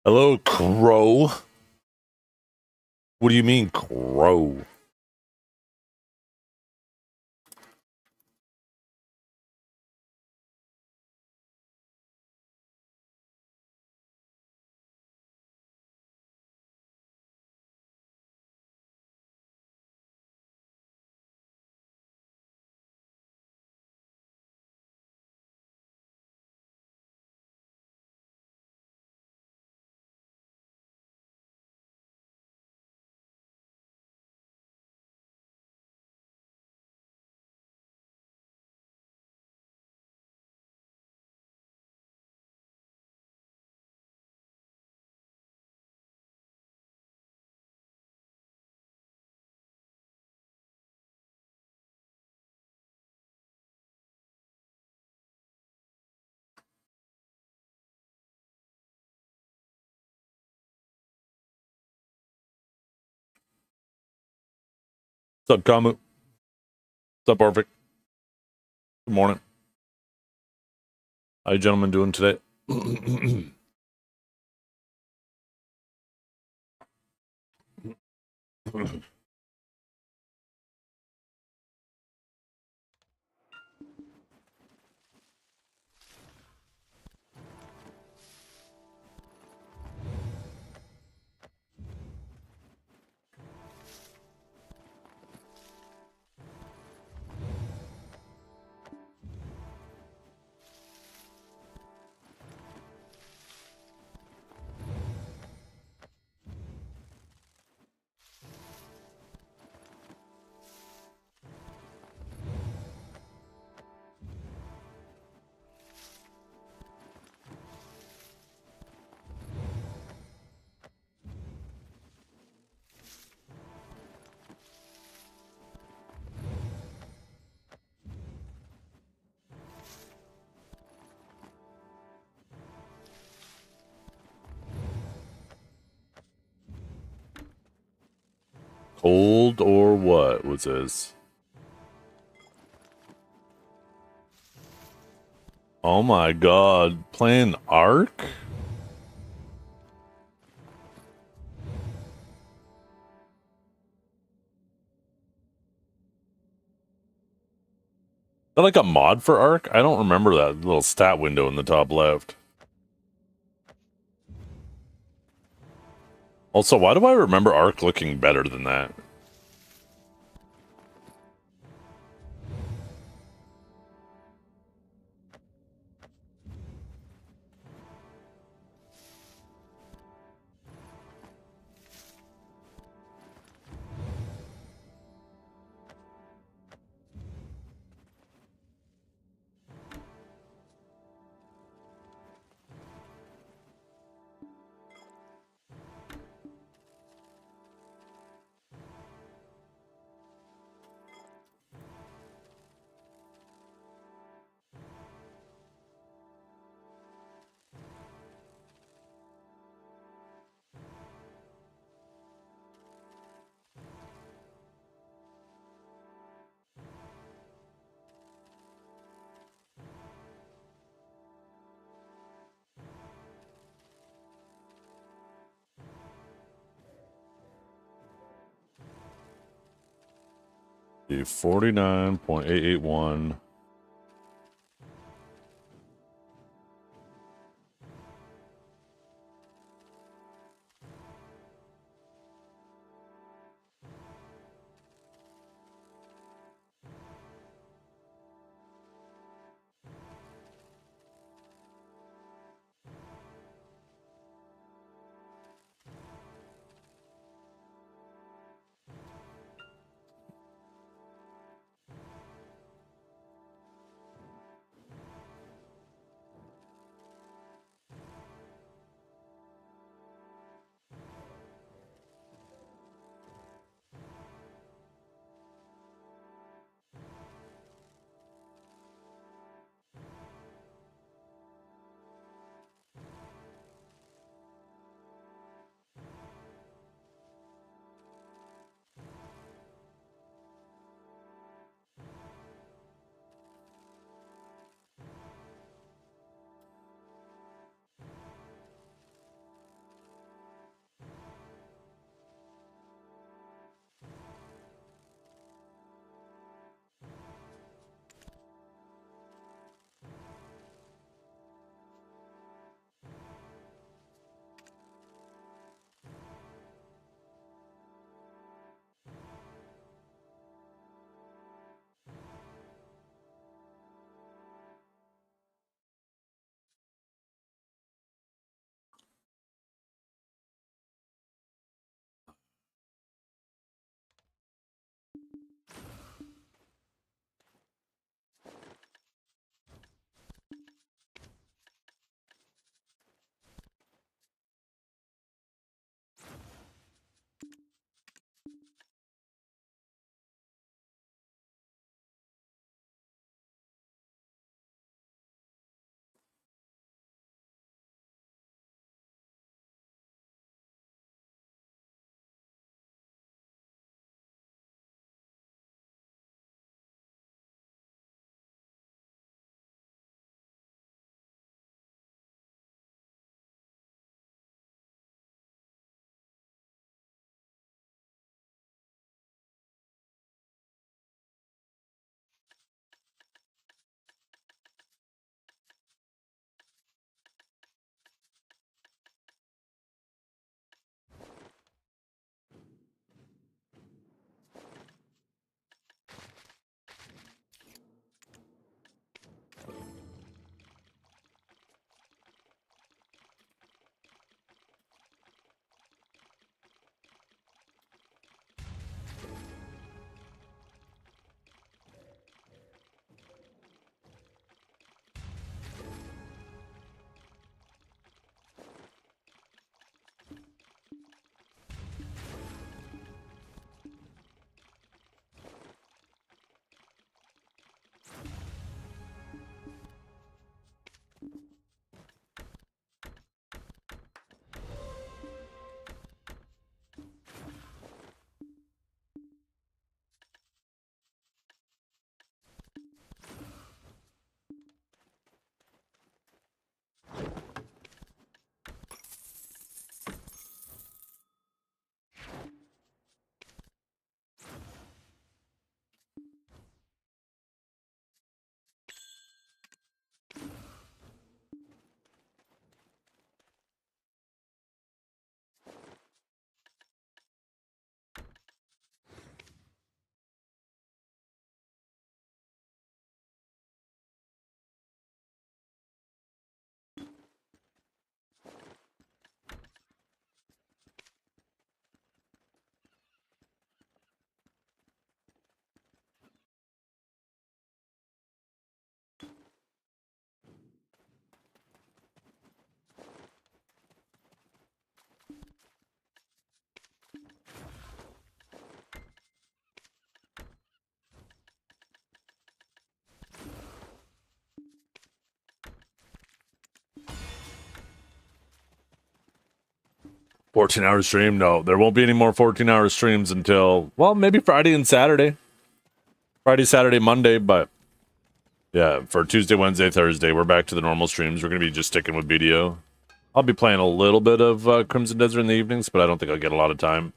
Hello, Crow. What do you mean, Crow? What's up, Kamu? What's up, Perfect? Good morning. How you gentlemen doing today? Cold or what was this? Oh my god, playing Ark? Is that like a mod for Ark? I don't remember that little stat window in the top left. Also, why do I remember Ark looking better than that? The 49.881. 14-hour stream? No, there won't be any more 14-hour streams until, well, maybe Friday and Saturday. Friday, Saturday, Monday, but yeah, for Tuesday, Wednesday, Thursday, we're back to the normal streams. We're going to be just sticking with BDO. I'll be playing a little bit of Crimson Desert in the evenings, but I don't think I'll get a lot of time.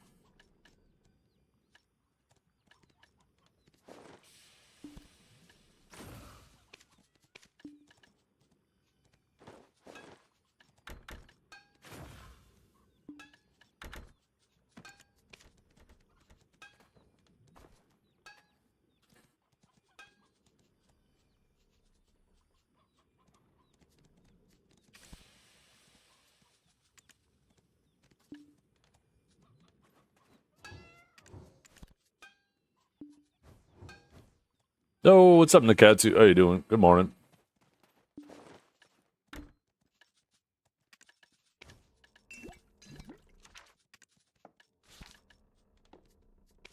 Oh, what's up, Nakatsu? How you doing? Good morning.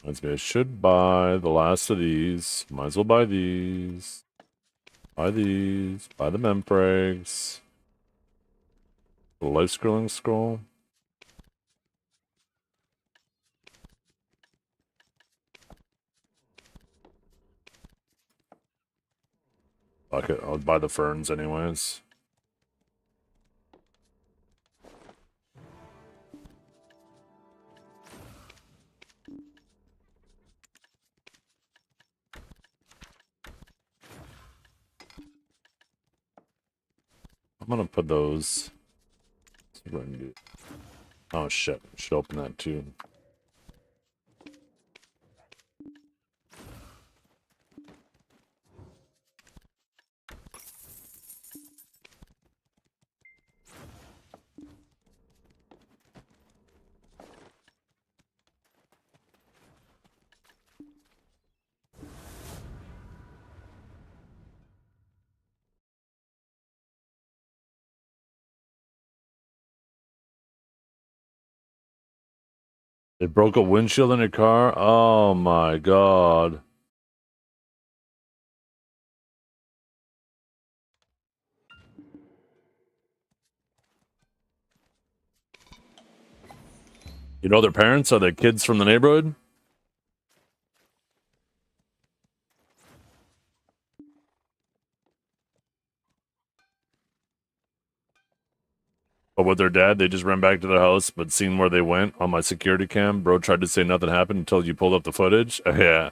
I should buy the last of these. Might as well buy these. Buy these. Buy the Memprags. The life scrolling scroll. Fuck it, I'll buy the ferns anyways. I'm gonna put those. Let's go ahead and do. Oh shit, I should open that too. They broke a windshield in your car? Oh my god. You know their parents? Are they kids from the neighborhood? But with their dad, they just ran back to the house, but seen where they went on my security cam. Bro tried to say nothing happened until you pulled up the footage. Yeah.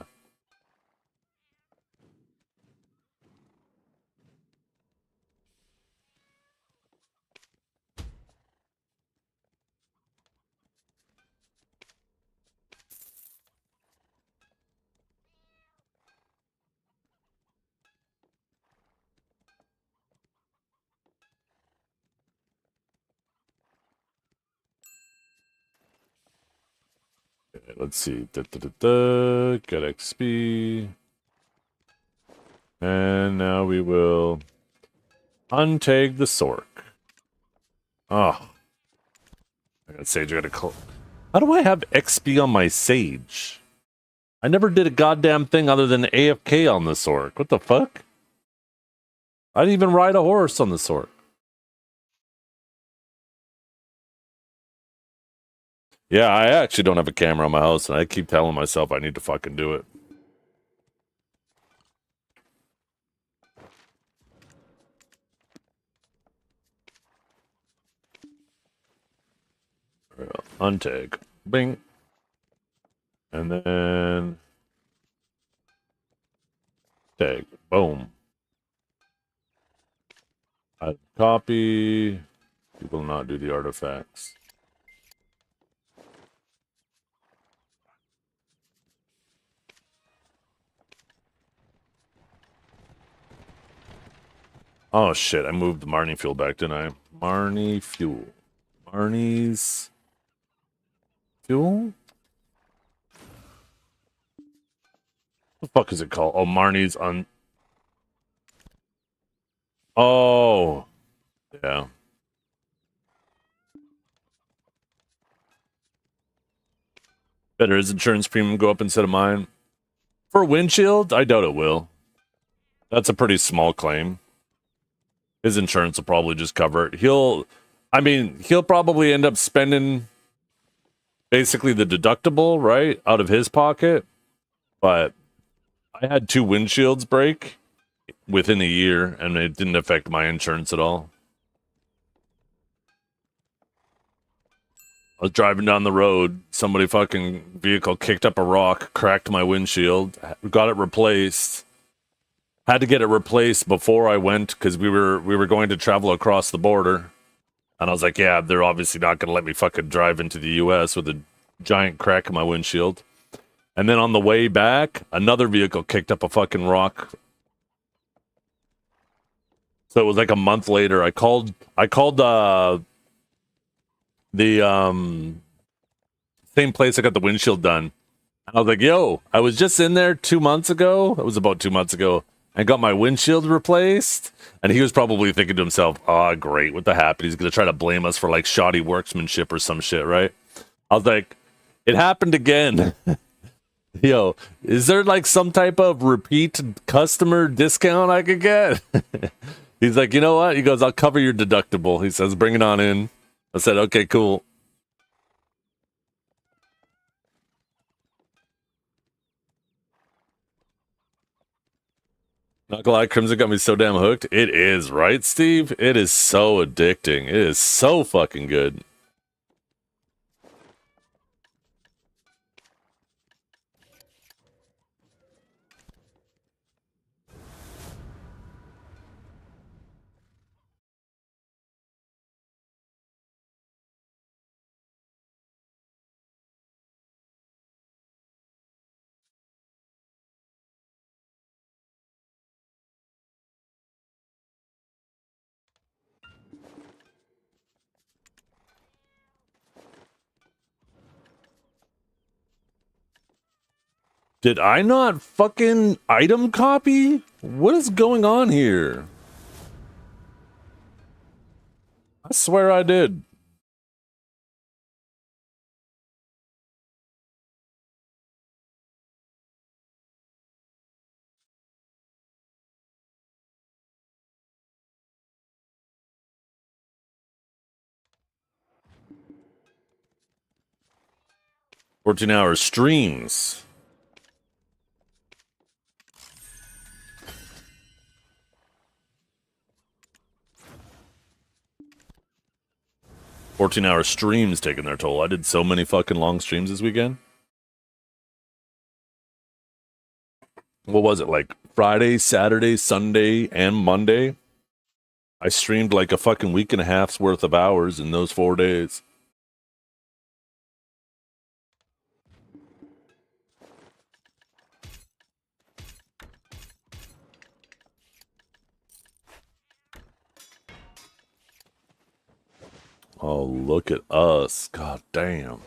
Okay, let's see. Get XP. And now we will untag the Sork. Oh. I got Sage. I gotta. How do I have XP on my Sage? I never did a goddamn thing other than AFK on the Sork. What the fuck? I didn't even ride a horse on the Sork. Yeah, I actually don't have a camera on my house, and I keep telling myself I need to fucking do it. Untag. Bing. And then... tag. Boom. I copy. We will not do the artifacts. Oh shit, I moved the Marnie fuel back, didn't I? Marnie fuel. Marnie's fuel? What the fuck is it called? Oh, Marnie's on. Oh. Yeah. Better his insurance premium go up instead of mine. For windshield, I doubt it will. That's a pretty small claim. His insurance will probably just cover it. He'll probably end up spending basically the deductible, right, out of his pocket. But I had 2 windshields break within a year, and it didn't affect my insurance at all. I was driving down the road, somebody fucking vehicle kicked up a rock, cracked my windshield, got it replaced. Had to get it replaced before I went because we were going to travel across the border. And I was like, yeah, they're obviously not going to let me fucking drive into the US with a giant crack in my windshield. And then on the way back, another vehicle kicked up a fucking rock. So it was like a month later. I called the same place I got the windshield done. And I was like, yo, I was just in there 2 months ago. It was about 2 months ago. And got my windshield replaced. And he was probably thinking to himself, oh, great, what the happened? He's going to try to blame us for like shoddy workmanship or some shit, right? I was like, it happened again. Yo, is there like some type of repeat customer discount I could get? He's like, you know what? He goes, I'll cover your deductible. He says, bring it on in. I said, okay, cool. Not gonna lie, Crimson got me so damn hooked. It is, right, Steve? It is so addicting. It is so fucking good. Did I not fucking item copy? What is going on here? I swear I did. $14 streams. $14 streams taking their toll. I did so many fucking long streams this weekend. What was it, like Friday, Saturday, Sunday, and Monday? I streamed like a fucking week and a half's worth of hours in those 4 days. Oh, look at us. God damn.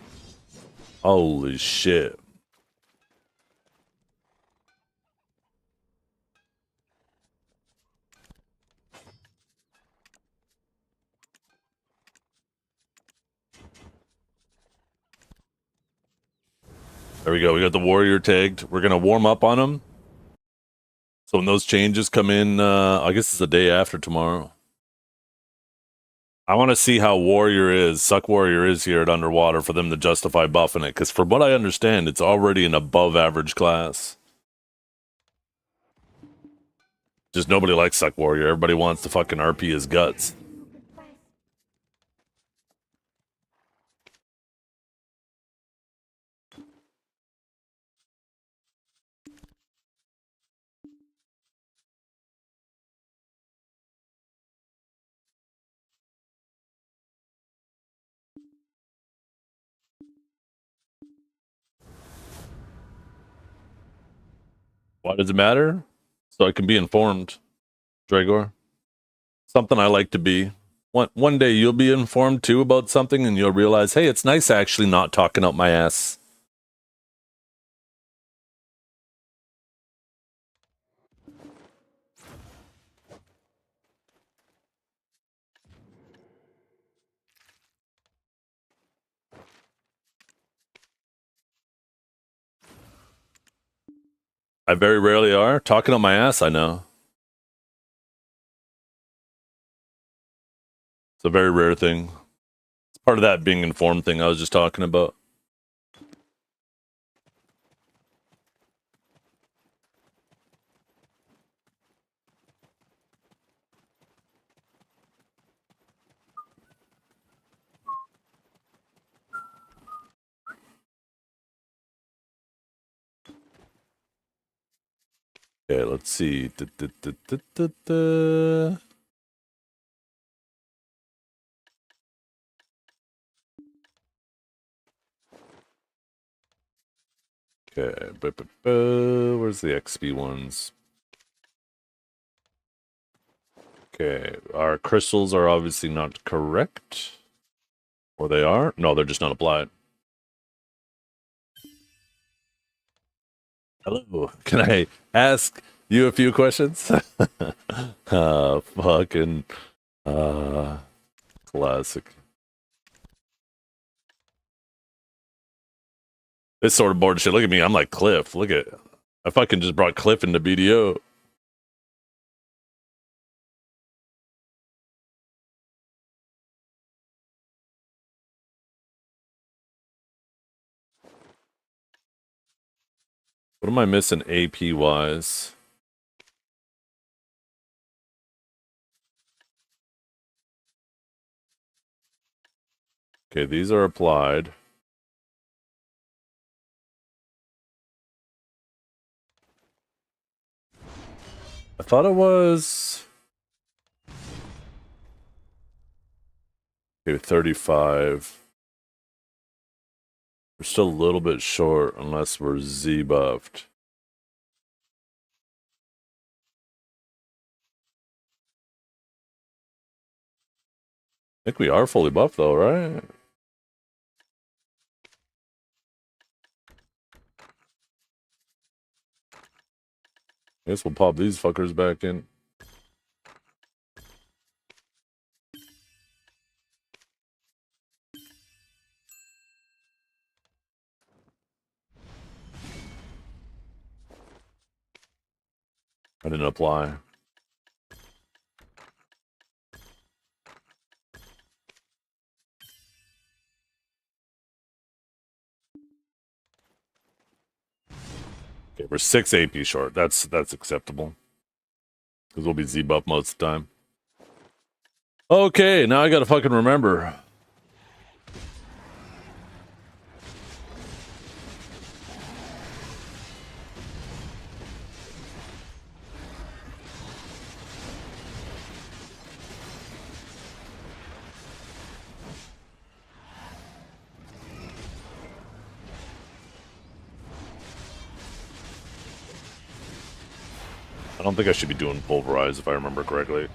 Holy shit. There we go. We got the warrior tagged. We're going to warm up on him. So when those changes come in, I guess it's the day after tomorrow. I want to see how Warrior is, Suck Warrior is here at Underwater for them to justify buffing it. Because from what I understand, it's already an above average class. Just nobody likes Suck Warrior. Everybody wants to fucking RP his guts. Why does it matter? So I can be informed, Dragor. Something I like to be. One day you'll be informed too about something and you'll realize, hey, it's nice actually not talking out my ass. I very rarely are. Talking out my ass, I know. It's a very rare thing. It's part of that being informed thing I was just talking about. Okay, let's see. Da. Okay, where's the XP ones? Okay, our crystals are obviously not correct. Or they are? No, they're just not applied. Hello, can I ask you a few questions? Fucking, classic. This sort of board shit. Look at me, I'm like Cliff. Look at, I fucking just brought Cliff into BDO. What am I missing AP wise? Okay, these are applied. I thought it was... Okay, 35. We're still a little bit short unless we're Z buffed. I think we are fully buffed though, right? I guess we'll pop these fuckers back in. I didn't apply. Okay, we're 6 AP short. That's acceptable. Because we'll be Z buff most of the time. Okay, now I gotta fucking remember. I don't think I should be doing pulverize if I remember correctly.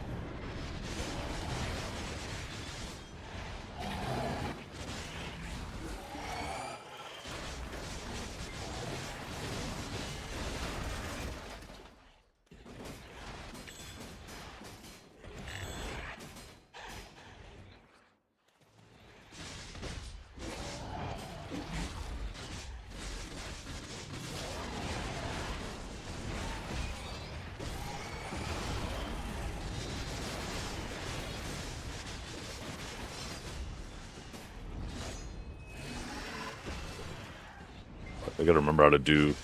I gotta remember how to do.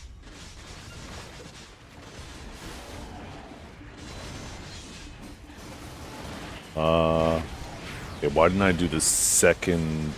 Okay, why didn't I do the second?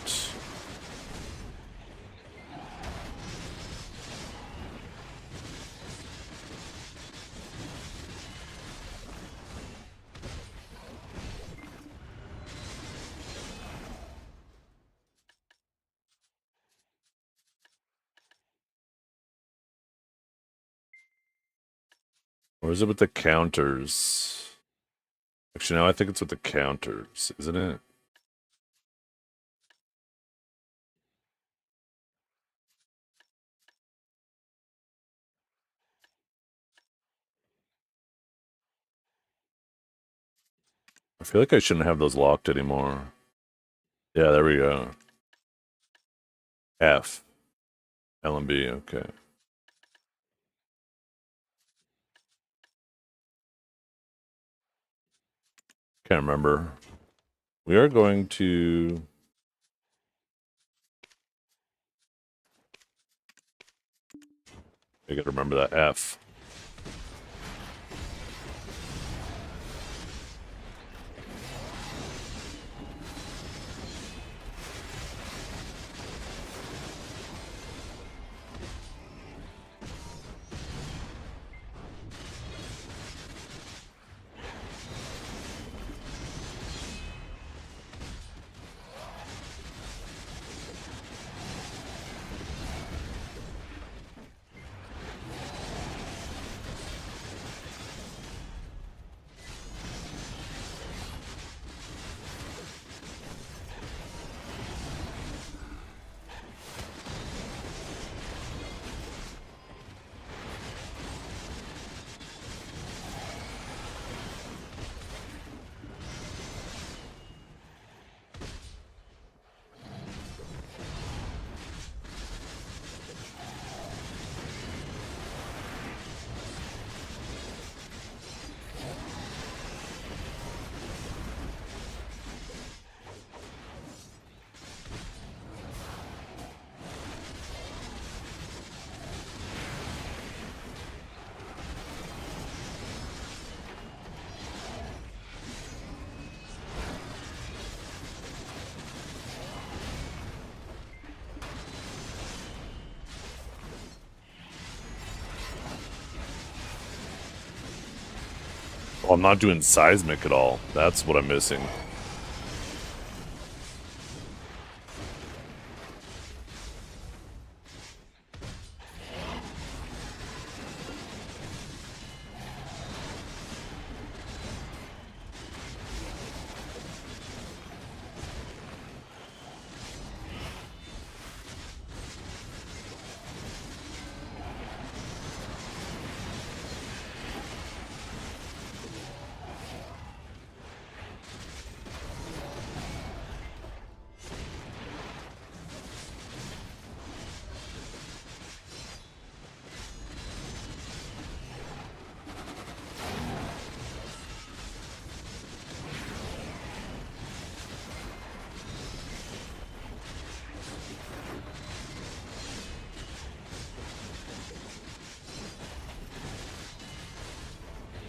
Or is it with the counters? Actually, no, I think it's with the counters, isn't it? I feel like I shouldn't have those locked anymore. Yeah, there we go. F. L and B, okay. Can't remember. We are going to... I gotta remember that F. Oh, I'm not doing seismic at all. That's what I'm missing.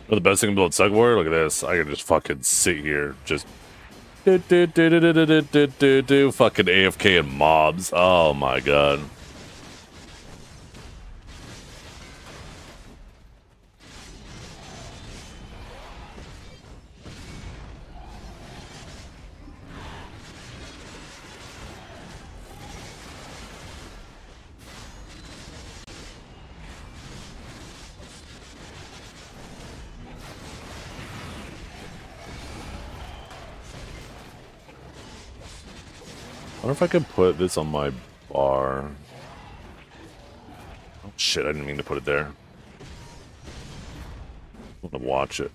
Oh, the best thing about Sug Warrior, look at this. I can just fucking sit here, just do fucking AFK and mobs. Oh my god. I wonder if I could put this on my bar. Oh shit, I didn't mean to put it there. I'm gonna watch it.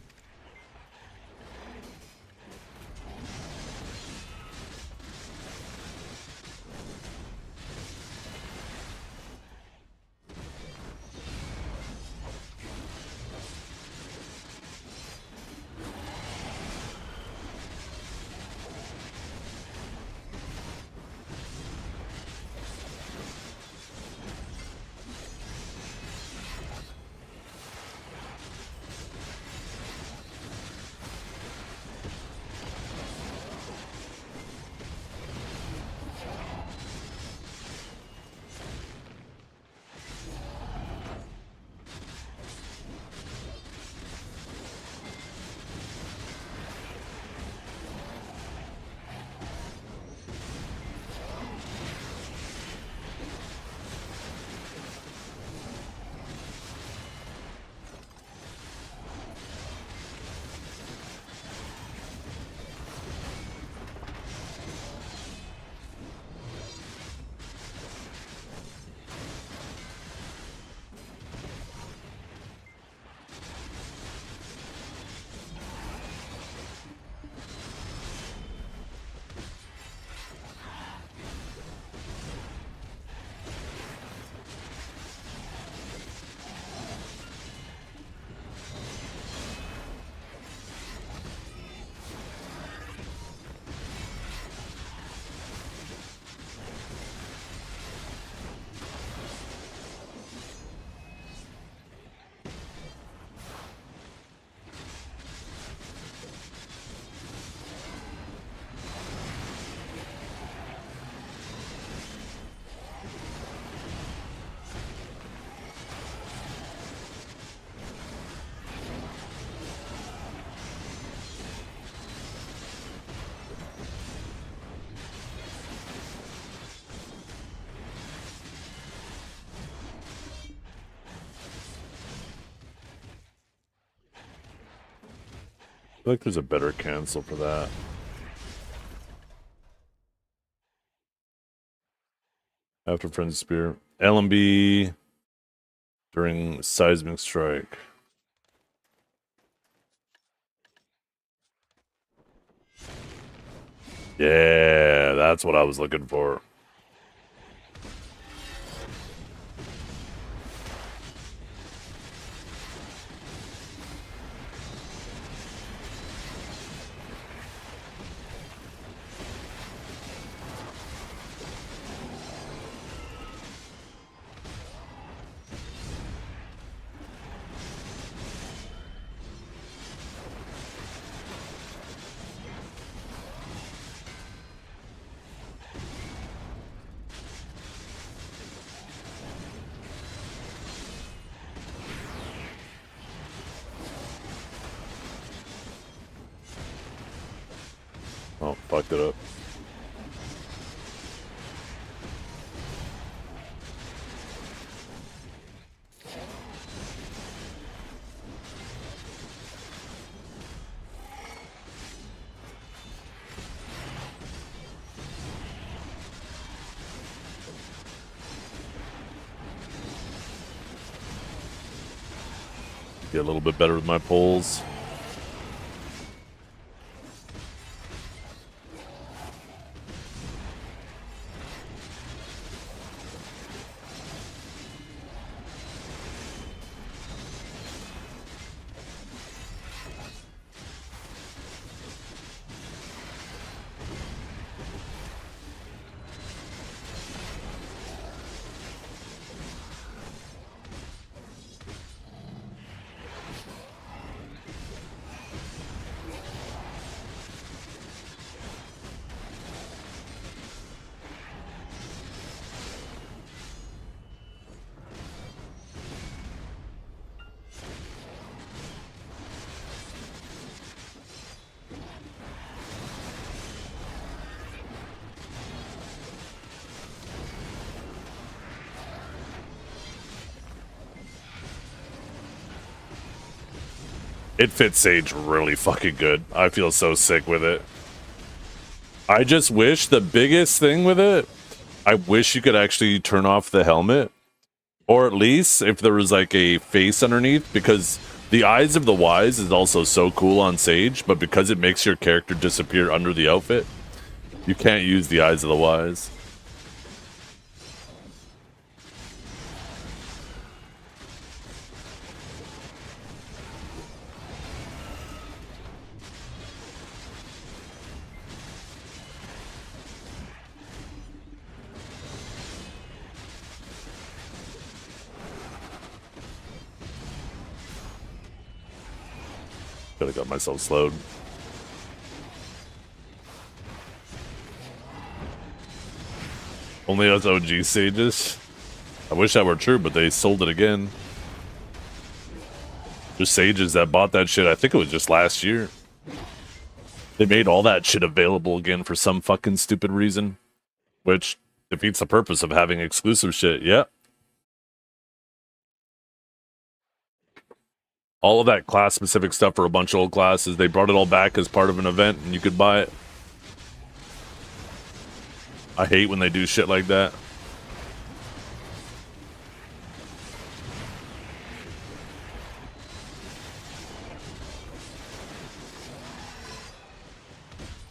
I feel like there's a better cancel for that. After Frenzy Spear. LMB during Seismic Strike. Yeah, that's what I was looking for. Oh, fucked it up. Get a little bit better with my pulls. It fits Sage really fucking good. I feel so sick with it. I just wish the biggest thing with it, I wish you could actually turn off the helmet. Or at least if there was like a face underneath, because the Eyes of the Wise is also so cool on Sage, but because it makes your character disappear under the outfit, you can't use the Eyes of the Wise. Could have got myself slowed. Only us OG Sages. I wish that were true, but they sold it again. There's Sages that bought that shit. I think it was just last year. They made all that shit available again for some fucking stupid reason, which defeats the purpose of having exclusive shit. Yeah. All of that class-specific stuff for a bunch of old classes, they brought it all back as part of an event, and you could buy it. I hate when they do shit like that.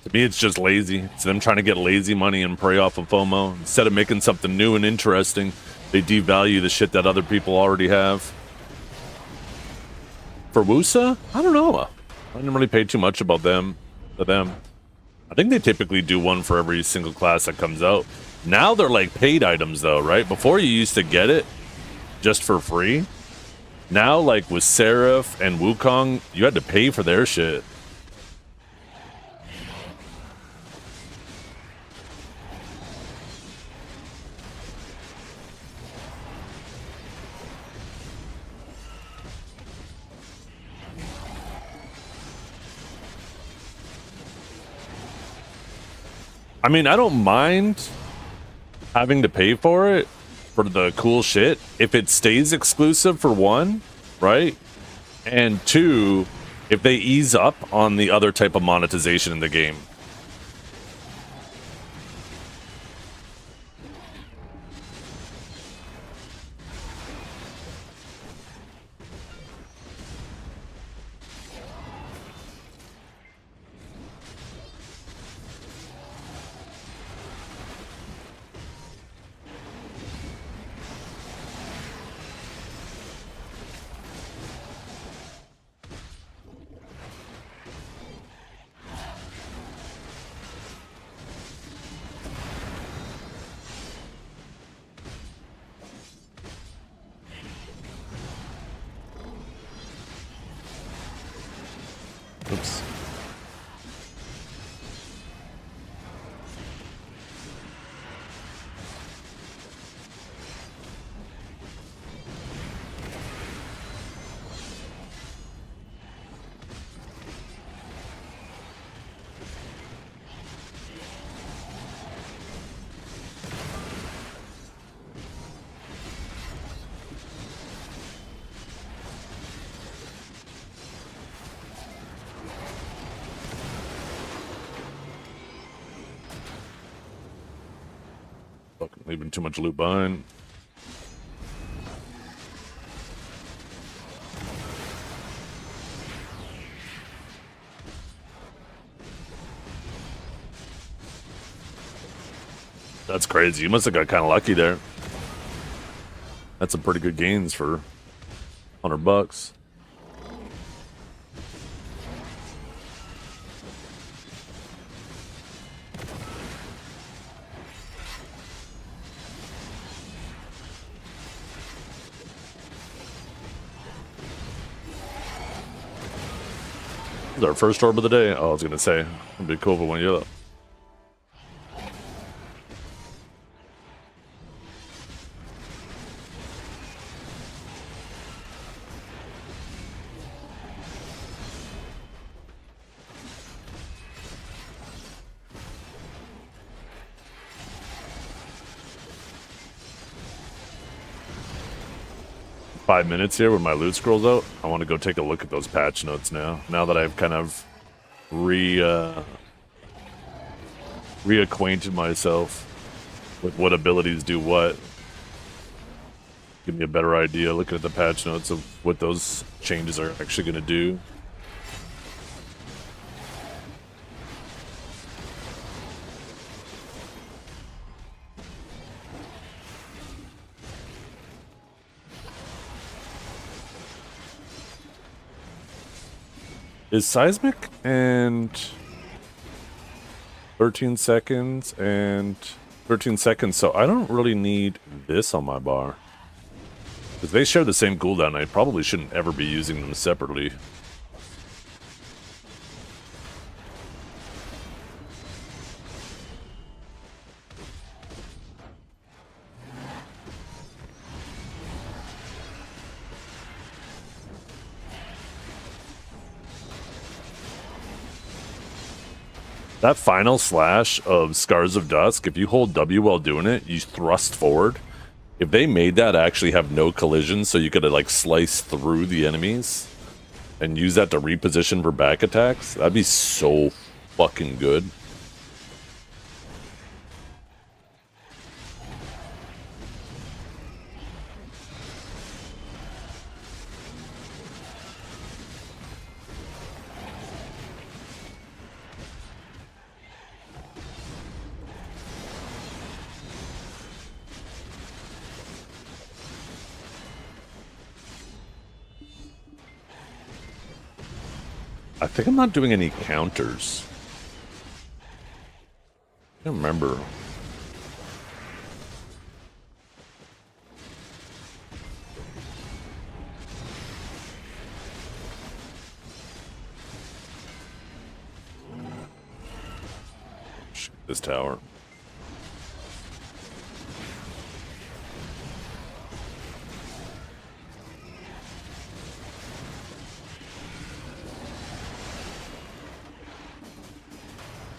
To me, it's just lazy. It's them trying to get lazy money and prey off of FOMO. Instead of making something new and interesting, they devalue the shit that other people already have. For Wusa? I don't know. I didn't really pay too much about them. I think they typically do one for every single class that comes out. Now they're like paid items though, right? Before you used to get it just for free. Now, like with Seraph and Wukong, you had to pay for their shit. I mean, I don't mind having to pay for it for the cool shit if it stays exclusive, for one, right? And two, if they ease up on the other type of monetization in the game. Oops. Leaving too much loot behind. That's crazy. You must have got kind of lucky there. That's some pretty good gains for $100. This is our first orb of the day. Oh, I was gonna say it'd be cool if it went yellow. .5 minutes here when my loot scrolls out. I want to go take a look at those patch notes now. Now that I've kind of reacquainted myself with what abilities do what. Give me a better idea looking at the patch notes of what those changes are actually going to do. Is seismic and 13 seconds and 13 seconds, so I don't really need this on my bar. Because they share the same cooldown, I probably shouldn't ever be using them separately. That final slash of Scars of Dusk, if you hold W while doing it, you thrust forward. If they made that actually have no collision, so you could like slice through the enemies and use that to reposition for back attacks, that'd be so fucking good. I think I'm not doing any counters. I can't remember. Shoot this tower.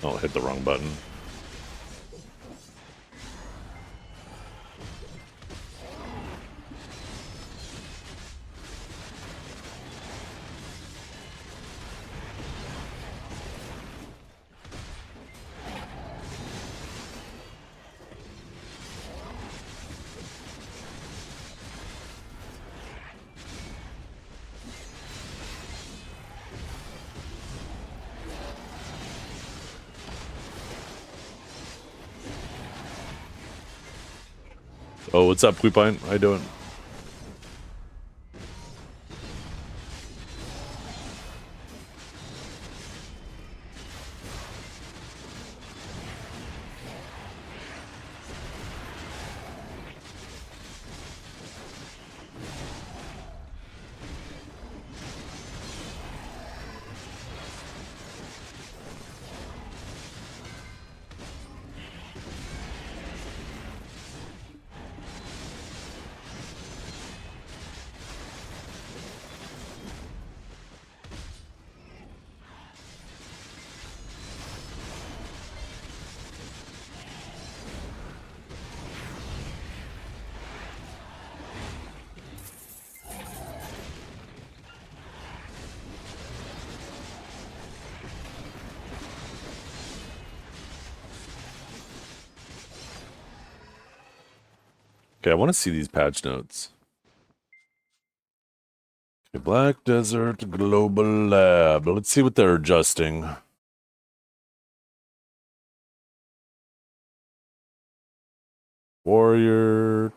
Oh, hit the wrong button. Oh, what's up, Quipine? How you doing? Okay, I want to see these patch notes. Okay, Black Desert Global Lab. Let's see what they're adjusting. Warrior.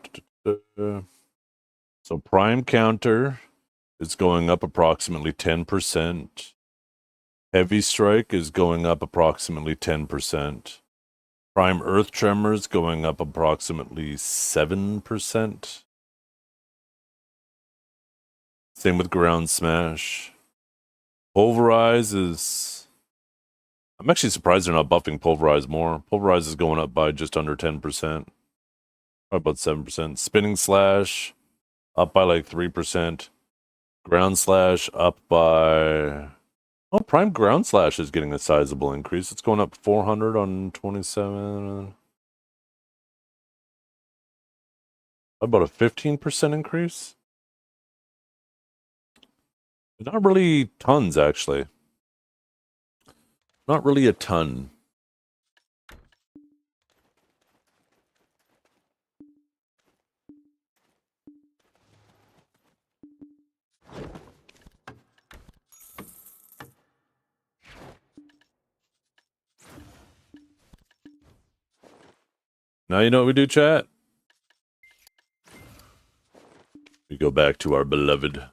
So prime counter is going up approximately 10%. Heavy strike is going up approximately 10%. Prime earth tremors going up approximately 7%. Same with ground smash. Pulverize is... I'm actually surprised they're not buffing pulverize more. Pulverize is going up by just under 10%. Probably about 7%. Spinning slash up by like 3%. Ground slash up by... Oh, prime ground slash is getting a sizable increase. It's going up 400 on 27. About a 15% increase. Not really tons, actually. Not really a ton. Now you know what we do, chat? We go back to our beloved.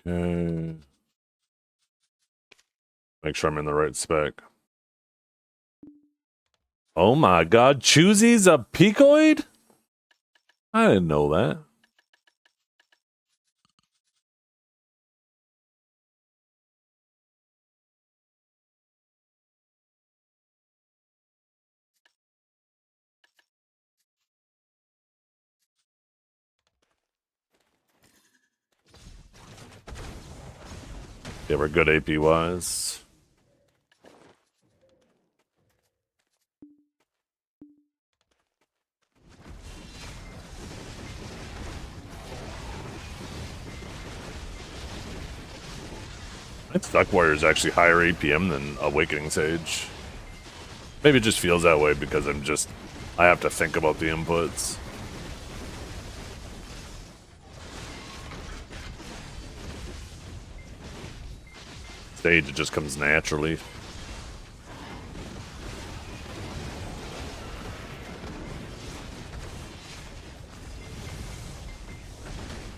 Okay. Make sure I'm in the right spec. Oh my god, Choozy's a Picoid? I didn't know that. Yeah, we're good AP-wise. I think Stuck Warrior is actually higher APM than Awakening Sage. Maybe it just feels that way because I have to think about the inputs. Sage, it just comes naturally.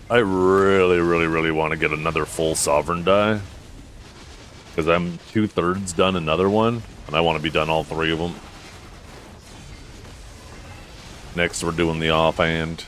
I really want to get another full Sovereign die. Because I'm 2/3 done another one, and I want to be done all 3 of them. Next, we're doing the offhand.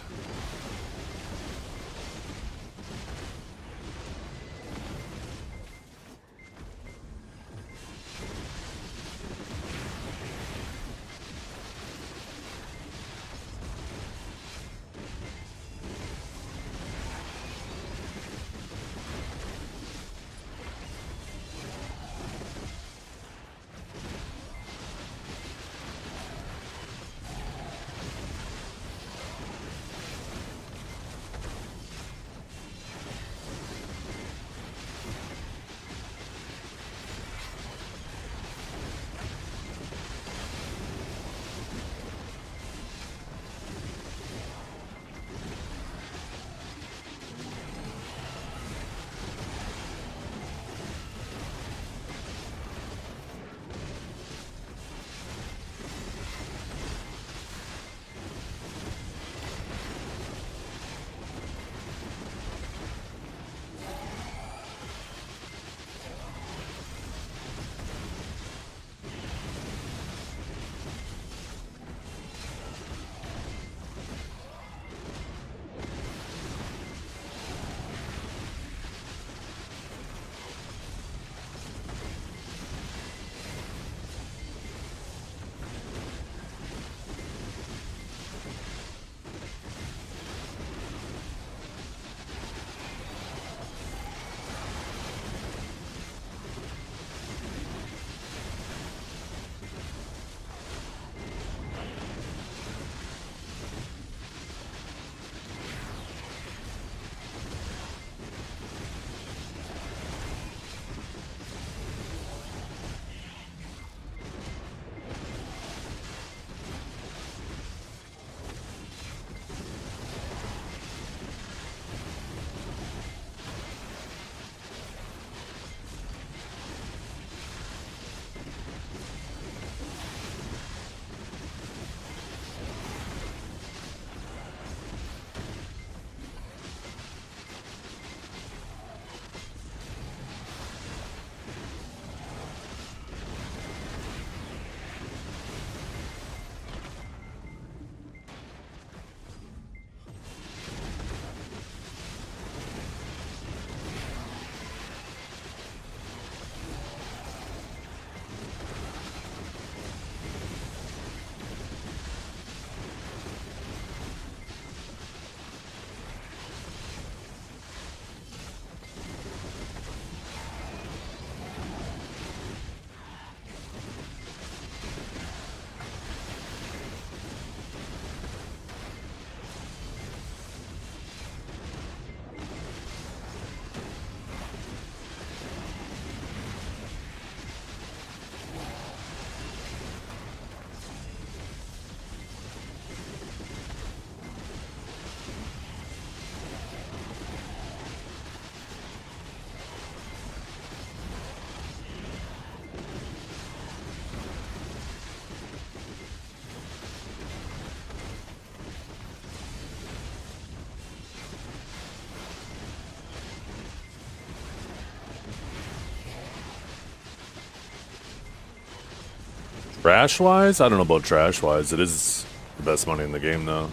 Trash-wise? I don't know about trash-wise. It is the best money in the game, though.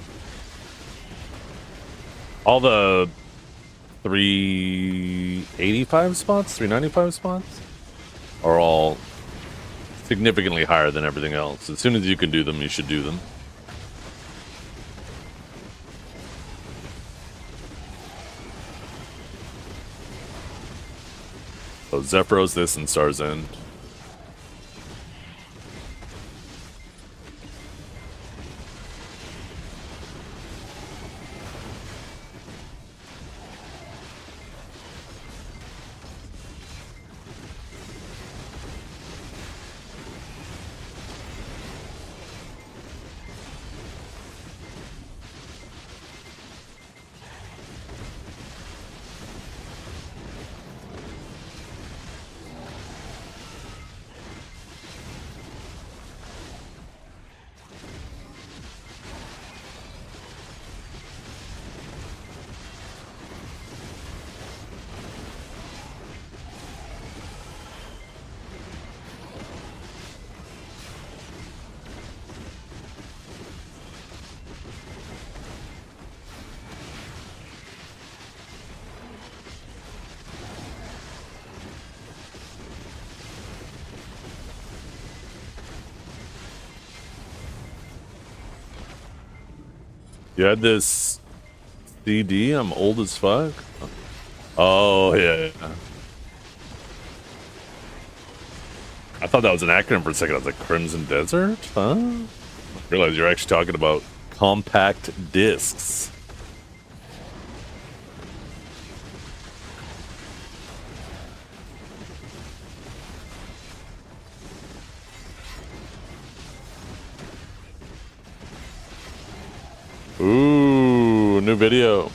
All the 385 spots, 395 spots are all significantly higher than everything else. As soon as you can do them, you should do them. So Zephyros this and Star's End. You had this CD? I'm old as fuck. Oh, yeah. I thought that was an acronym for a second. I was like, Crimson Desert? Huh? I realized you're actually talking about compact discs. Ooh, new video.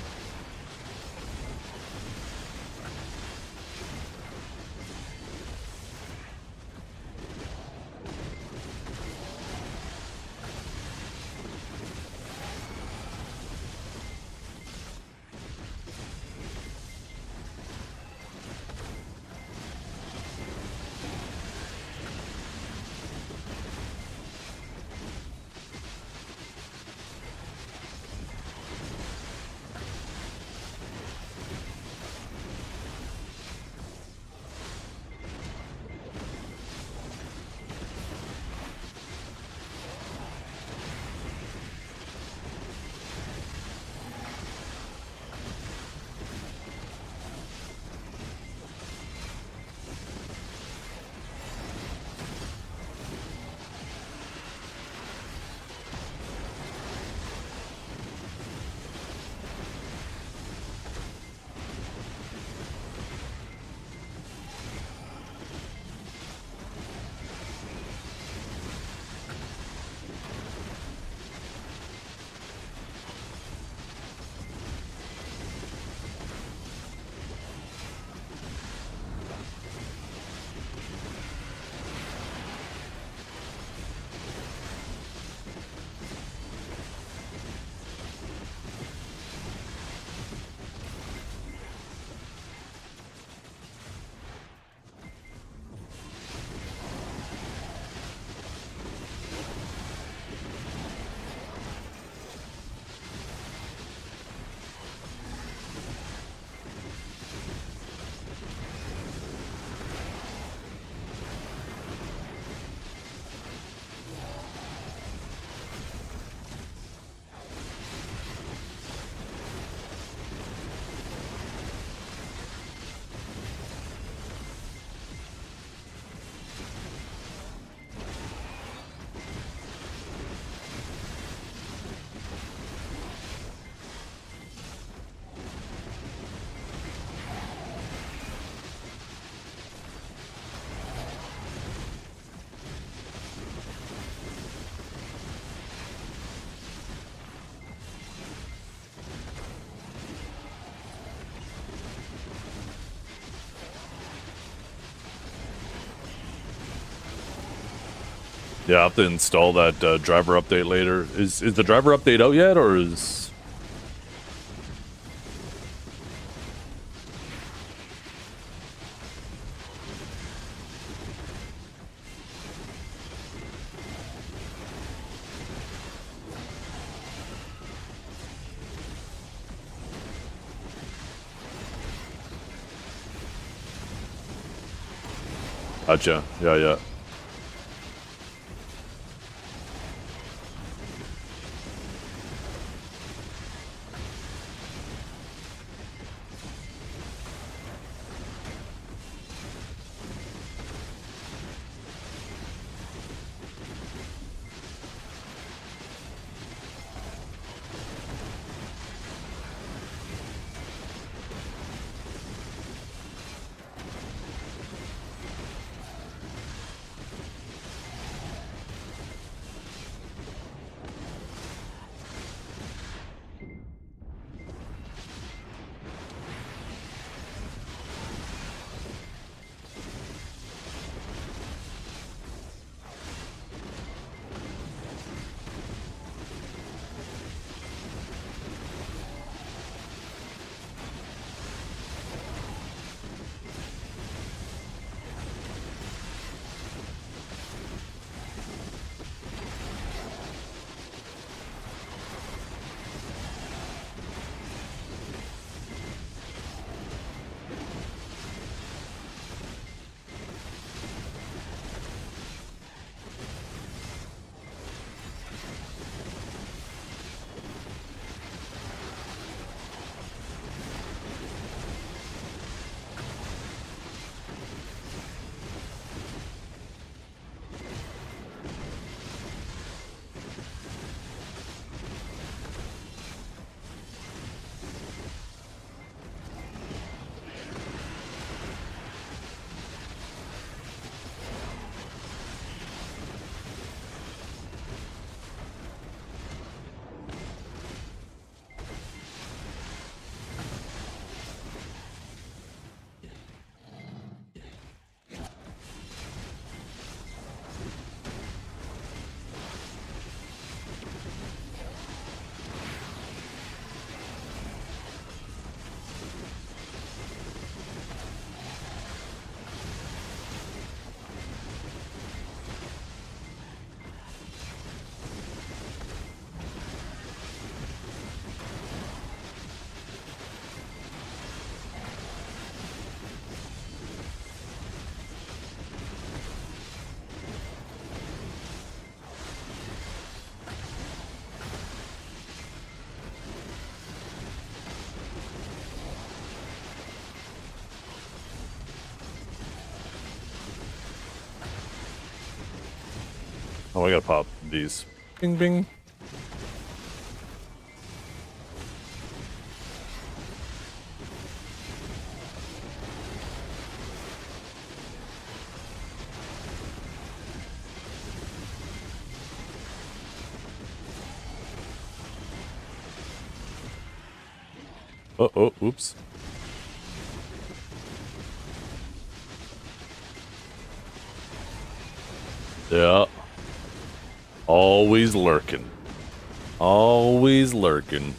Yeah, I have to install that driver update later. Is the driver update out yet, or is... Gotcha. Yeah, yeah. Oh, I gotta pop these. Bing, bing. Oh, oops. Yeah. Always lurking. Always lurking.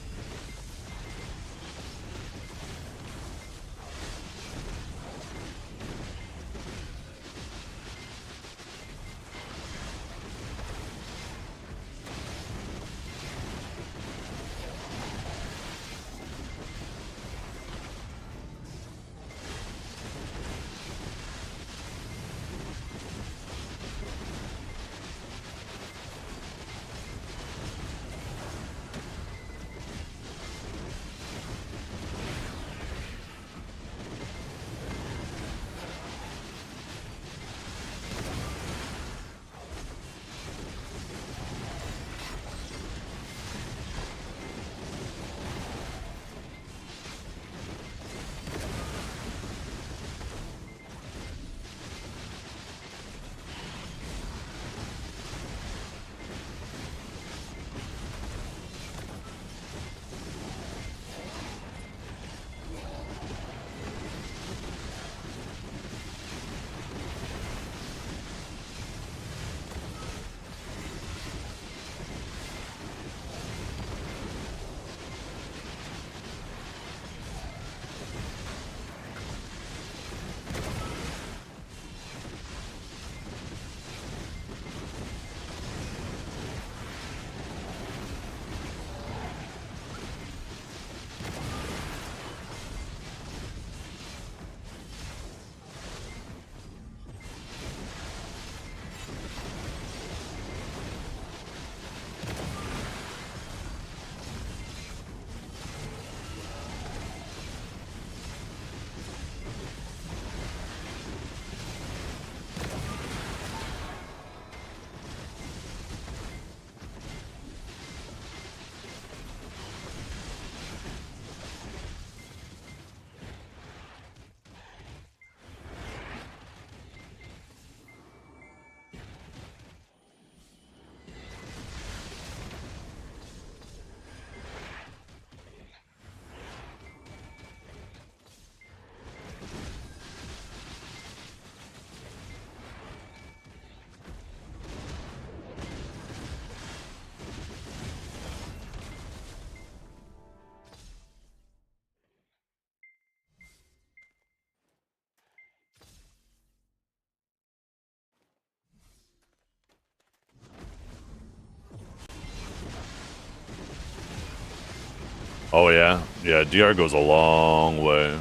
Oh yeah, yeah. DR goes a long way.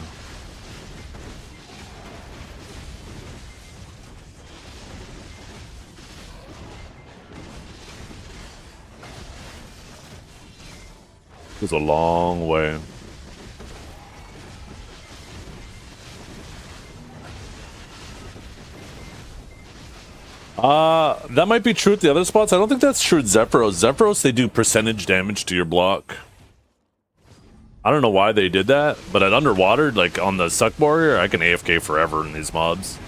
Goes a long way. That might be true at the other spots. I don't think that's true at Zephyros. Zephyros, they do percentage damage to your block. I don't know why they did that, but at Underwater, like on the Suck Warrior, I can AFK forever in these mobs.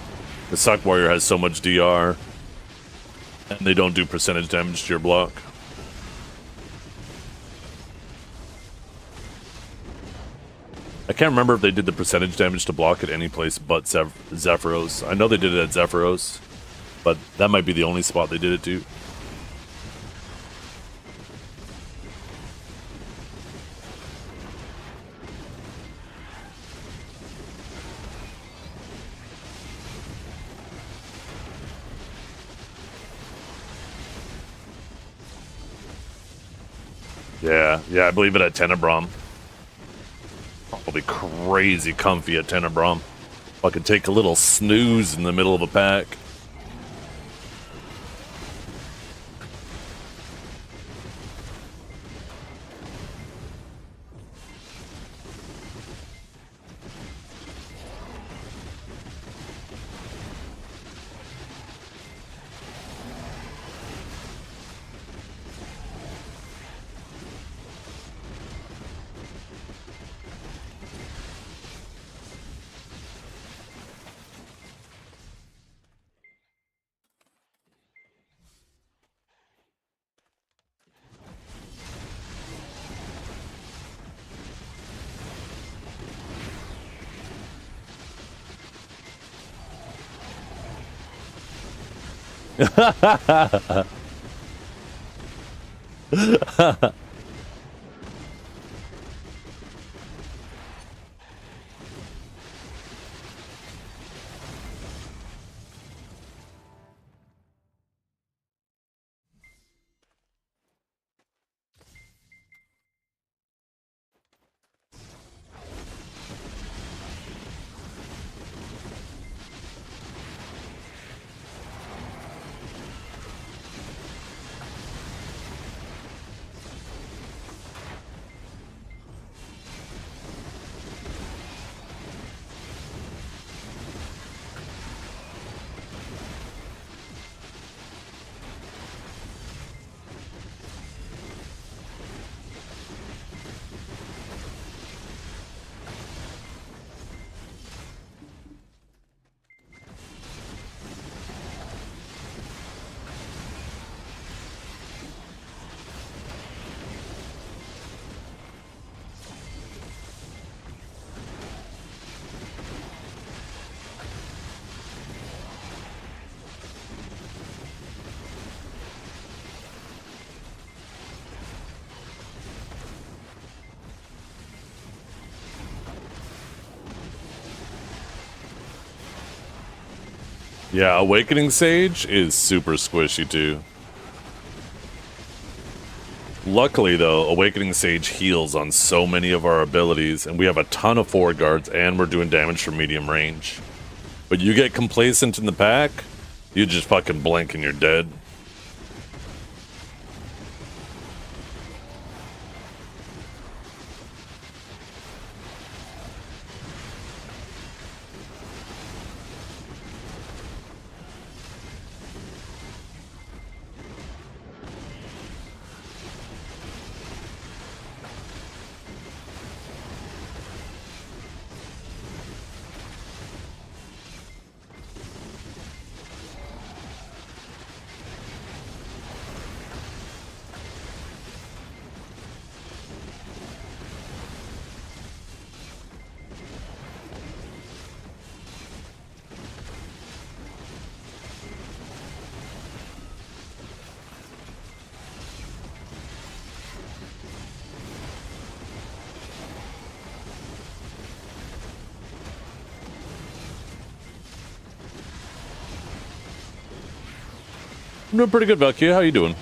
The Suck Warrior has so much DR, and they don't do percentage damage to your block. I can't remember if they did the percentage damage to block at any place but Zephyros. I know they did it at Zephyros, but that might be the only spot they did it to. Yeah, I believe it at Tenebrom. I'll be crazy comfy at Tenebrom. I could take a little snooze in the middle of a pack. Yeah, Awakening Sage is super squishy too. Luckily though, Awakening Sage heals on so many of our abilities, and we have a ton of forward guards, and we're doing damage from medium range. But you get complacent in the pack, you just fucking blink and you're dead. I'm doing pretty good, Valkyria. How you doing?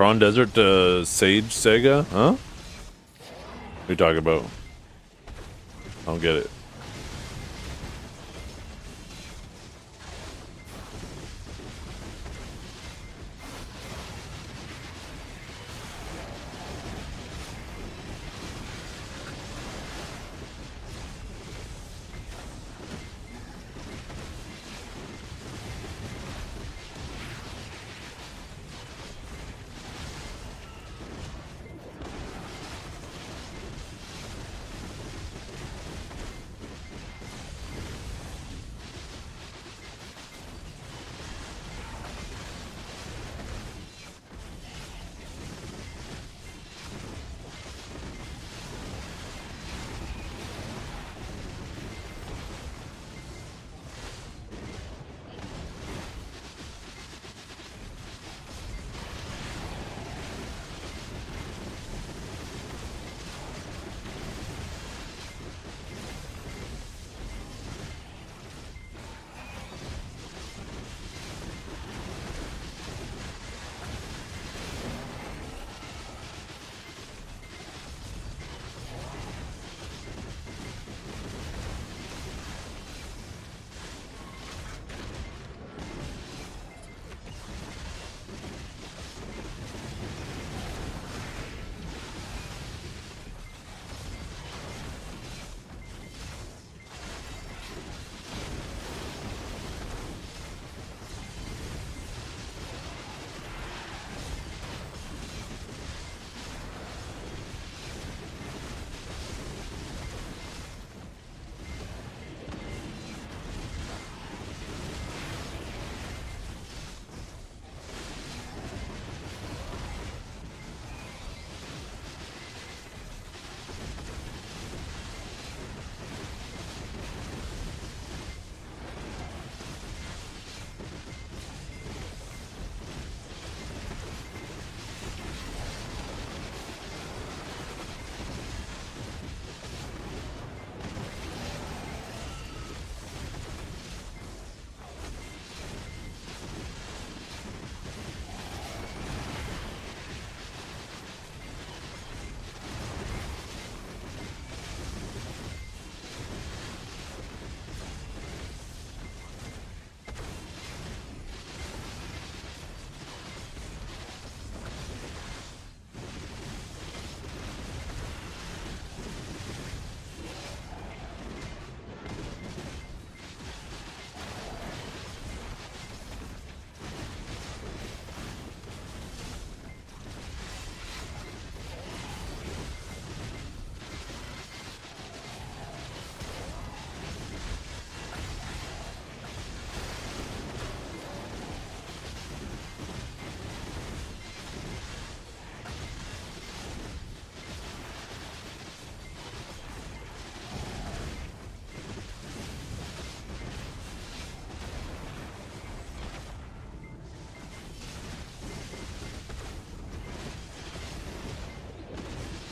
Kron Desert to Sage Sega? Huh? What are you talking about? I don't get it.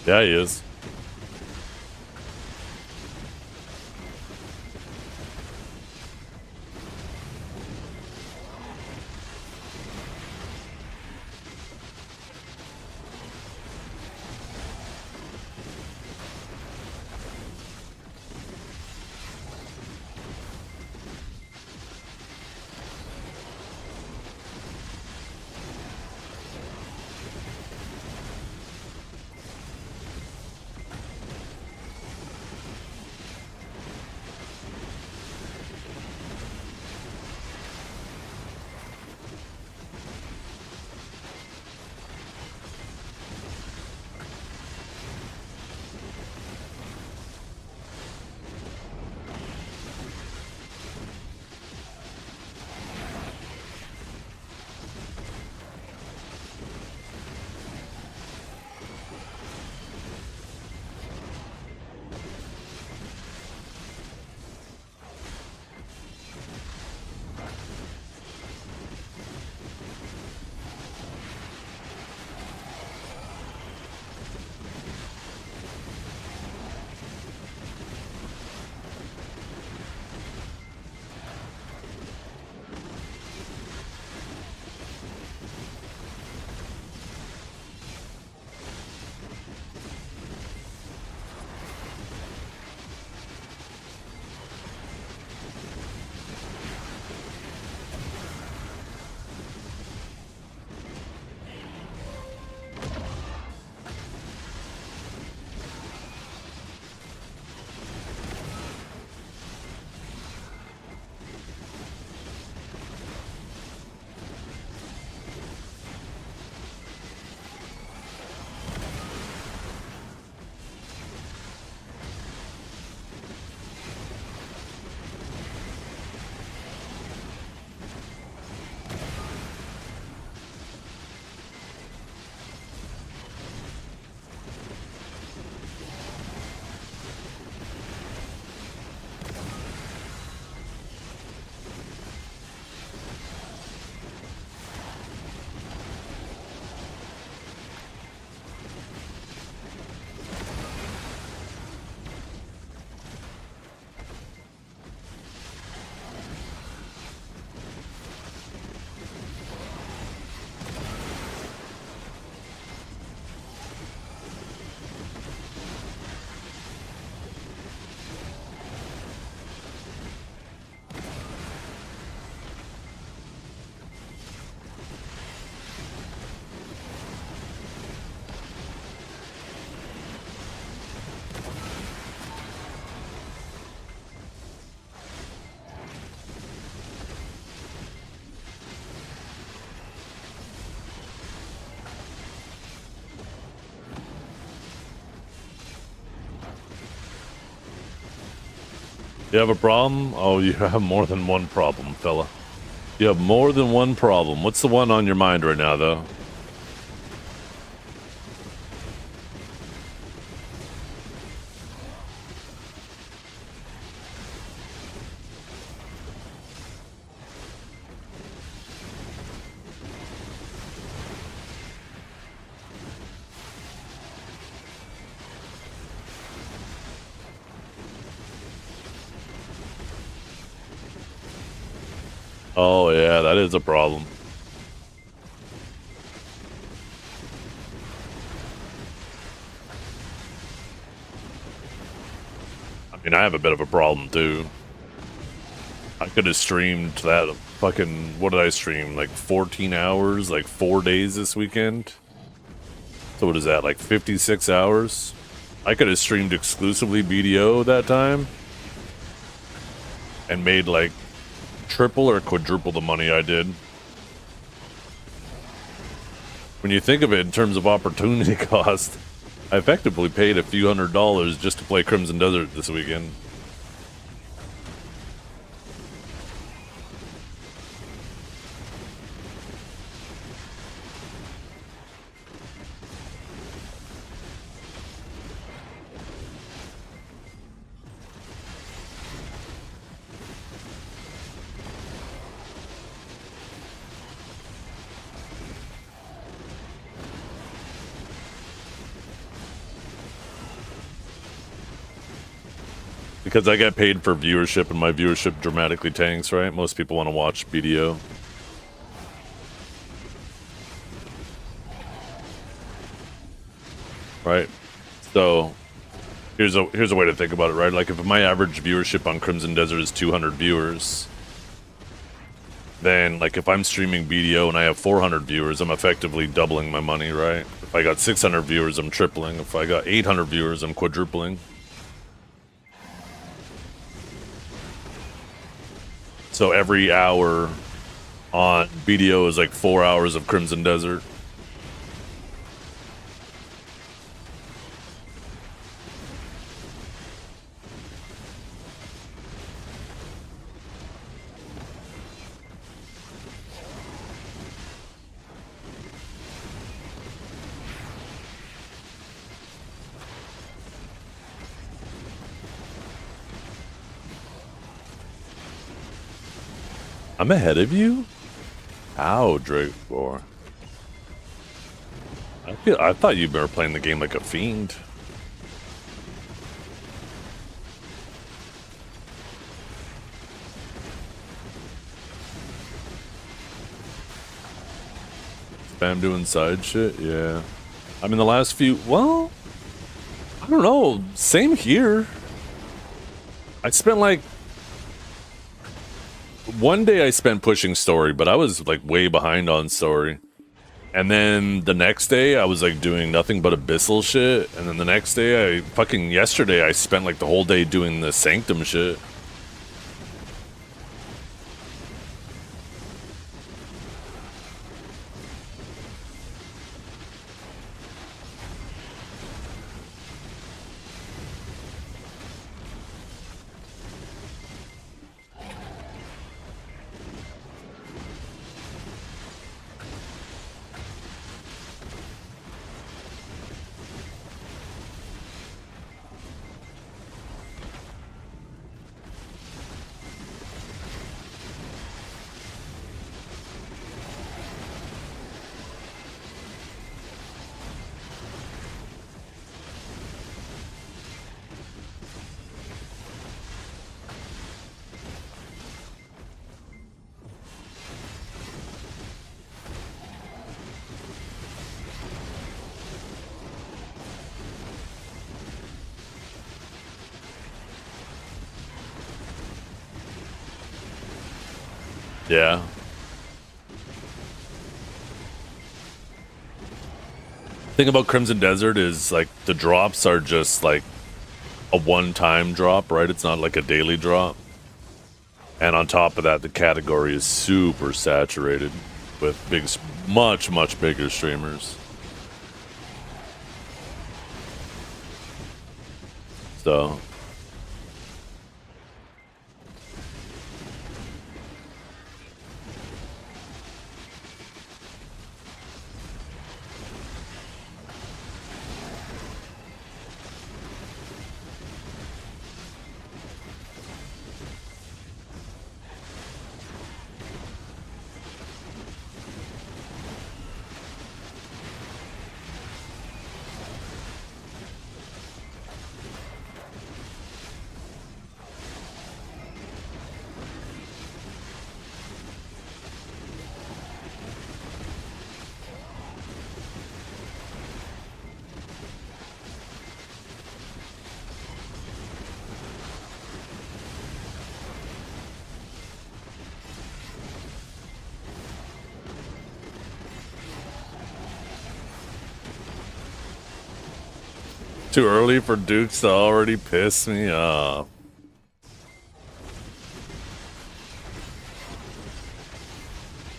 Yeah, he is. You have a problem? Oh, you have more than one problem, fella. You have more than one problem. What's the one on your mind right now, though? Oh, yeah, that is a problem. I mean, I have a bit of a problem, too. I could have streamed that fucking... What did I stream? Like 14 hours? Like 4 days this weekend? So what is that? Like 56 hours? I could have streamed exclusively BDO that time. And made like triple or quadruple the money I did. When you think of it in terms of opportunity cost, I effectively paid a few $100s just to play Crimson Desert this weekend. Because I get paid for viewership and my viewership dramatically tanks, right? Most people want to watch BDO. Right? So here's a way to think about it, right? Like if my average viewership on Crimson Desert is 200 viewers, then like if I'm streaming BDO and I have 400 viewers, I'm effectively doubling my money, right? If I got 600 viewers, I'm tripling. If I got 800 viewers, I'm quadrupling. So every hour on BDO is like 4 hours of Crimson Desert. I'm ahead of you? How, Drake 4? I thought you were playing the game like a fiend. Spam doing side shit? Yeah. I mean, the last few... Well... I don't know. Same here. I spent like... One day I spent pushing story, but I was like way behind on story. And then the next day I was like doing nothing but abyssal shit. And then the next day yesterday I spent like the whole day doing the sanctum shit. Yeah. Thing about Crimson Desert is like the drops are just like a one-time drop, right? It's not like a daily drop. And on top of that, the category is super saturated with much bigger streamers. So Too early for Dukes to already piss me off.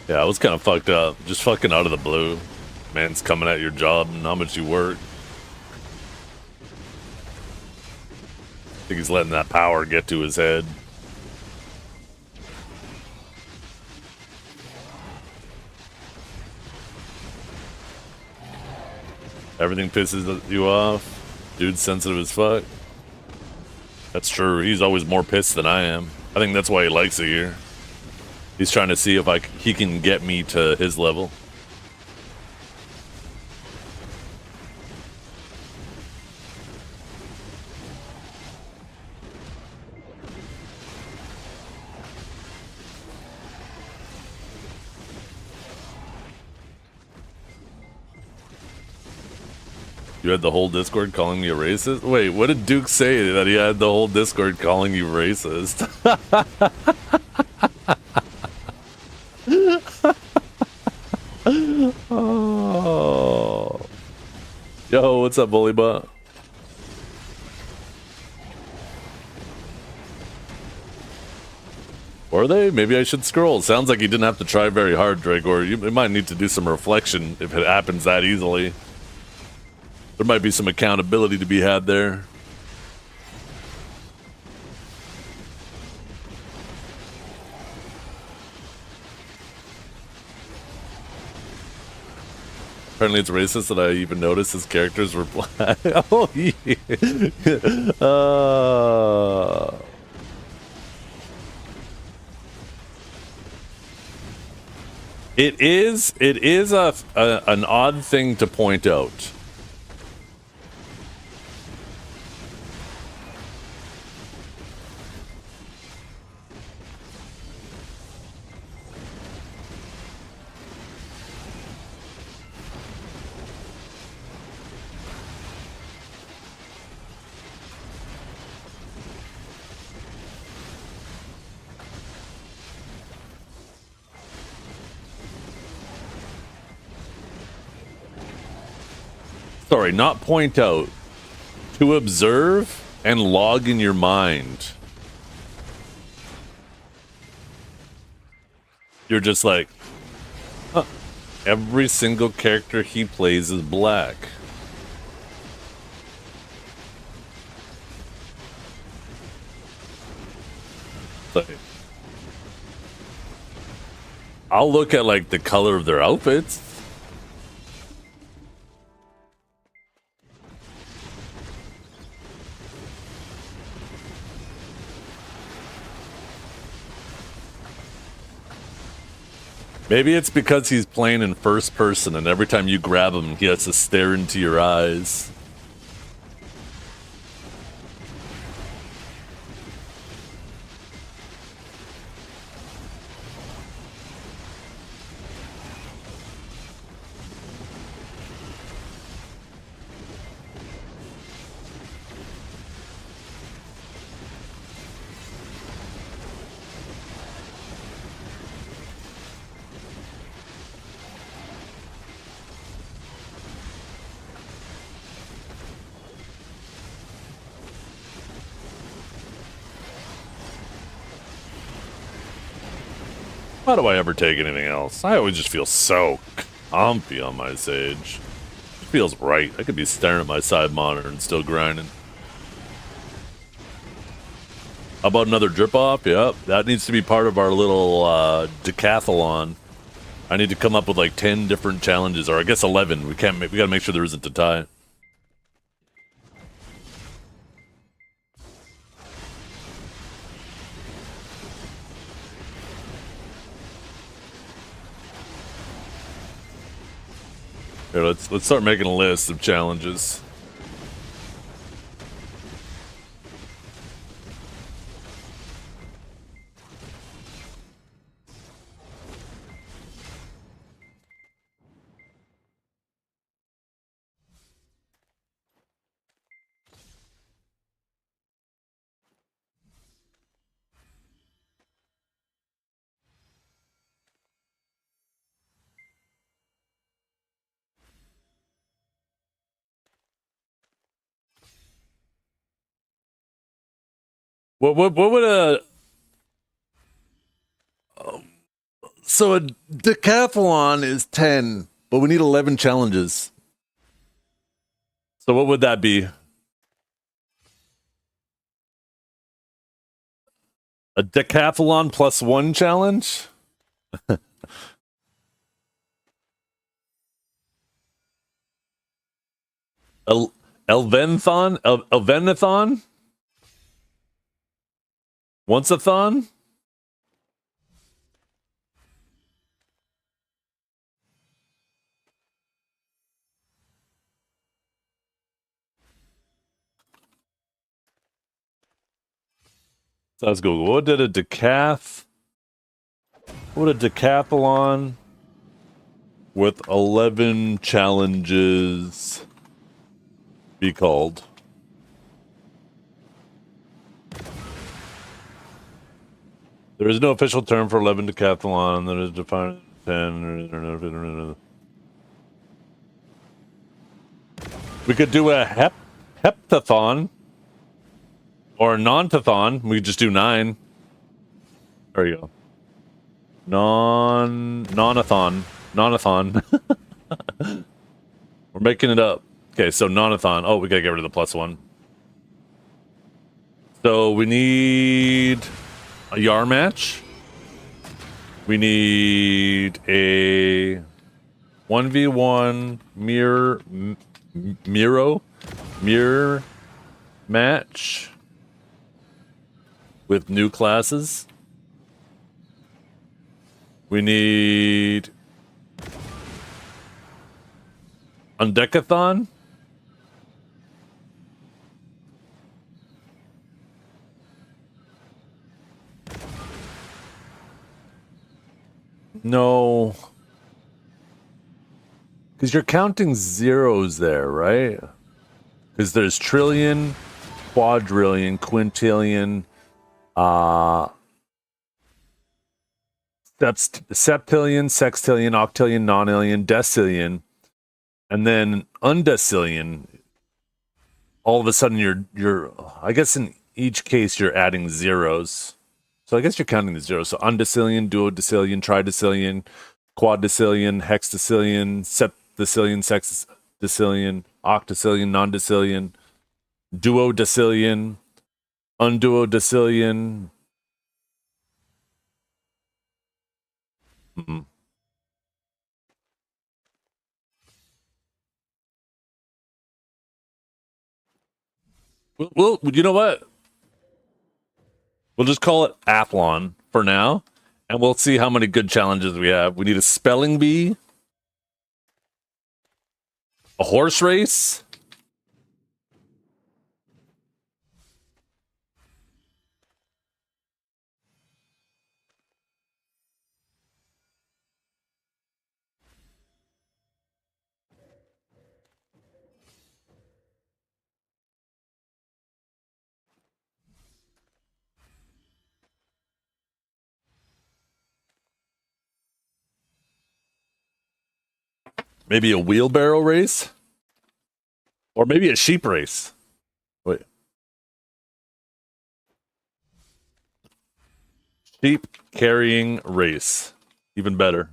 Yeah, I was kind of fucked up. Just fucking out of the blue. Man's coming at your job and how much you work. I think he's letting that power get to his head. Everything pisses you off. Dude's sensitive as fuck. That's true. He's always more pissed than I am. I think that's why he likes it here. He's trying to see if he can get me to his level. You had the whole Discord calling me a racist? Wait, what did Duke say that he had the whole Discord calling you racist? Oh. Yo, what's up, Bullybot? Were they? Maybe I should scroll. Sounds like you didn't have to try very hard, Dragor. You might need to do some reflection if it happens that easily. There might be some accountability to be had there. Apparently it's racist that I even noticed his characters were black. Oh, yeah. It is an odd thing to point out. Sorry, not point out. To observe and log in your mind. You're just like, huh, every single character he plays is black. Like, I'll look at like the color of their outfits. Maybe it's because he's playing in first person and every time you grab him, he has to stare into your eyes. Why do I ever take anything else? I always just feel so comfy on my Sage. It feels right. I could be staring at my side monitor and still grinding. How about another drip off? Yep, that needs to be part of our little decathlon. I need to come up with like 10 different challenges, or I guess 11. We gotta make sure there isn't a tie. Here, let's start making a list of challenges. What would a so a decathlon is 10, but we need 11 challenges. So what would that be? A decathlon plus 1 challenge? Elvenathon? Once-a-thon? So let's go. What did a decathlon with 11 challenges be called? There is no official term for 11 decathlon that is defined as 10. We could do a heptathon or a non-tathon. We could just do 9. There you go. Non-athon. We're making it up. Okay, so non-athon. Oh, we gotta get rid of the plus 1. So we need a Yar match. We need a 1v1 mirror match with new classes. We need Undecathon. No. Because you're counting zeros there, right? Because there's trillion, quadrillion, quintillion, septillion, sextillion, octillion, nonillion, decillion, and then undecillion. All of a sudden, you're. I guess in each case you're adding zeros. So I guess you're counting the zeros. So undecillion, duodecillion, tridecillion, quaddecillion, hexadecillion, septecillion, sexdecillion, octocillion, nondecillion, duodecillion, unduodecillion. Mm-mm. Well, you know what? We'll just call it Athlon for now, and we'll see how many good challenges we have. We need a spelling bee, a horse race, maybe a wheelbarrow race, or maybe a sheep race. Wait, sheep carrying race, even better.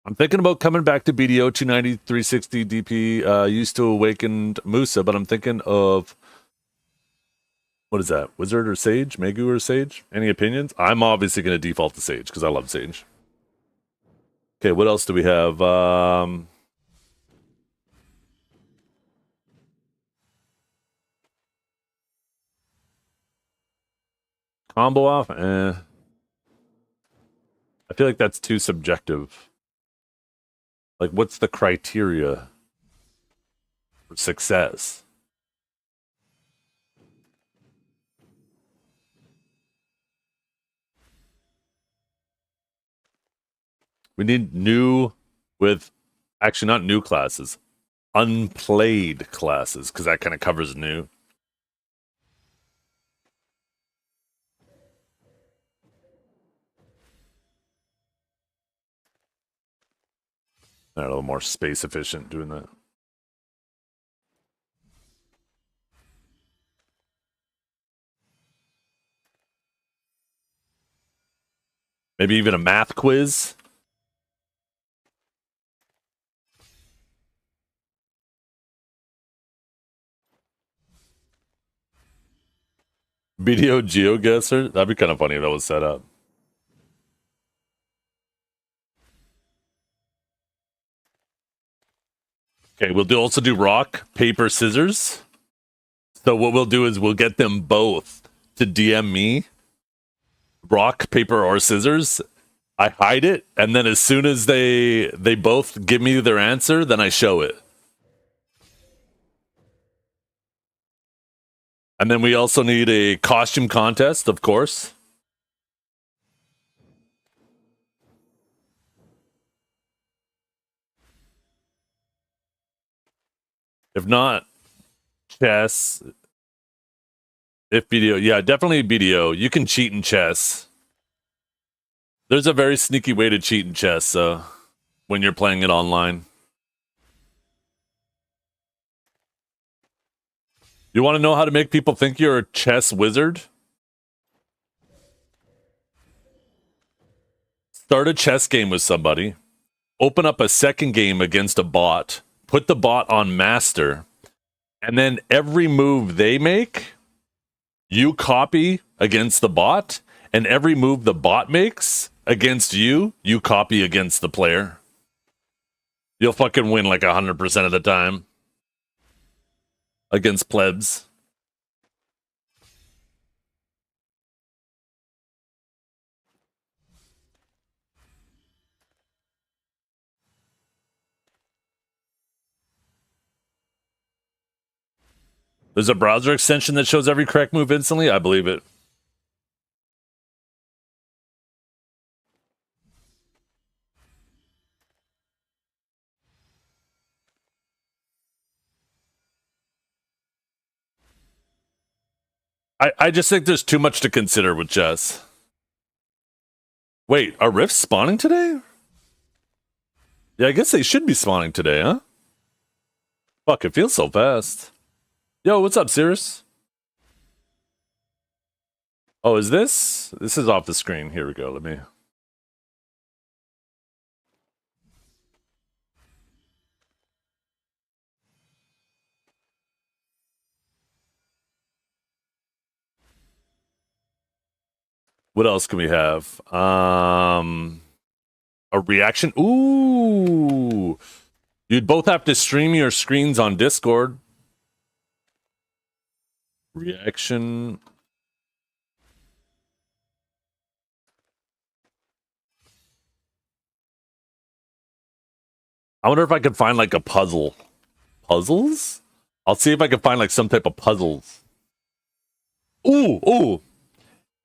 I'm thinking about coming back to BDO 290 360 DP. Used to awakened Musa, but I'm thinking of what is that? Wizard or Sage? Megu or Sage? Any opinions? I'm obviously going to default to Sage because I love Sage. Okay, what else do we have? Combo off? I feel like that's too subjective. Like, what's the criteria for success? We need new with, actually not new classes, unplayed classes, because that kind of covers new. They're a little more space efficient doing that. Maybe even a math quiz. BDO GeoGuessr? That'd be kind of funny if that was set up. Okay, we'll also do rock, paper, scissors. So what we'll do is we'll get them both to DM me rock, paper, or scissors. I hide it, and then as soon as they both give me their answer, then I show it. And then we also need a costume contest, of course. If not, chess. If BDO, yeah, definitely BDO. You can cheat in chess. There's a very sneaky way to cheat in chess when you're playing it online. You want to know how to make people think you're a chess wizard? Start a chess game with somebody. Open up a second game against a bot. Put the bot on master. And then every move they make, you copy against the bot. And every move the bot makes against you, you copy against the player. You'll fucking win like 100% of the time. Against plebs. There's a browser extension that shows every correct move instantly. I believe it. I just think there's too much to consider with chess. Wait, are rifts spawning today? Yeah, I guess they should be spawning today, huh? Fuck, it feels so fast. Yo, what's up, Cirrus? Oh, is this? This is off the screen. Here we go. Let me... What else can we have? A reaction. Ooh. You'd both have to stream your screens on Discord. Reaction. I wonder if I could find like a puzzle. Puzzles? I'll see if I can find like some type of puzzles. Ooh.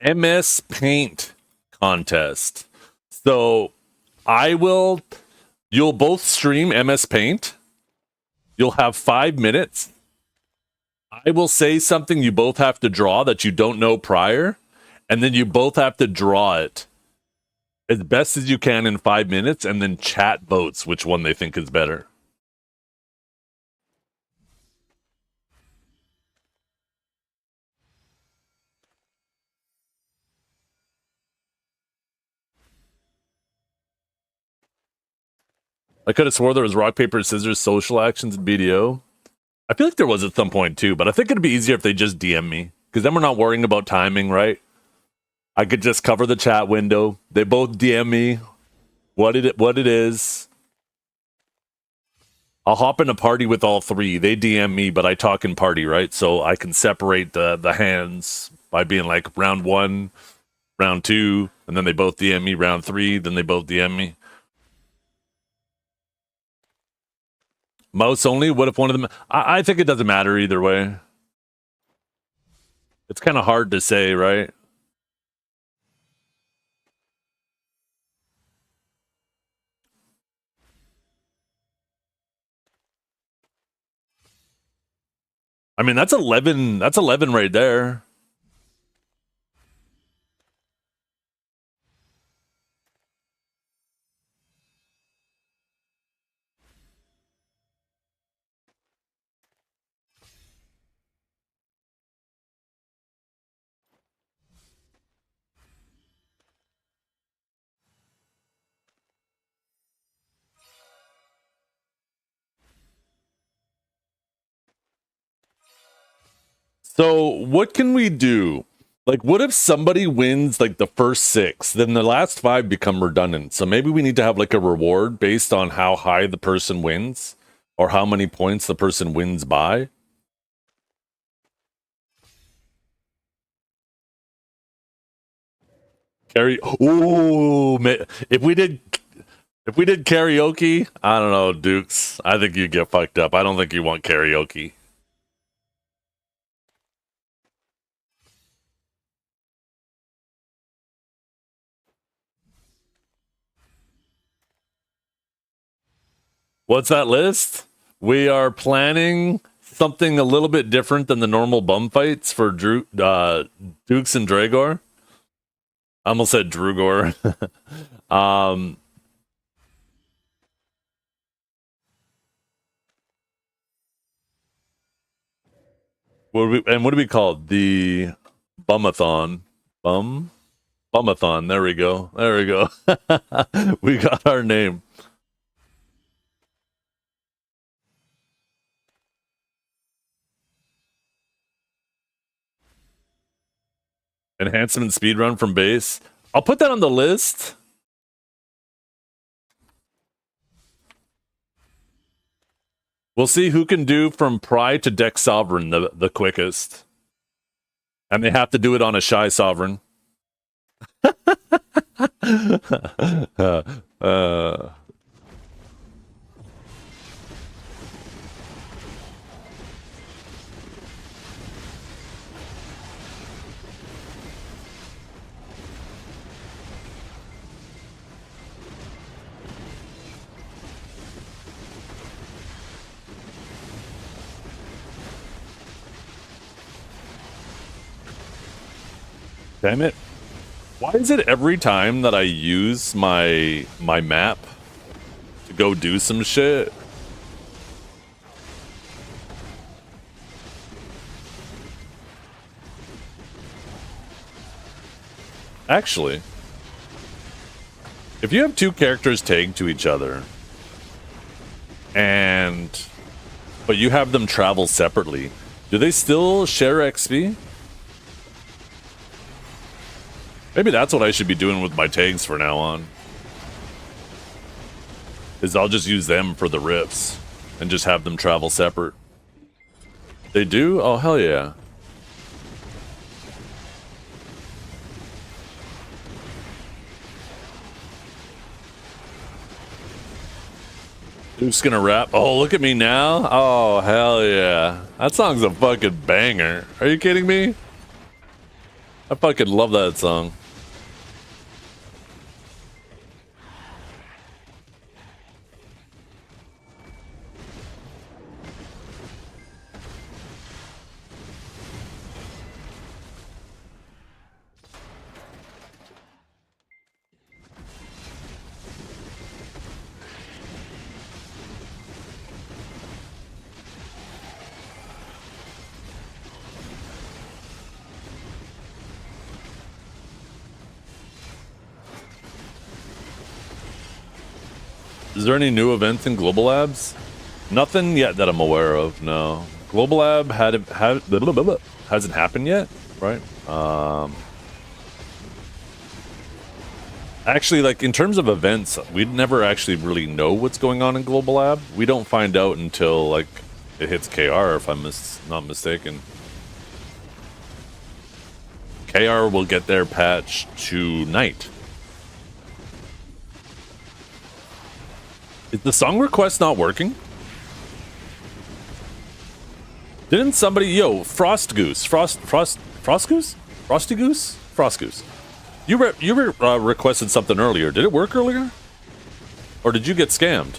MS Paint contest. So you'll both stream MS Paint. You'll have 5 minutes. I will say something you both have to draw that you don't know prior, and then you both have to draw it as best as you can in 5 minutes, and then chat votes which one they think is better. I could have swore there was rock, paper, scissors, social actions, and BDO. I feel like there was at some point too, but I think it'd be easier if they just DM me, because then we're not worrying about timing, right? I could just cover the chat window. They both DM me what it is. I'll hop in a party with all three. They DM me, but I talk in party, right? So I can separate the hands by being like round 1, round 2, and then they both DM me round 3, then they both DM me. Mouse only? What if one of them... I think it doesn't matter either way. It's kind of hard to say, right? I mean, that's 11. That's 11 right there. So what can we do? Like, what if somebody wins like the first 6, then the last 5 become redundant? So maybe we need to have like a reward based on how high the person wins or how many points the person wins by. Oh, if we did karaoke, I don't know, Dukes. I think you get fucked up. I don't think you want karaoke. What's that list? We are planning something a little bit different than the normal bum fights for Dukes and Dragor. I almost said Drugor. What do we call it? The Bumathon. Bumathon. There we go. There we go. We got our name. Enhancement speedrun from base. I'll put that on the list. We'll see who can do from Pry to Deck Sovereign the quickest. And they have to do it on a Shy Sovereign. Damn it. Why is it every time that I use my map to go do some shit? Actually, if you have 2 characters tagged to each other, but you have them travel separately, do they still share XP? Maybe that's what I should be doing with my tags for now on. Is I'll just use them for the rifts and just have them travel separate. They do? Oh, hell yeah. Who's gonna rap? Oh, look at me now. Oh, hell yeah. That song's a fucking banger. Are you kidding me? I fucking love that song. Is there any new events in Global Labs? Nothing yet that I'm aware of, no. Global Lab hasn't happened yet, right? Actually, like, in terms of events, we'd never actually really know what's going on in Global Lab. We don't find out until, like, it hits KR, if I'm not mistaken. KR will get their patch tonight. Is the song request not working? Didn't somebody, yo, Frost Goose, Frost Goose? Frosty Goose? Frost Goose. You requested something earlier. Did it work earlier? Or did you get scammed?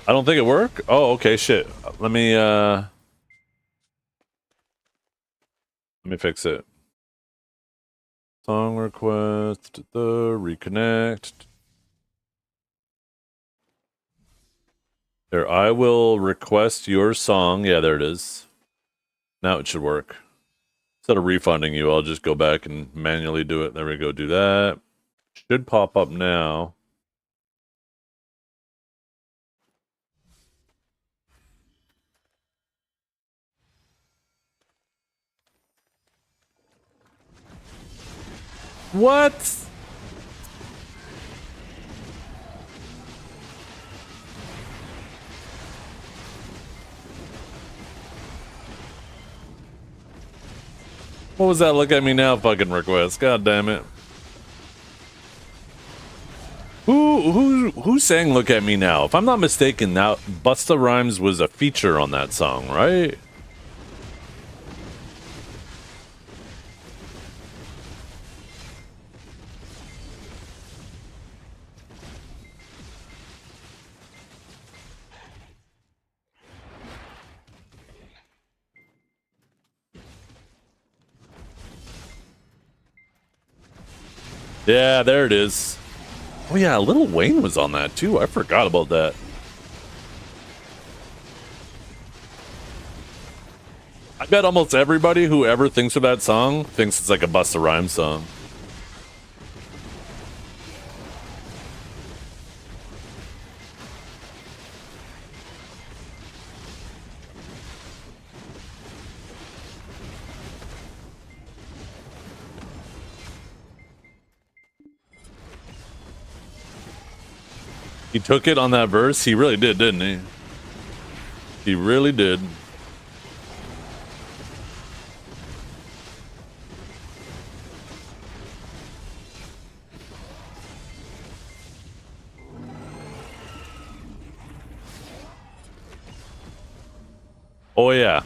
I don't think it worked? Oh, okay, shit. Let me fix it. Song request, the reconnect. There, I will request your song. Yeah, there it is. Now it should work. Instead of refunding you, I'll just go back and manually do it. There we go, do that. Should pop up now. What? What was that look at me now fucking request? God damn it. Who sang Look at Me Now? If I'm not mistaken, now Busta Rhymes was a feature on that song, right? Yeah, there it is. Oh yeah, Lil Wayne was on that too. I forgot about that. I bet almost everybody who ever thinks of that song thinks it's like a Busta Rhymes song. He took it on that verse. He really did, didn't he? He really did. Oh yeah.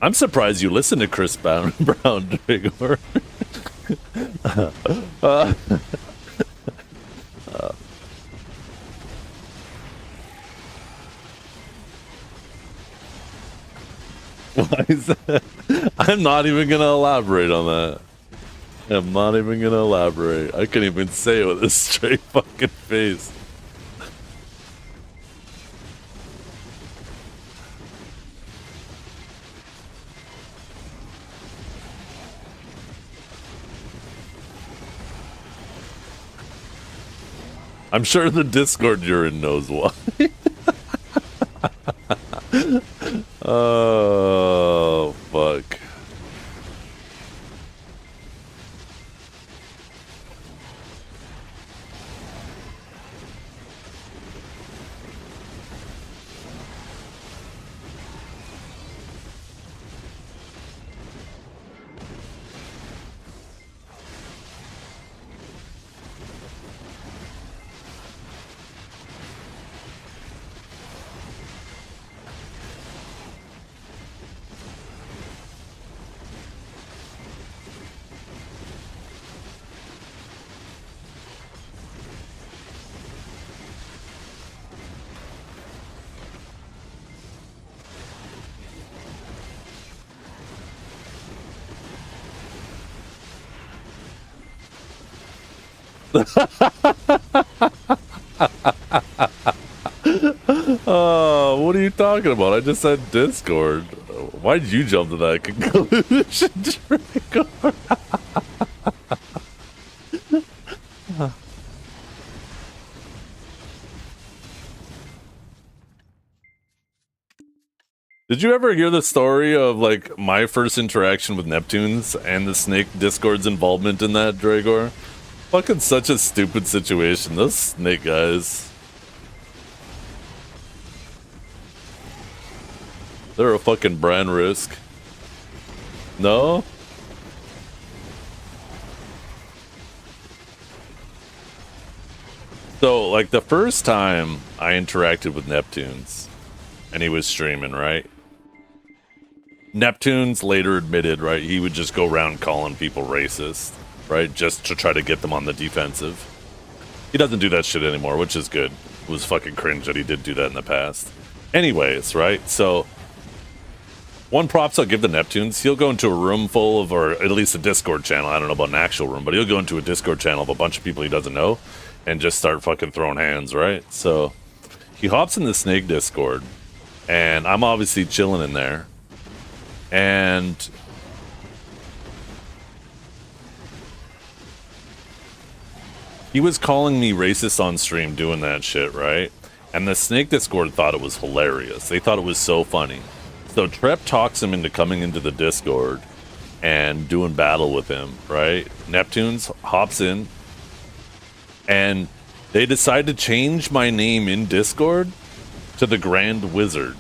I'm surprised you listen to Chris Brown, Drigor. Why is that? I'm not even gonna elaborate on that. I'm not even gonna elaborate. I can't even say it with a straight fucking face. I'm sure the Discord you're in knows why. Oh, fuck. What are you talking about? I just said Discord. Why did you jump to that conclusion, Drigor? Did you ever hear the story of like my first interaction with Neptunes and the Snake Discord's involvement in that, Dragor? Fucking such a stupid situation. Those Snake guys. They're a fucking brand risk. No? So, like, the first time I interacted with Neptunes, and he was streaming, right? Neptunes later admitted, right, he would just go around calling people racist. right? Just to try to get them on the defensive. He doesn't do that shit anymore, which is good. It was fucking cringe that he did do that in the past. Anyways, right? So, one props I'll give the Neptunes. He'll go into a room full of, or at least a Discord channel. I don't know about an actual room, but he'll go into a Discord channel of a bunch of people he doesn't know and just start fucking throwing hands, right? So, he hops in the Snake Discord, and I'm obviously chilling in there. And he was calling me racist on stream doing that shit, right? And the Snake Discord thought it was hilarious. They thought it was so funny. So Trep talks him into coming into the Discord and doing battle with him, right? Neptunes hops in, and they decide to change my name in Discord to the Grand Wizard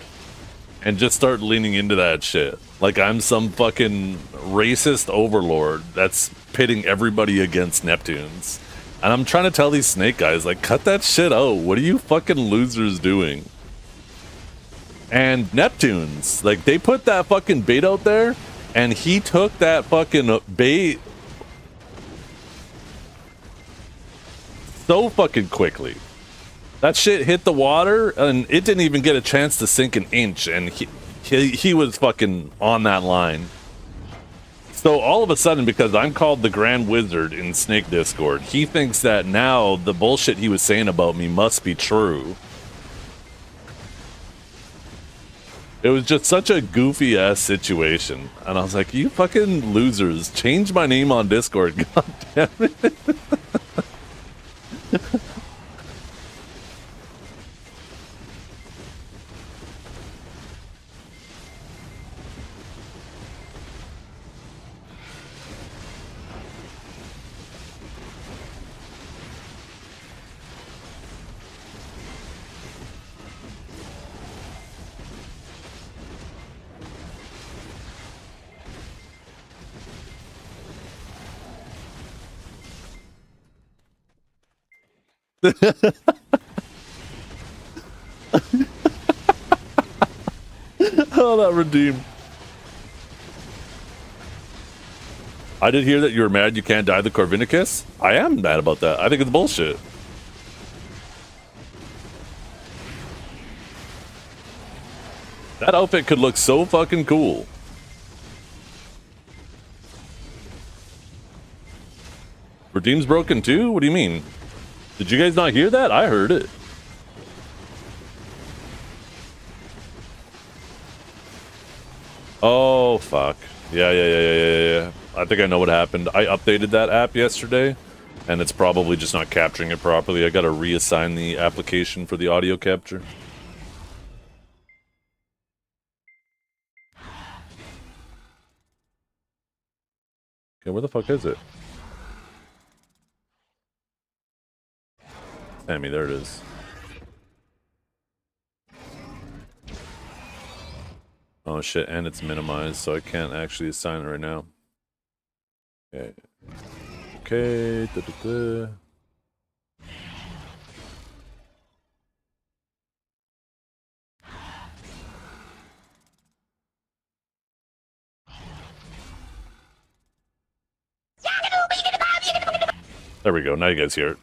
and just start leaning into that shit. Like I'm some fucking racist overlord that's pitting everybody against Neptunes. And I'm trying to tell these Snake guys, like, cut that shit out. What are you fucking losers doing? And Neptunes, like, they put that fucking bait out there, and he took that fucking bait so fucking quickly. That shit hit the water, and it didn't even get a chance to sink an inch, and he was fucking on that line. So all of a sudden, because I'm called the Grand Wizard in Snake Discord, he thinks that now the bullshit he was saying about me must be true. It was just such a goofy ass situation. And I was like, you fucking losers, change my name on Discord, god damn it. Oh, that redeemed. I did hear that you were mad you can't dye the Corvinicus. I am mad about that. I think it's bullshit. That outfit could look so fucking cool. Redeem's broken too? What do you mean? Did you guys not hear that? I heard it. Oh, fuck. Yeah. I think I know what happened. I updated that app yesterday, and it's probably just not capturing it properly. I gotta reassign the application for the audio capture. Okay, where the fuck is it? Sammy, there it is. Oh shit, and it's minimized, so I can't actually assign it right now. Okay. Okay. There we go. Now you guys hear it.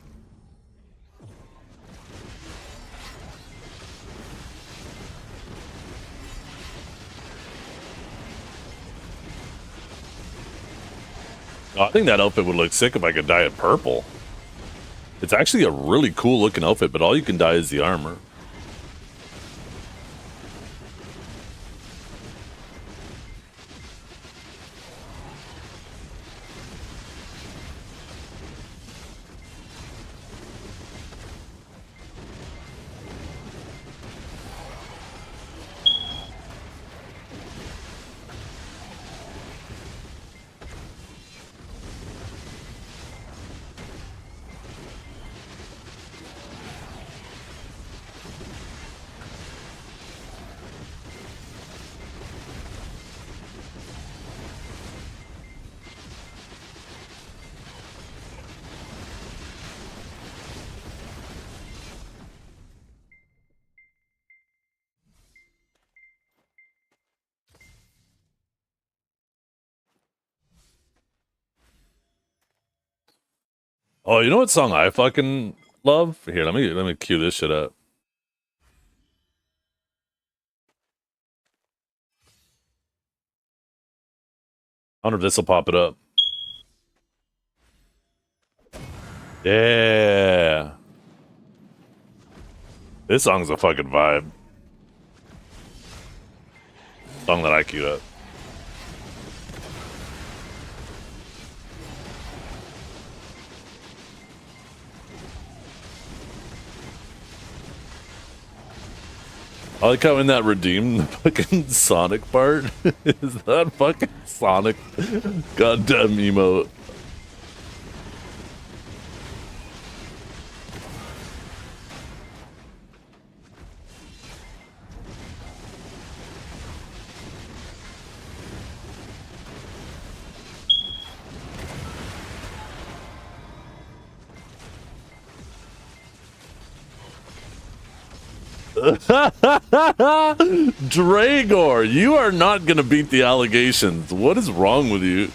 Oh, I think that outfit would look sick if I could dye it purple. It's actually a really cool looking outfit, but all you can dye is the armor. Oh, you know what song I fucking love? Here, let me cue this shit up. I wonder if this will pop it up. Yeah. This song's a fucking vibe. Song that I queued up. I like how in that redeem the fucking Sonic part is that fucking Sonic goddamn emote. Dragor, you are not gonna beat the allegations. What is wrong with you?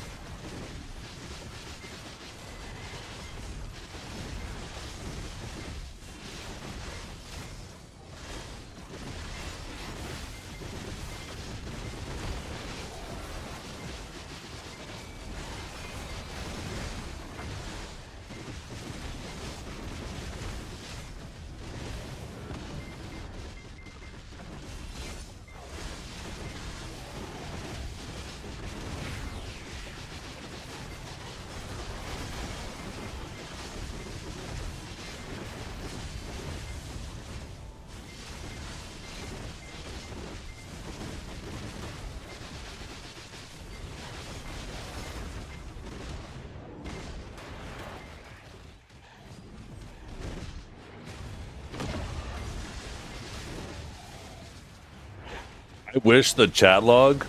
I wish the chat log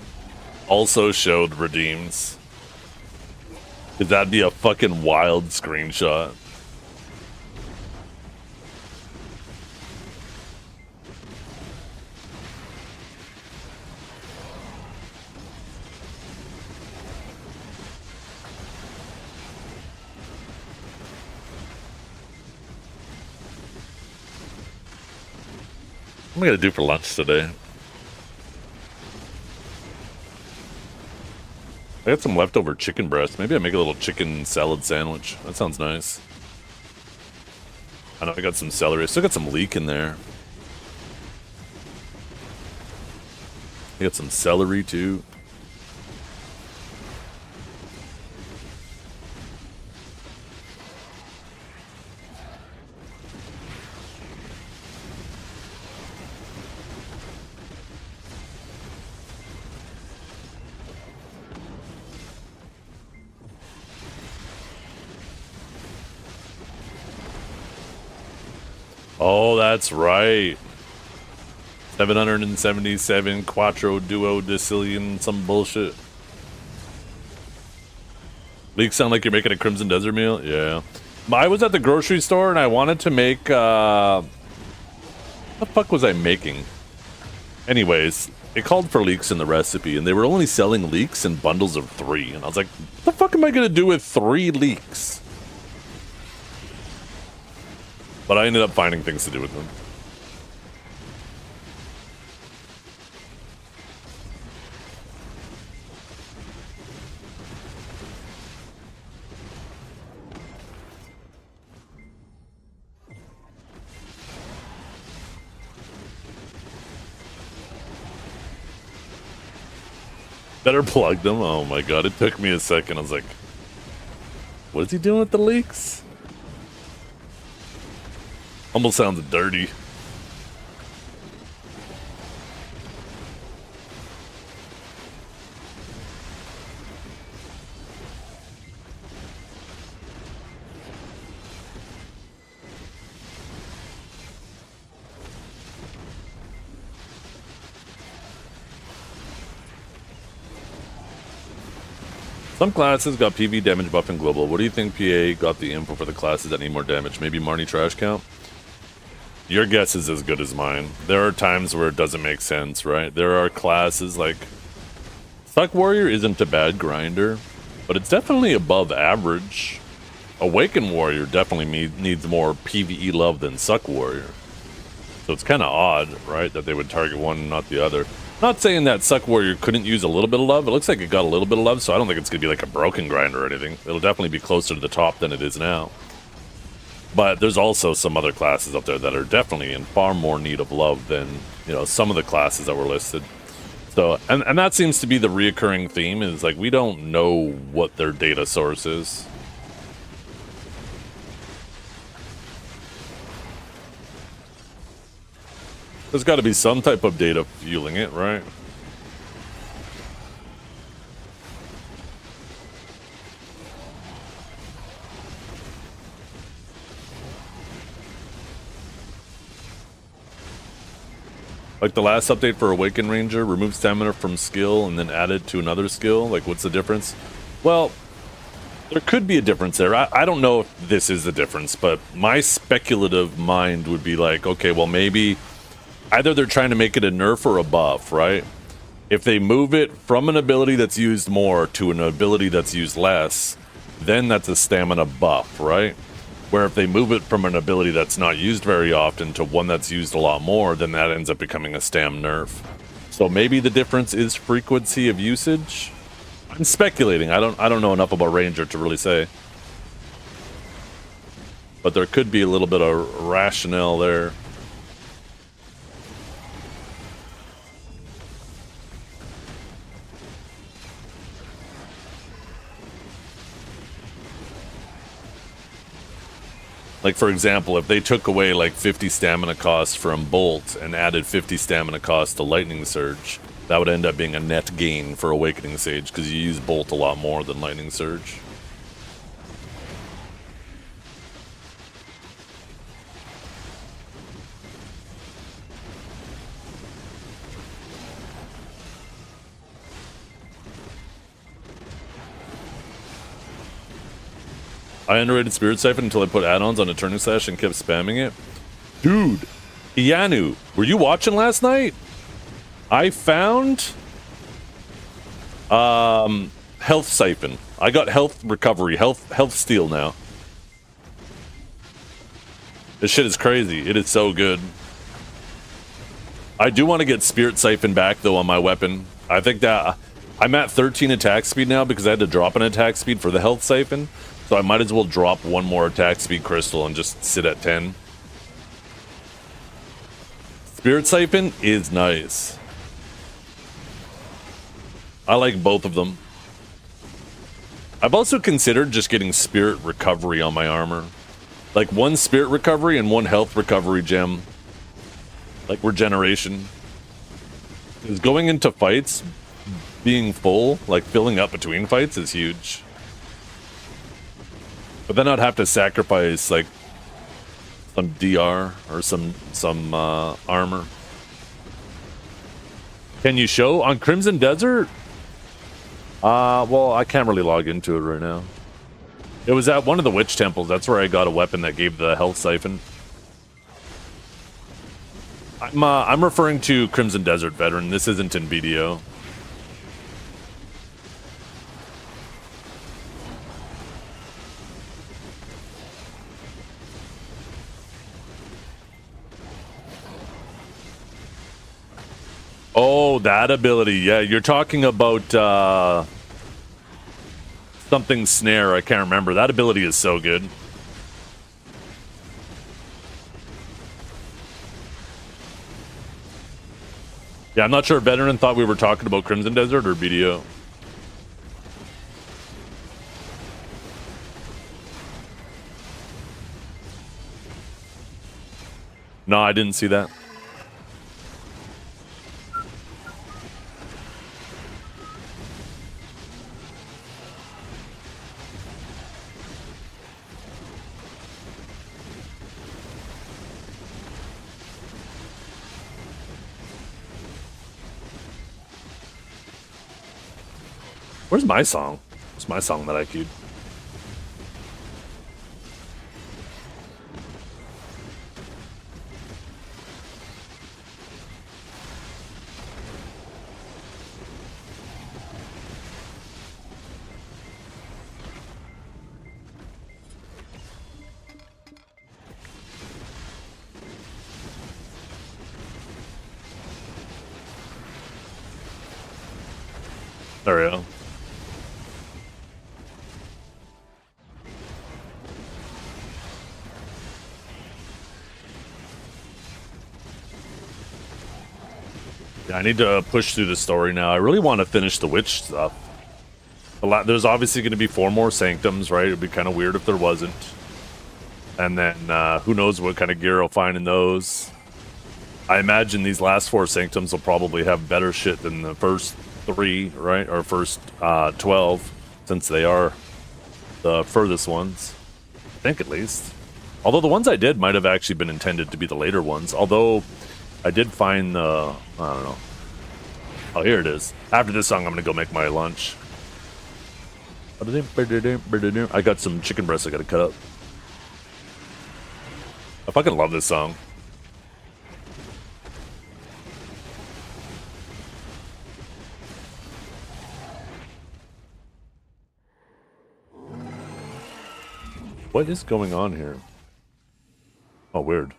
also showed redeems. Cause that'd be a fucking wild screenshot. What am I gonna do for lunch today? I got some leftover chicken breast. Maybe I make a little chicken salad sandwich. That sounds nice. I know I got some celery. I still got some leek in there. I got some celery too. Oh, that's right. 777 Quattro Duo Decillion, some bullshit. Leaks sound like you're making a Crimson Desert meal? Yeah. I was at the grocery store and I wanted to make, what the fuck was I making? Anyways, it called for leeks in the recipe and they were only selling leeks in bundles of 3. And I was like, what the fuck am I gonna do with 3 leeks? But I ended up finding things to do with them. Better plug them. Oh my god, it took me a second. I was like, what is he doing with the leaks? Almost sounds dirty. Some classes got PV damage buff in global. What do you think PA got the info for the classes that need more damage? Maybe Marnie trash count? Your guess is as good as mine. There are times where it doesn't make sense, right? There are classes like... Suck Warrior isn't a bad grinder, but it's definitely above average. Awakened Warrior definitely needs more PvE love than Suck Warrior. So it's kind of odd, right, that they would target one and not the other. Not saying that Suck Warrior couldn't use a little bit of love. It looks like it got a little bit of love, so I don't think it's going to be like a broken grind or anything. It'll definitely be closer to the top than it is now. But there's also some other classes up there that are definitely in far more need of love than, you know, some of the classes that were listed. So, and that seems to be the reoccurring theme, is like we don't know what their data source is. There's got to be some type of data fueling it, right? Like the last update for Awakened Ranger, remove stamina from skill and then add it to another skill. Like, what's the difference? Well, there could be a difference there. I don't know if this is the difference, but my speculative mind would be like, okay, well, maybe either they're trying to make it a nerf or a buff, right? If they move it from an ability that's used more to an ability that's used less, then that's a stamina buff, right? Where if they move it from an ability that's not used very often to one that's used a lot more, then that ends up becoming a stam nerf. So maybe the difference is frequency of usage? I'm speculating. I don't know enough about Ranger to really say. But there could be a little bit of rationale there. Like, for example, if they took away like 50 stamina costs from Bolt and added 50 stamina costs to Lightning Surge, that would end up being a net gain for Awakening Sage, because you use Bolt a lot more than Lightning Surge. I underrated Spirit Siphon until I put add-ons on a Turning Slash and kept spamming it. Dude, Ianu, were you watching last night? I found Health Siphon. I got Health Recovery, Health Steal now. This shit is crazy. It is so good. I do want to get Spirit Siphon back, though, on my weapon. I think that I'm at 13 attack speed now because I had to drop an attack speed for the Health Siphon. So I might as well drop one more attack speed crystal and just sit at 10. Spirit Siphon is nice. I like both of them. I've also considered just getting Spirit Recovery on my armor. Like one Spirit Recovery and one Health Recovery gem. Like regeneration. Because going into fights, being full, like filling up between fights is huge. But then I'd have to sacrifice like some DR or some armor. Can you show on Crimson Desert? Well, I can't really log into it right now. It was at one of the witch temples. That's where I got a weapon that gave the health siphon. I'm referring to Crimson Desert Veteran. This isn't in BDO. Oh, that ability. Yeah, you're talking about something snare. I can't remember. That ability is so good. Yeah, I'm not sure. Veteran thought we were talking about Crimson Desert or BDO. No, I didn't see that. Where's my song? What's my song that I queued? There we go. Yeah, I need to push through the story now. I really want to finish the witch stuff. There's obviously going to be 4 more sanctums, right? It'd be kind of weird if there wasn't. And then who knows what kind of gear I'll find in those. I imagine these last 4 sanctums will probably have better shit than the first 3, right? Or first 12, since they are the furthest ones. I think at least. Although the ones I did might have actually been intended to be the later ones. Although I did find the... I don't know. Oh, here it is. After this song, I'm going to go make my lunch. I got some chicken breasts I got to cut up. I fucking love this song. What is going on here? Oh, weird.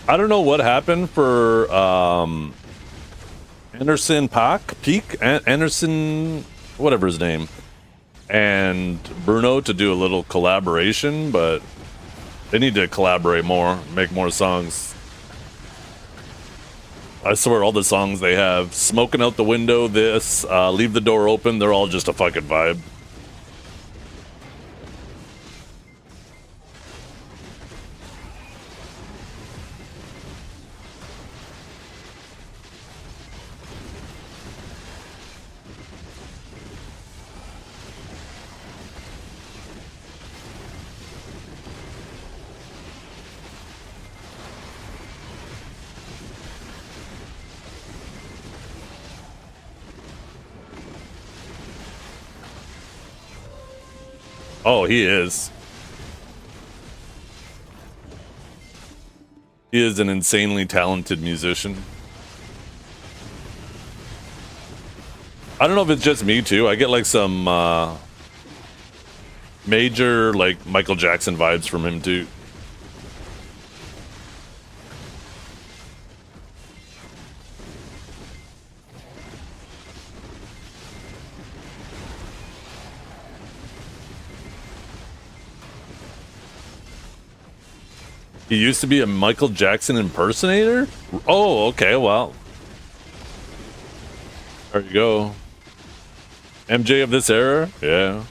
I don't know what happened for Anderson Anderson, whatever his name, and Bruno to do a little collaboration, but they need to collaborate more, make more songs. I swear all the songs they have, Smoking Out the Window, this, Leave the Door Open, they're all just a fucking vibe. Oh, he is. He is an insanely talented musician. I don't know if it's just me too. I get like some major like Michael Jackson vibes from him too. He used to be a Michael Jackson impersonator? Oh, okay, well. There you go. MJ of this era? Yeah.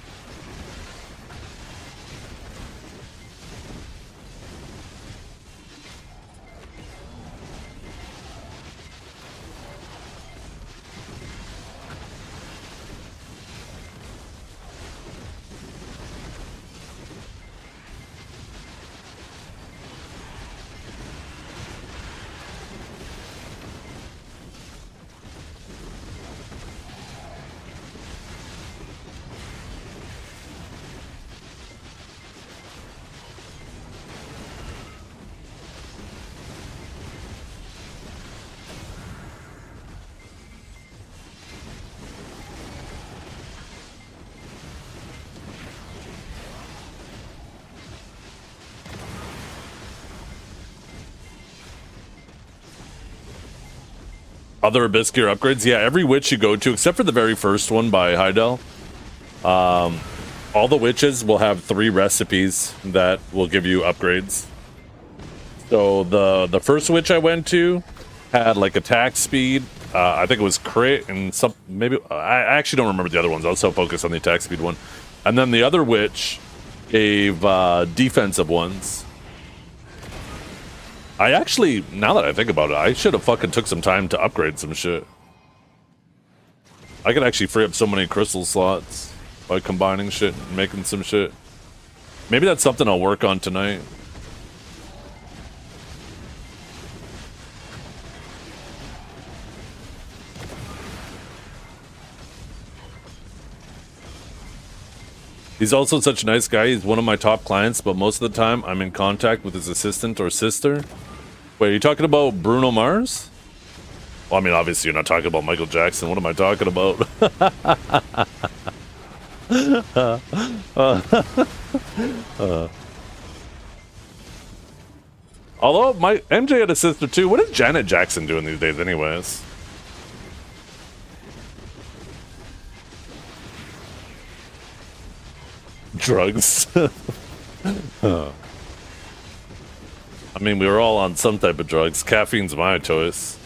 Other Abyss gear upgrades? Yeah, every witch you go to, except for the very first one by Heidel, all the witches will have 3 recipes that will give you upgrades. So the first witch I went to had like attack speed, I think it was crit and some, maybe, I actually don't remember the other ones. I was so focused on the attack speed one. And then the other witch gave defensive ones. I actually, now that I think about it, I should have fucking took some time to upgrade some shit. I could actually free up so many crystal slots by combining shit and making some shit. Maybe that's something I'll work on tonight. He's also such a nice guy. He's one of my top clients, but most of the time I'm in contact with his assistant or sister. Wait, are you talking about Bruno Mars? Well, I mean, obviously you're not talking about Michael Jackson. What am I talking about? Although my MJ had a sister too. What is Janet Jackson doing these days anyways? Drugs. I mean, we were all on some type of drugs. Caffeine's my choice.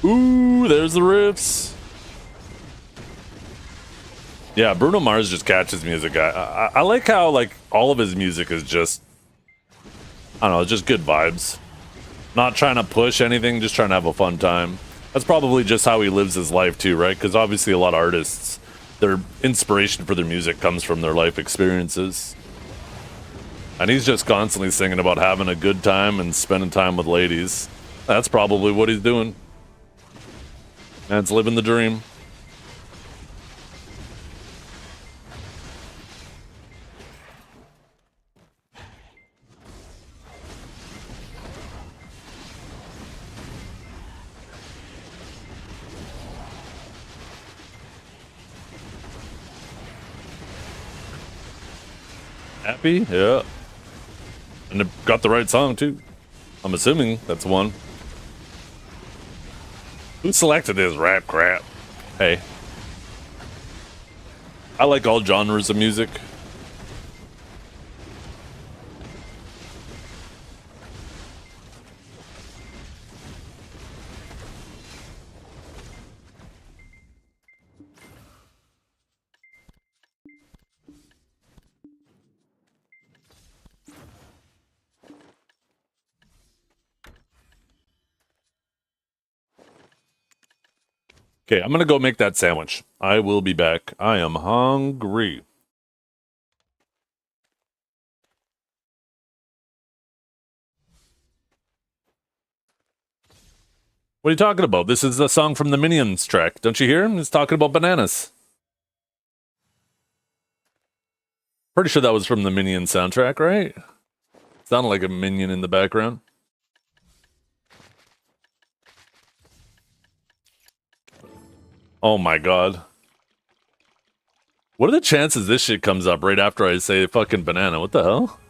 Ooh, there's the riffs. Yeah, Bruno Mars just catches me as a guy. I like how, like, all of his music is just, I don't know, just good vibes. Not trying to push anything, just trying to have a fun time. That's probably just how he lives his life too, right? Because obviously a lot of artists, their inspiration for their music comes from their life experiences. And he's just constantly singing about having a good time and spending time with ladies. That's probably what he's doing. That's living the dream. Happy? Yeah. And it got the right song too. I'm assuming that's one. Who selected this rap crap? Hey. I like all genres of music. Okay, I'm gonna go make that sandwich. I will be back. I am hungry. What are you talking about? This is a song from the Minions track. Don't you hear him? He's talking about bananas. Pretty sure that was from the Minion soundtrack, right? Sounded like a minion in the background. Oh my god. What are the chances this shit comes up right after I say fucking banana? What the hell?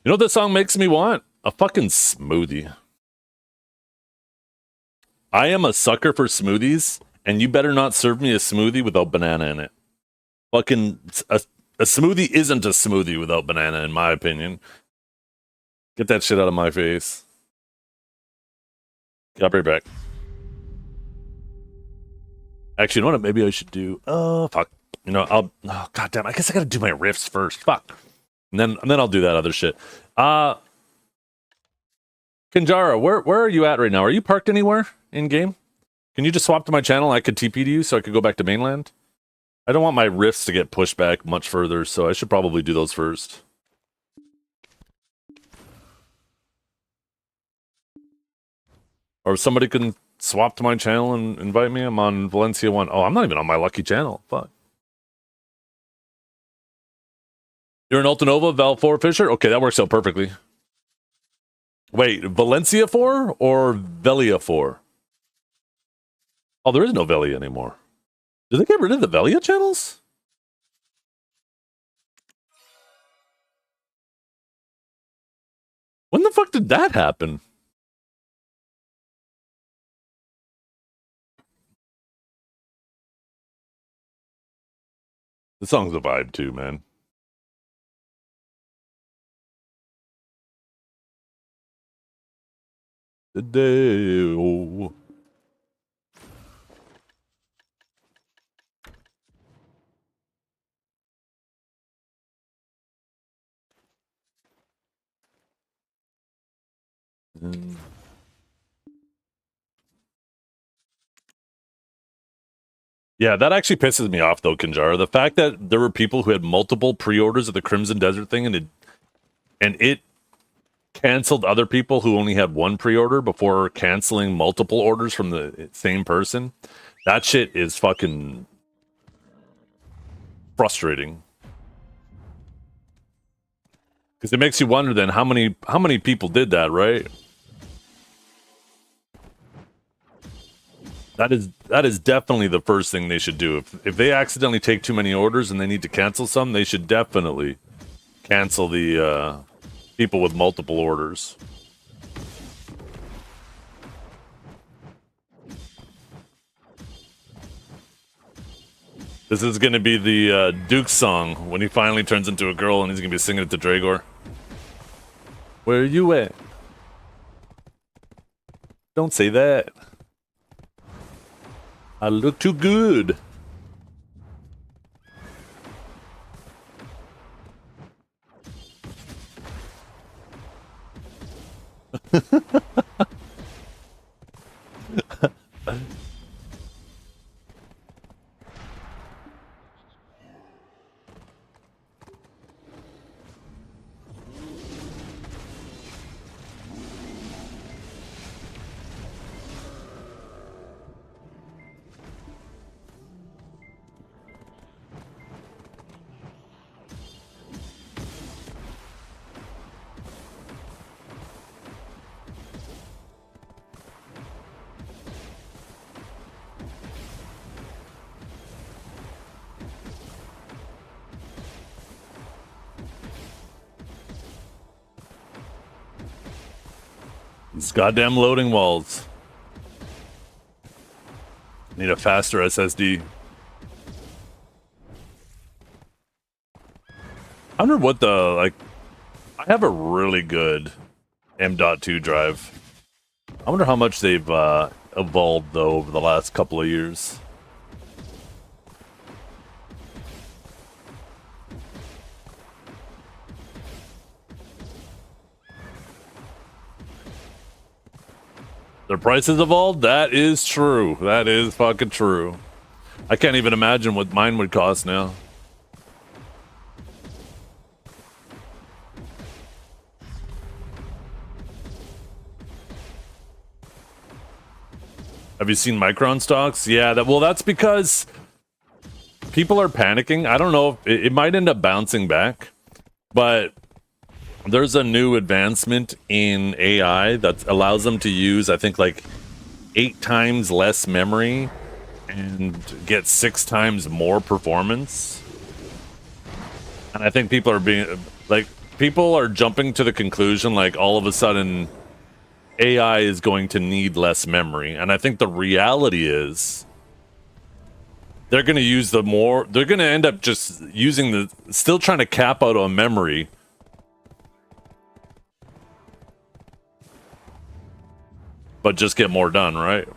You know what this song makes me want? A fucking smoothie. I am a sucker for smoothies, and you better not serve me a smoothie without banana in it. Fucking, a smoothie isn't a smoothie without banana, in my opinion. Get that shit out of my face. I'll be right back. Actually, you know what? Maybe I should do. Oh, fuck. You know, oh, goddamn. I guess I gotta do my riffs first. Fuck. And then I'll do that other shit. Kinjara, where are you at right now? Are you parked anywhere in game? Can you just swap to my channel? I could TP to you so I could go back to mainland. I don't want my riffs to get pushed back much further, so I should probably do those first. Or if somebody can swap to my channel and invite me. I'm on Valencia 1. Oh, I'm not even on my lucky channel. Fuck. You're an Altanova, Val 4 Fisher? Okay, that works out perfectly. Wait, Valencia 4 or Velia 4? Oh, there is no Velia anymore. Did they get rid of the Velia channels? When the fuck did that happen? The song's a vibe too, man. The day. Oh. Yeah, that actually pisses me off though, Kinjara. The fact that there were people who had multiple pre-orders of the Crimson Desert thing and it canceled other people who only had one pre-order before canceling multiple orders from the same person. That shit is fucking frustrating. Because it makes you wonder then how many people did that, right? That is definitely the first thing they should do. If they accidentally take too many orders and they need to cancel some, they should definitely cancel the people with multiple orders. This is going to be the Duke song when he finally turns into a girl and he's going to be singing it to Dragor. Where are you at? Don't say that. I look too good. These goddamn loading walls. Need a faster SSD. I wonder what I have a really good M.2 drive. I wonder how much they've evolved though over the last couple of years. Their prices evolved? That is true. That is fucking true. I can't even imagine what mine would cost now. Have you seen Micron stocks? Yeah, that's because people are panicking. I don't know if it might end up bouncing back, but there's a new advancement in AI that allows them to use, I think, like 8 times less memory and get 6 times more performance. And I think people are jumping to the conclusion like all of a sudden AI is going to need less memory. And I think the reality is they're going to end up just using still trying to cap out on memory. But just get more done, right?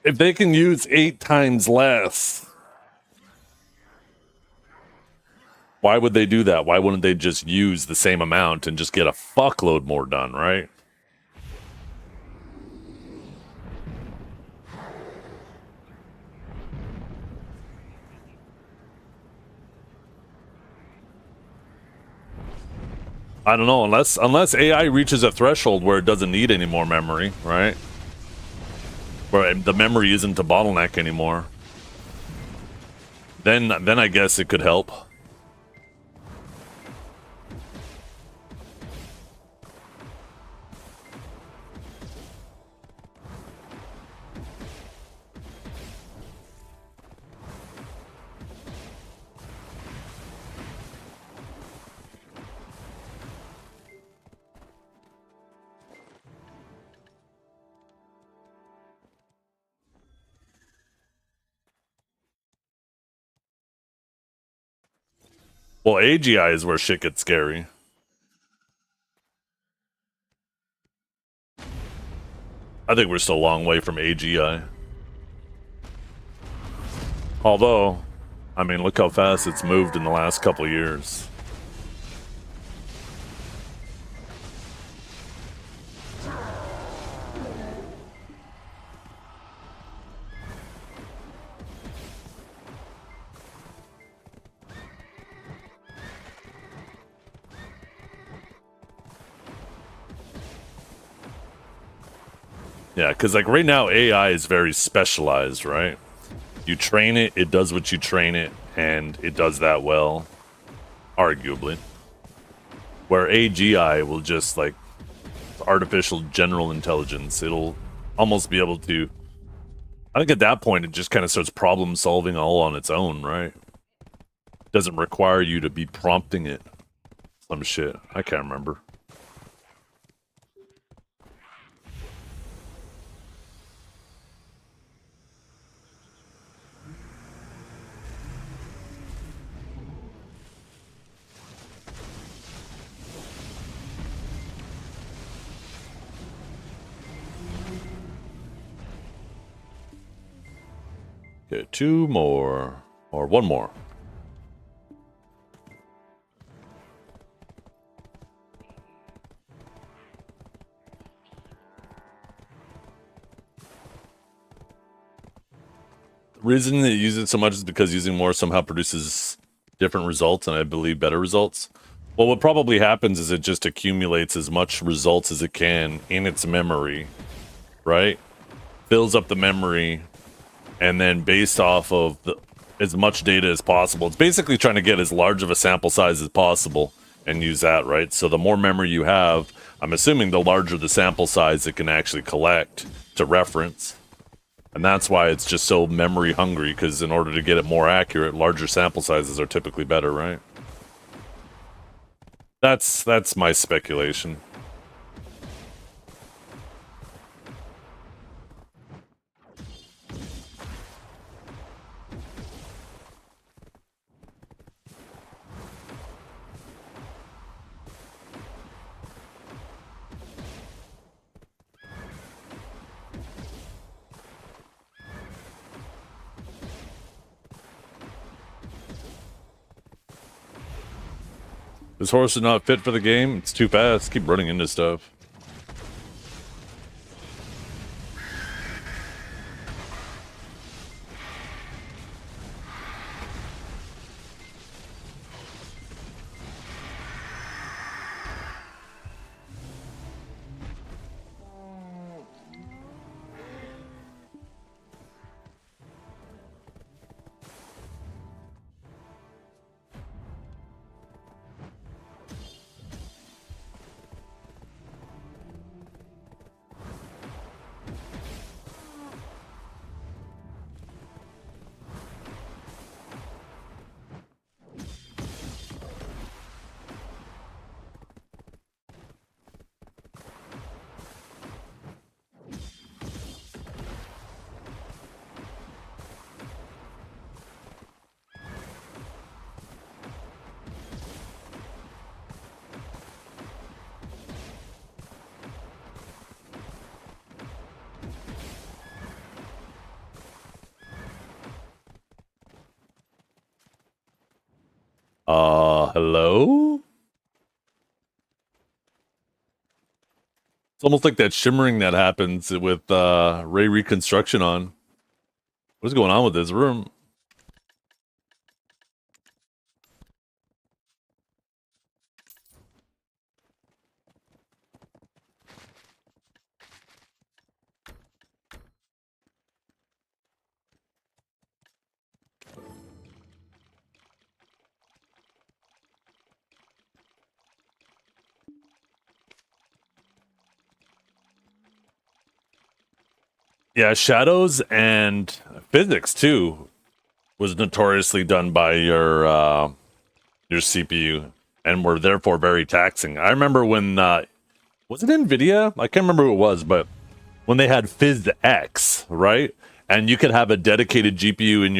If they can use 8 times less, why would they do that? Why wouldn't they just use the same amount and just get a fuckload more done, right? I don't know, unless AI reaches a threshold where it doesn't need any more memory, right? Where the memory isn't a bottleneck anymore. Then I guess it could help. Well, AGI is where shit gets scary. I think we're still a long way from AGI. Although, I mean, look how fast it's moved in the last couple of years. Yeah, because like right now, AI is very specialized, right? You train it, it does what you train it, and it does that well, arguably. Where AGI will just like artificial general intelligence, it'll almost be able to. I think at that point, it just kind of starts problem solving all on its own, right? Doesn't require you to be prompting it. Some shit. I can't remember. Okay, two more. Or one more. The reason they use it so much is because using more somehow produces different results, and I believe better results. Well, what probably happens is it just accumulates as much results as it can in its memory, right? Fills up the memory, and then based off of as much data as possible, it's basically trying to get as large of a sample size as possible and use that, right? So the more memory you have, I'm assuming the larger the sample size it can actually collect to reference. And that's why it's just so memory hungry, because in order to get it more accurate, larger sample sizes are typically better, right? That's my speculation. This horse is not fit for the game. It's too fast. Keep running into stuff. Hello? It's almost like that shimmering that happens with Ray Reconstruction on. What's going on with this room? Yeah, shadows and physics too was notoriously done by your CPU and were therefore very taxing. I remember when was it NVIDIA? I can't remember who it was, but when they had PhysX, right? and you could have a dedicated GPU in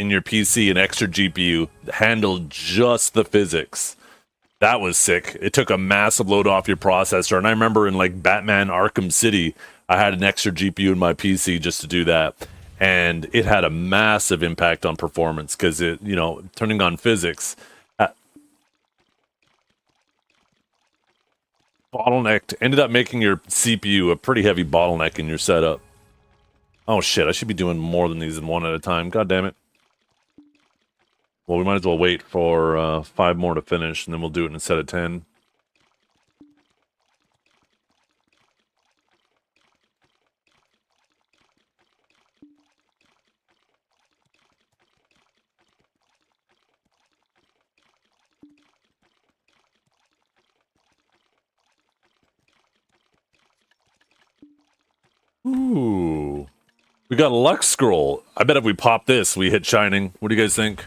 your PC, an extra GPU, handle just the physics. That was sick. It took a massive load off your processor. And I remember in like Batman Arkham City, I had an extra GPU in my PC just to do that. And it had a massive impact on performance because it, turning on physics, uh, bottlenecked, ended up making your CPU a pretty heavy bottleneck in your setup. Oh shit, I should be doing more than these than one at a time. God damn it. Well, we might as well wait for 5 more to finish, and then we'll do it instead of 10. Ooh. We got a Lux Scroll. I bet if we pop this, we hit Shining. What do you guys think?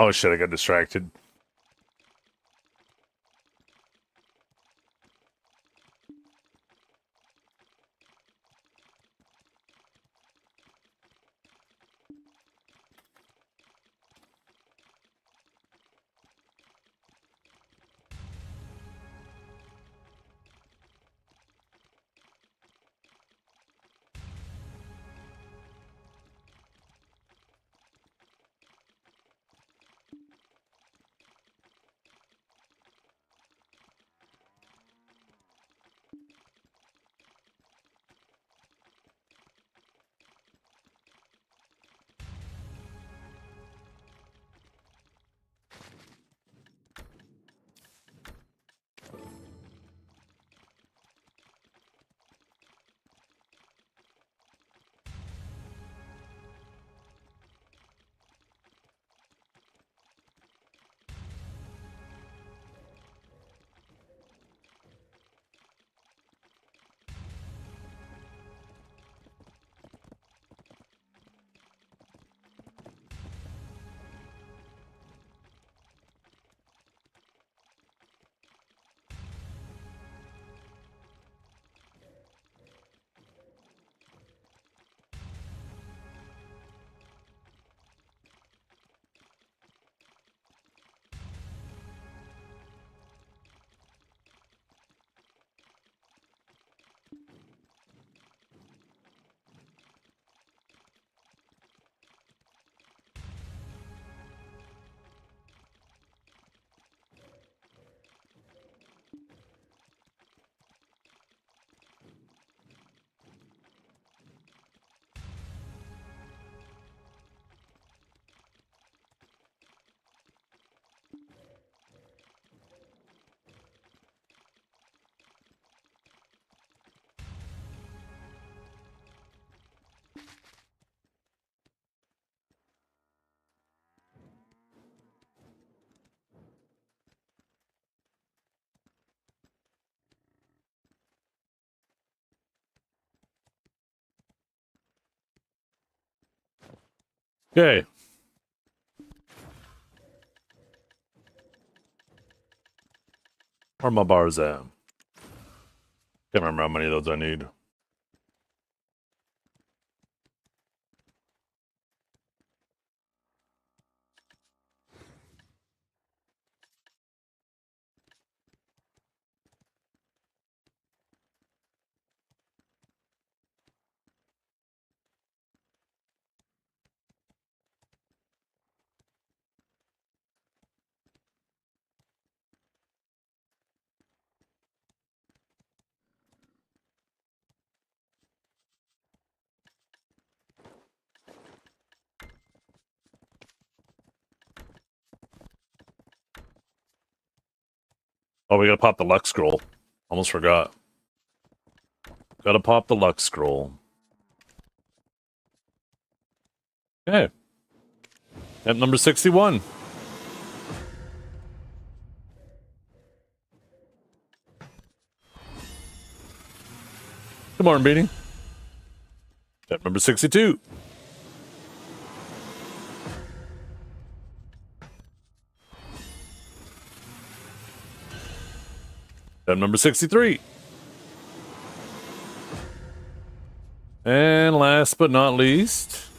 Oh shit, I got distracted. Okay. Where are my bars at? Can't remember how many of those I need. Oh, we gotta pop the luck scroll. Almost forgot. Gotta pop the luck scroll. Okay. At number 61. Good morning, Beanie. At number 62. At number 63. And last but not least,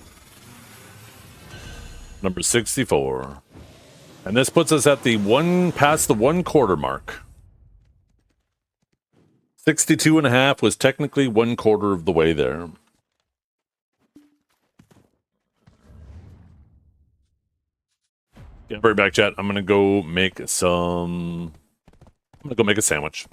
number 64. And this puts us at the past the 1/4 mark. 62.5 was technically 1/4 of the way there. Get right back, chat. I'm gonna go make some. I'm gonna go make a sandwich.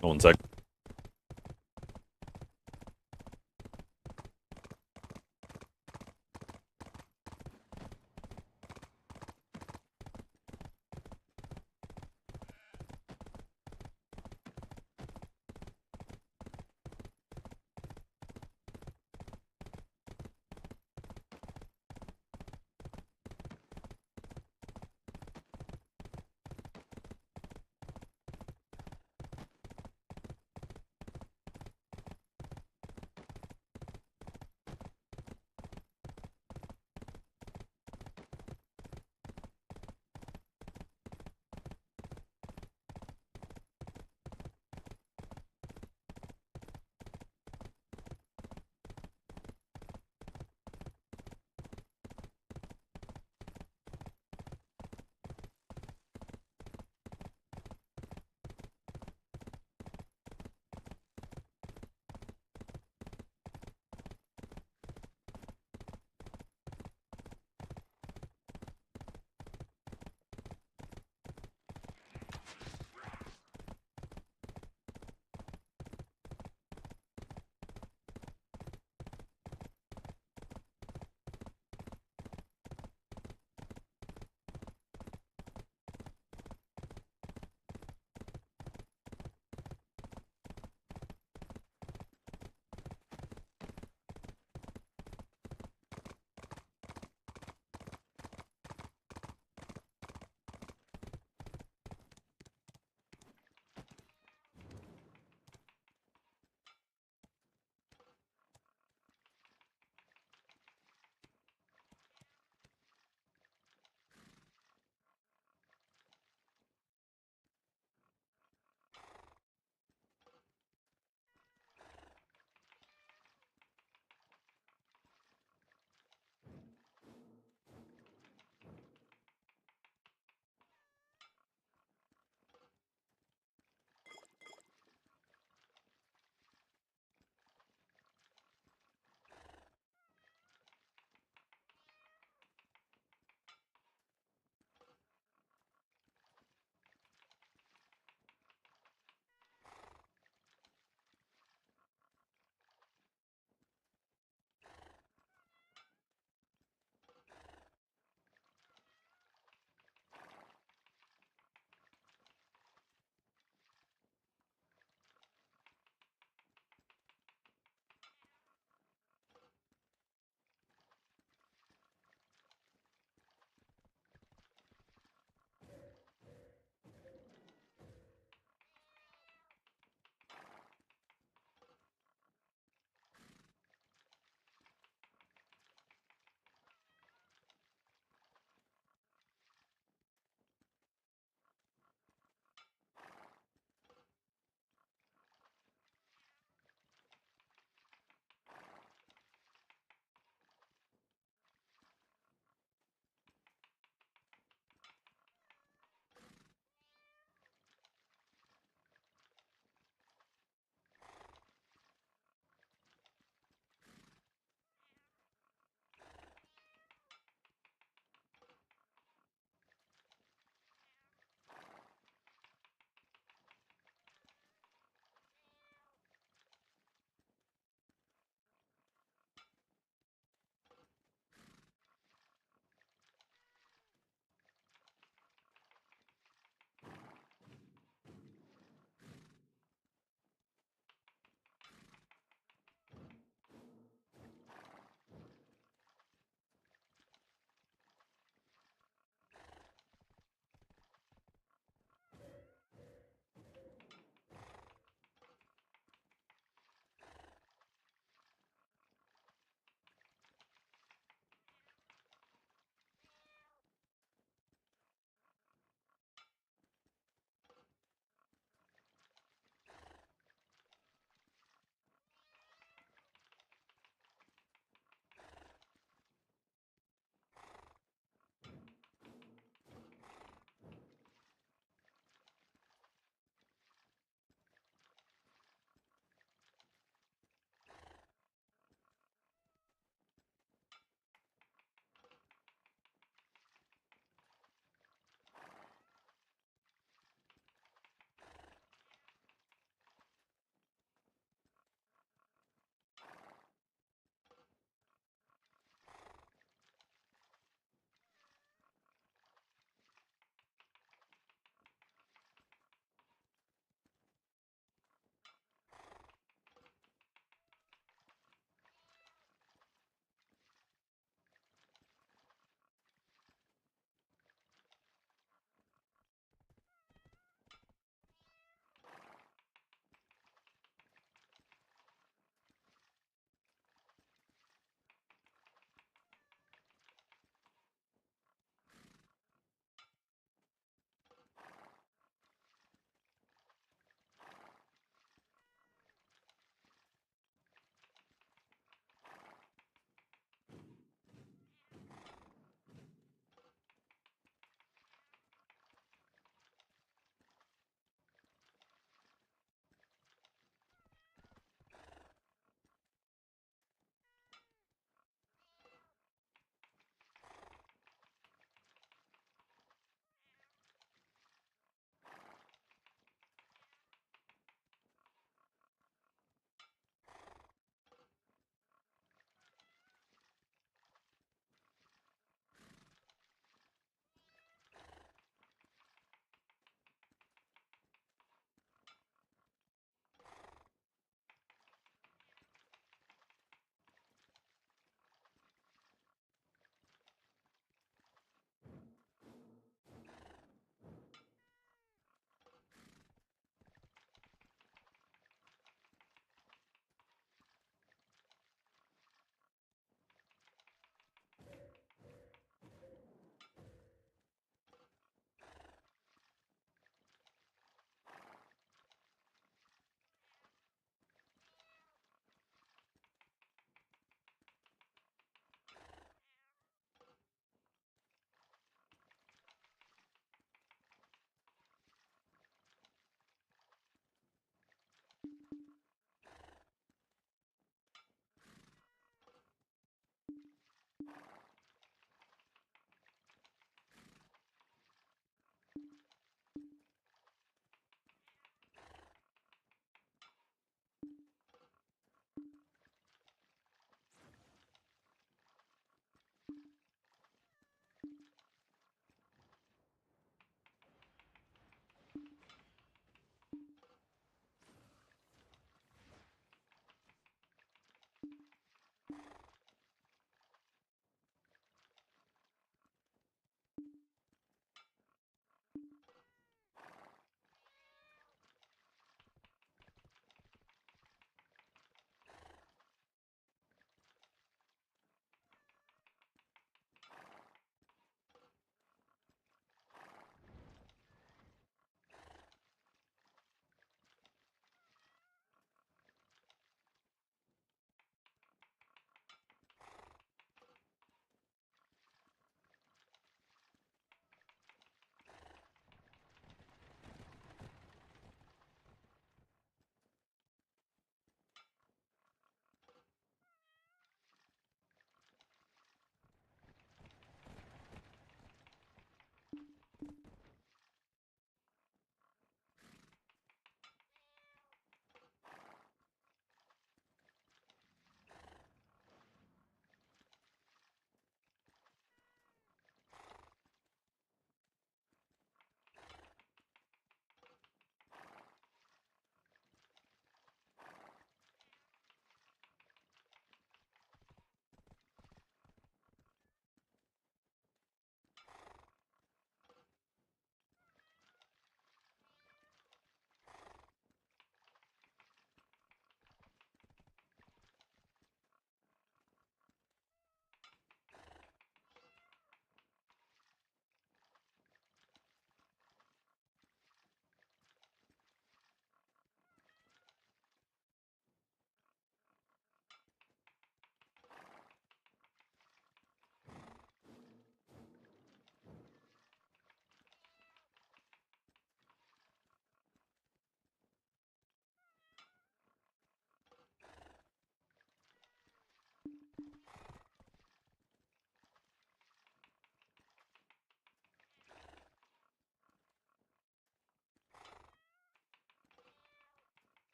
One sec.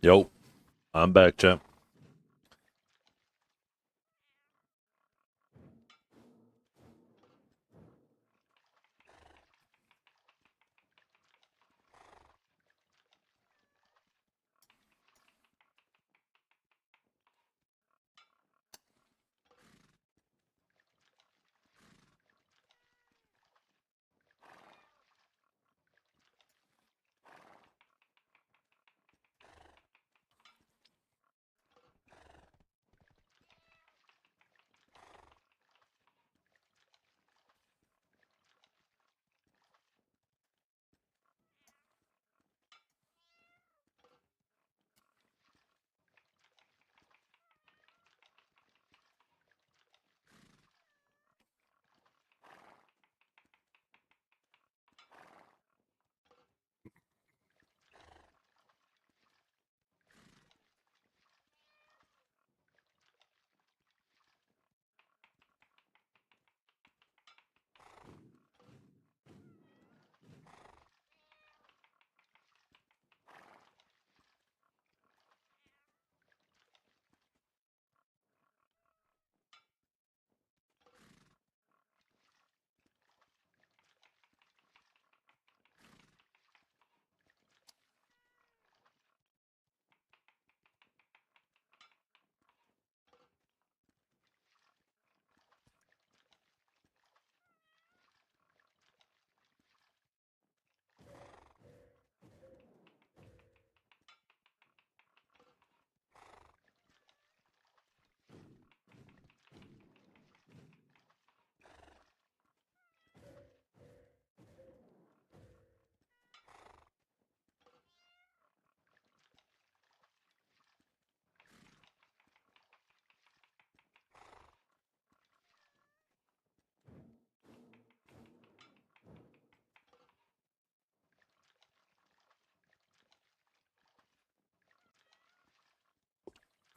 Yo, I'm back, champ.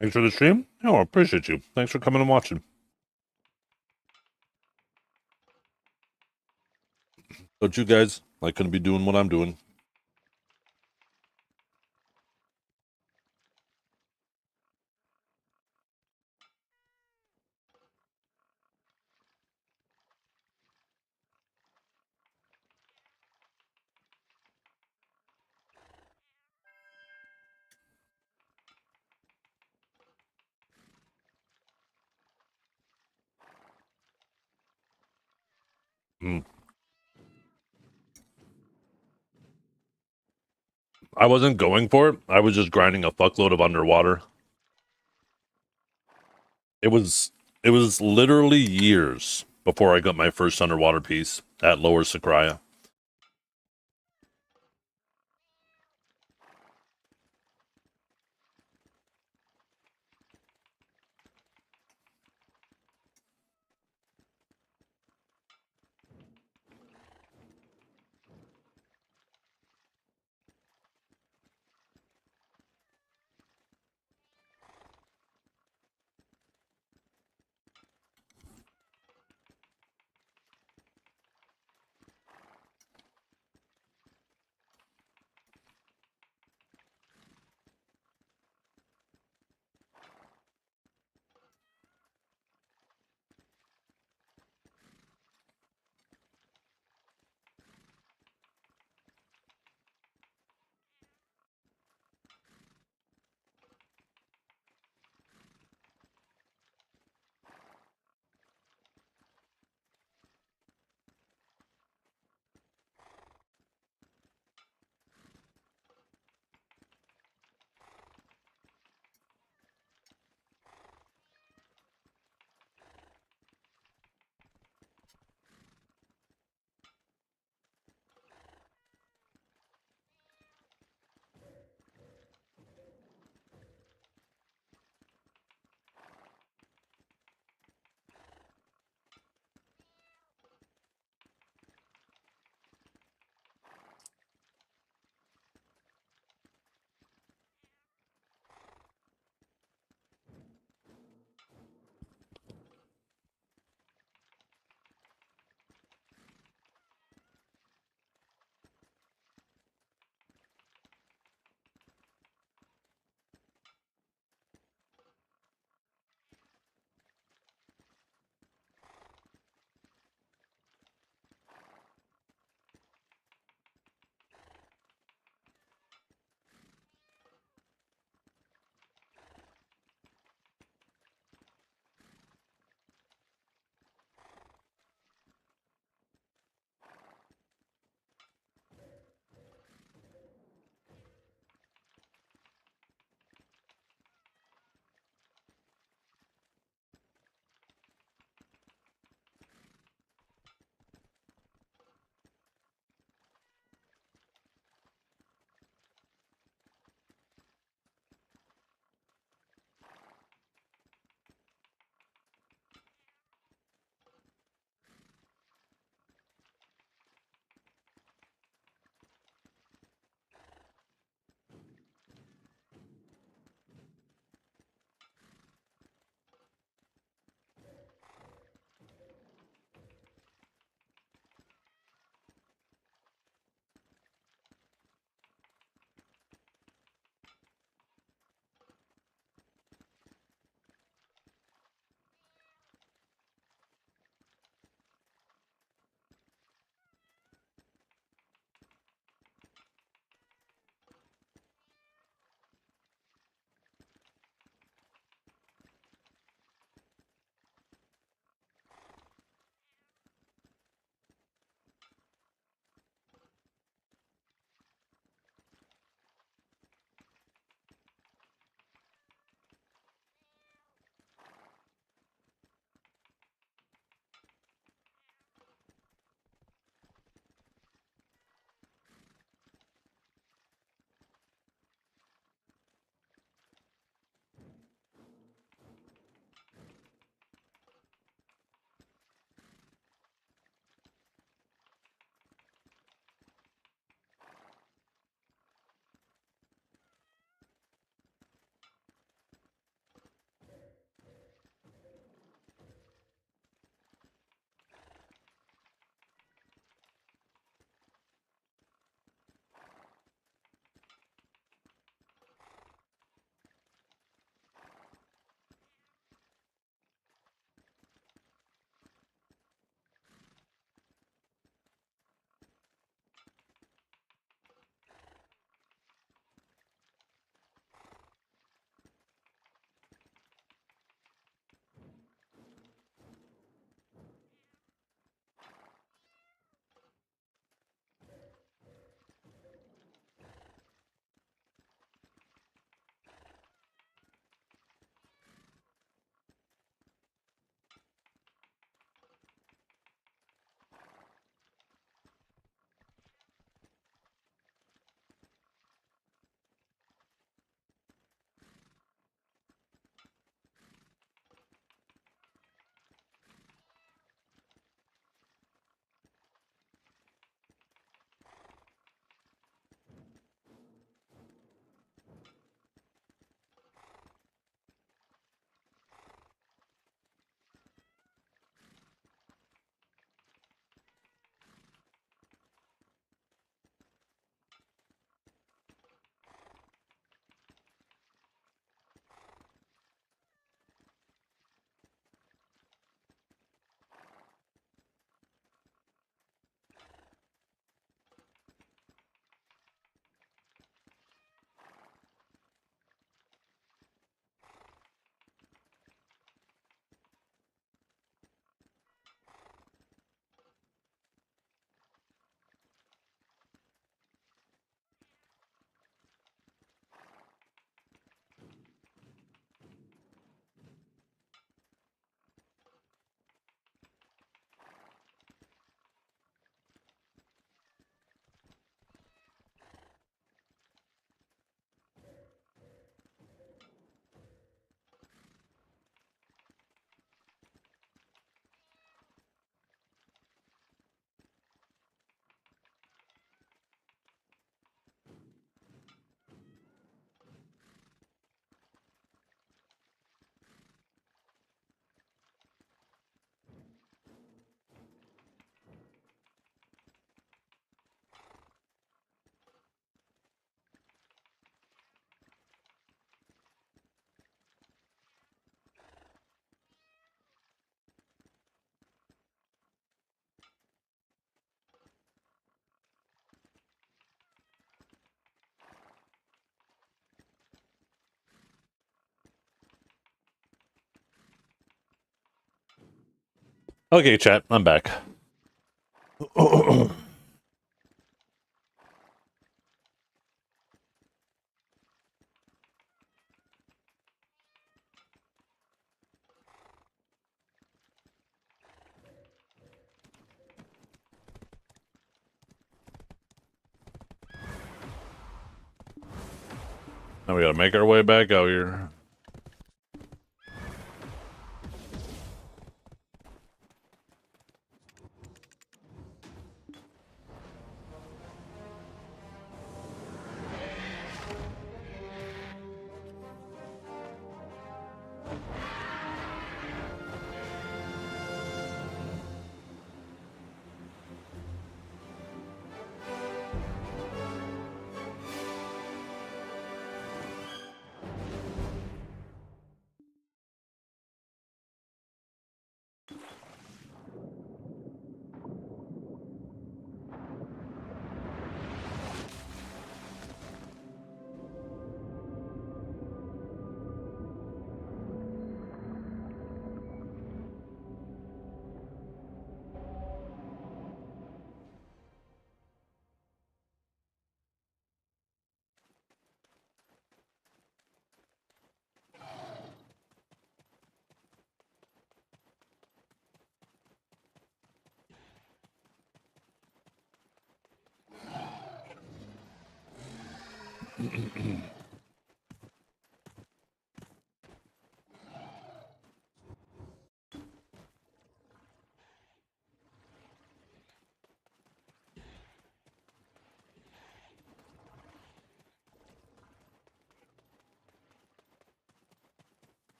Thanks for the stream. Oh, I appreciate you. Thanks for coming and watching. Don't you guys? I couldn't be doing what I'm doing. Mm. I wasn't going for it. I was just grinding a fuckload of underwater. It was literally years before I got my first underwater piece at Lower Sakraya. Okay, chat, I'm back. Now we gotta make our way back out here.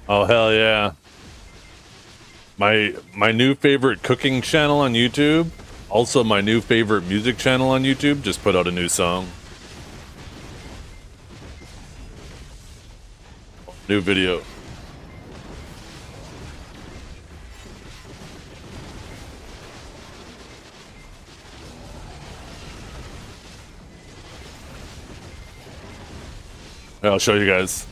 Oh hell yeah. My new favorite cooking channel on YouTube, also my new favorite music channel on YouTube, just put out a new song. New video. I'll show you guys.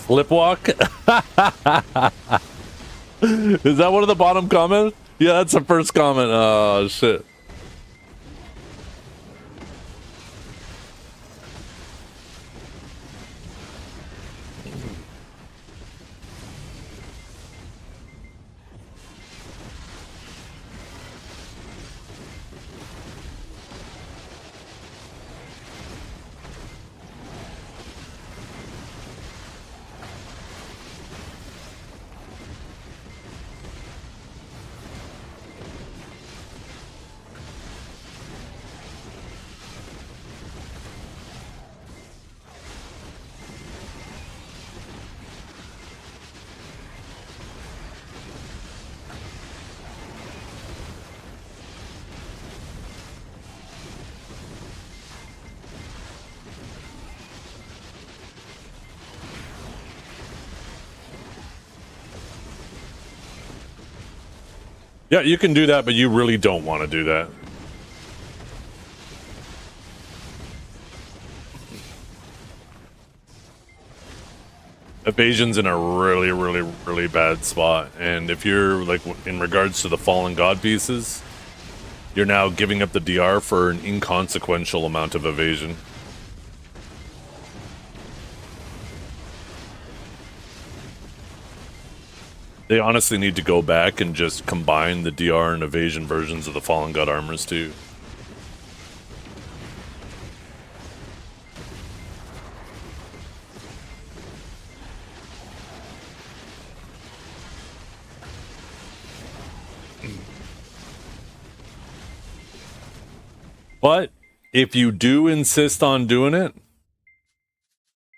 Flipwalk? Is that one of the bottom comments? Yeah, that's the first comment. Oh, shit. Yeah, you can do that, but you really don't want to do that. Evasion's in a really, really, really bad spot, and if you're, like, in regards to the Fallen God pieces, you're now giving up the DR for an inconsequential amount of evasion. They honestly need to go back and just combine the DR and evasion versions of the Fallen God armors too. But if you do insist on doing it,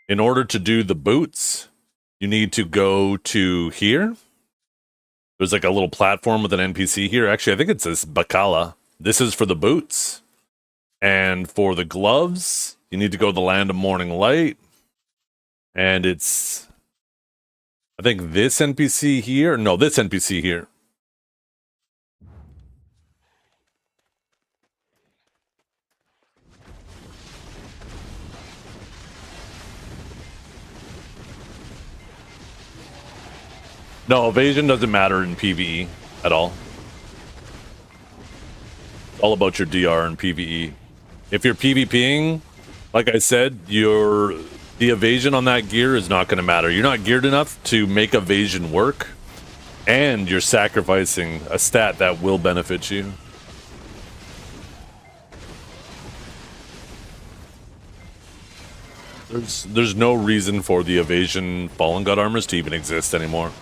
in order to do the boots, you need to go to here. There's like a little platform with an NPC here. Actually, I think it says Bacala. This is for the boots. And for the gloves, you need to go to the Land of Morning Light. And it's, I think this NPC here. No, this NPC here. No, evasion doesn't matter in PvE at all. It's all about your DR and PvE. If you're PvPing, like I said, the evasion on that gear is not going to matter. You're not geared enough to make evasion work, and you're sacrificing a stat that will benefit you. There's no reason for the evasion Fallen God armors to even exist anymore.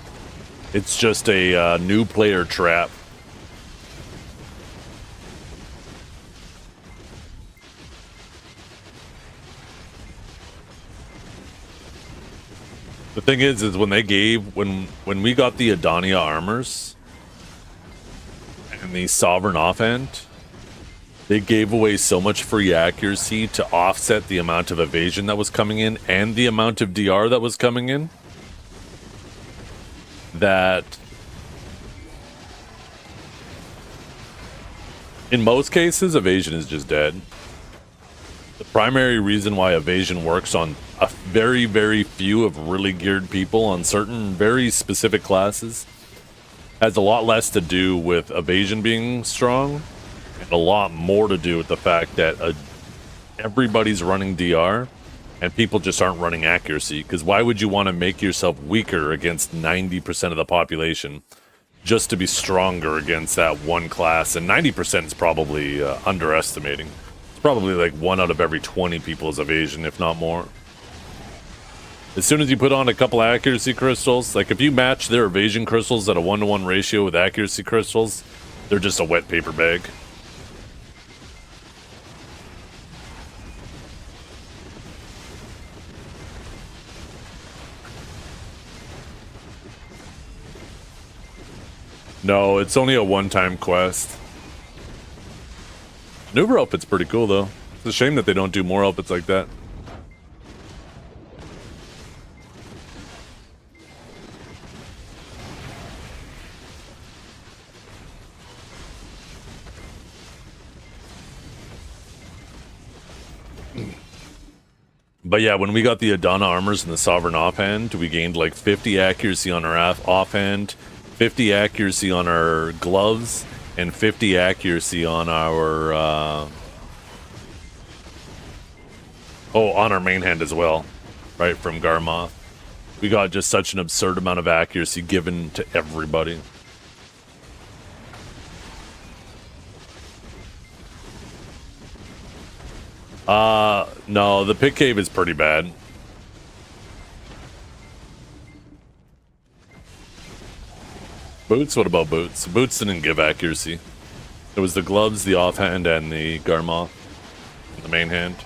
It's just a new player trap. The thing is when we got the Adania armors and the Sovereign offhand, they gave away so much free accuracy to offset the amount of evasion that was coming in and the amount of DR that was coming in, that in most cases evasion is just dead. The primary reason why evasion works on a very, very few of really geared people on certain very specific classes has a lot less to do with evasion being strong and a lot more to do with the fact that everybody's running DR, and people just aren't running accuracy. Because why would you want to make yourself weaker against 90% of the population just to be stronger against that one class? And 90% is probably underestimating. It's probably like 1 out of every 20 people is evasion, if not more. As soon as you put on a couple accuracy crystals, like if you match their evasion crystals at a 1-to-1 ratio with accuracy crystals, they're just a wet paper bag. No, it's only a one-time quest. Maneuver outfit's pretty cool, though. It's a shame that they don't do more outfits like that. But yeah, when we got the Adana armors and the Sovereign offhand, we gained like 50 accuracy on our offhand, 50 accuracy on our gloves, and 50 accuracy on our on our main hand as well, right, from Garmoth. We got just such an absurd amount of accuracy given to everybody. No, the pit cave is pretty bad. Boots? What about boots? Boots didn't give accuracy. It was the gloves, the offhand, and the Garmoth. The main hand.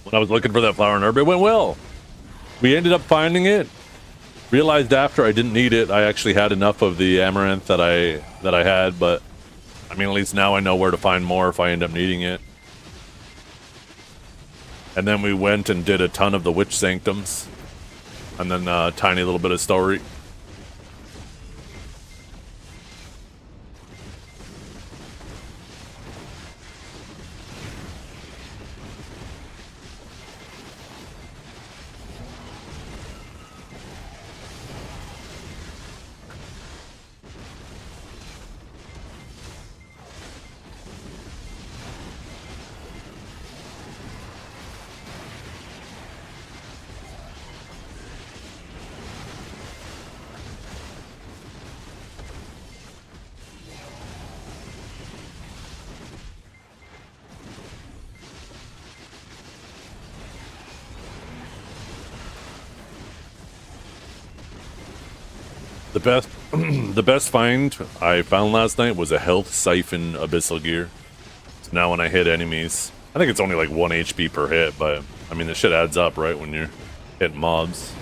When I was looking for that flower and herb, it went well. We ended up finding it. Realized after I didn't need it. I actually had enough of the amaranth that I had, but I mean, at least now I know where to find more if I end up needing it. And then we went and did a ton of the witch sanctums. And then a tiny little bit of story. The best find I found last night was a health siphon abyssal gear. So now when I hit enemies, I think it's only like 1 HP per hit, but I mean the shit adds up, right, when you're hitting mobs.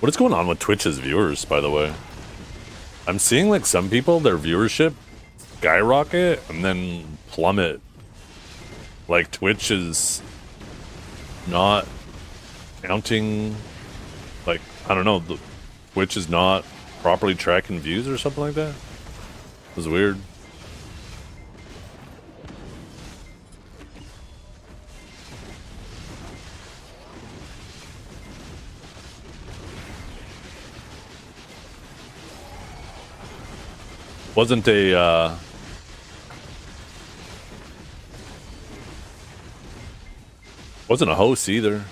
What is going on with Twitch's viewers, by the way? I'm seeing like some people, their viewership skyrocket and then plummet. Like Twitch is not counting, like, I don't know, Twitch is not properly tracking views or something like that. It was weird. Wasn't a wasn't a host either.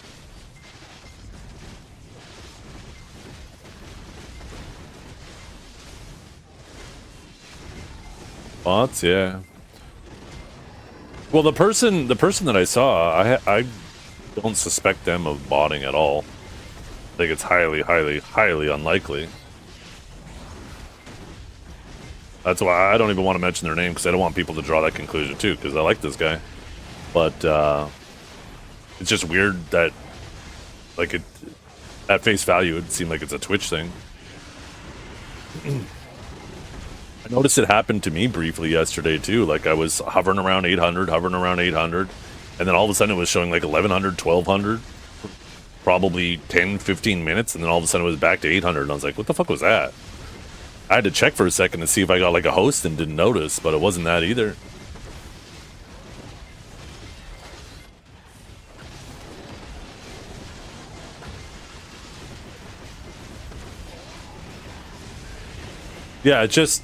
Bots, yeah. Well, the person that I saw, I don't suspect them of botting at all. I think it's highly unlikely. That's why I don't even want to mention their name, because I don't want people to draw that conclusion too, because I like this guy. But it's just weird that, like, at face value, it seemed like it's a Twitch thing. I noticed it happened to me briefly yesterday too. Like I was hovering around 800, and then all of a sudden it was showing like 1100, 1200, probably 10, 15 minutes, and then all of a sudden it was back to 800, and I was like, what the fuck was that? I had to check for a second to see if I got like a host and didn't notice, but it wasn't that either. Yeah, it just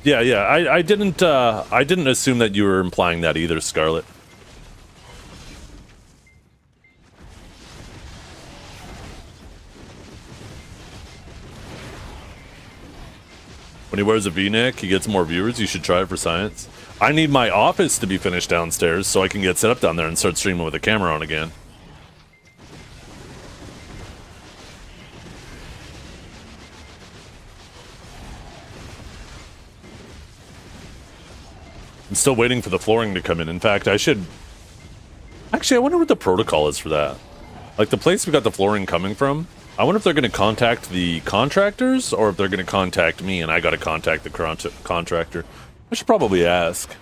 yeah. I didn't assume that you were implying that either, Scarlet. When he wears a V-neck, he gets more viewers. You should try it for science. I need my office to be finished downstairs so I can get set up down there and start streaming with the camera on again. I'm still waiting for the flooring to come in. In fact, I should... Actually, I wonder what the protocol is for that. Like, the place we got the flooring coming from, I wonder if they're going to contact the contractors or if they're going to contact me and I got to contact the contractor. I should probably ask.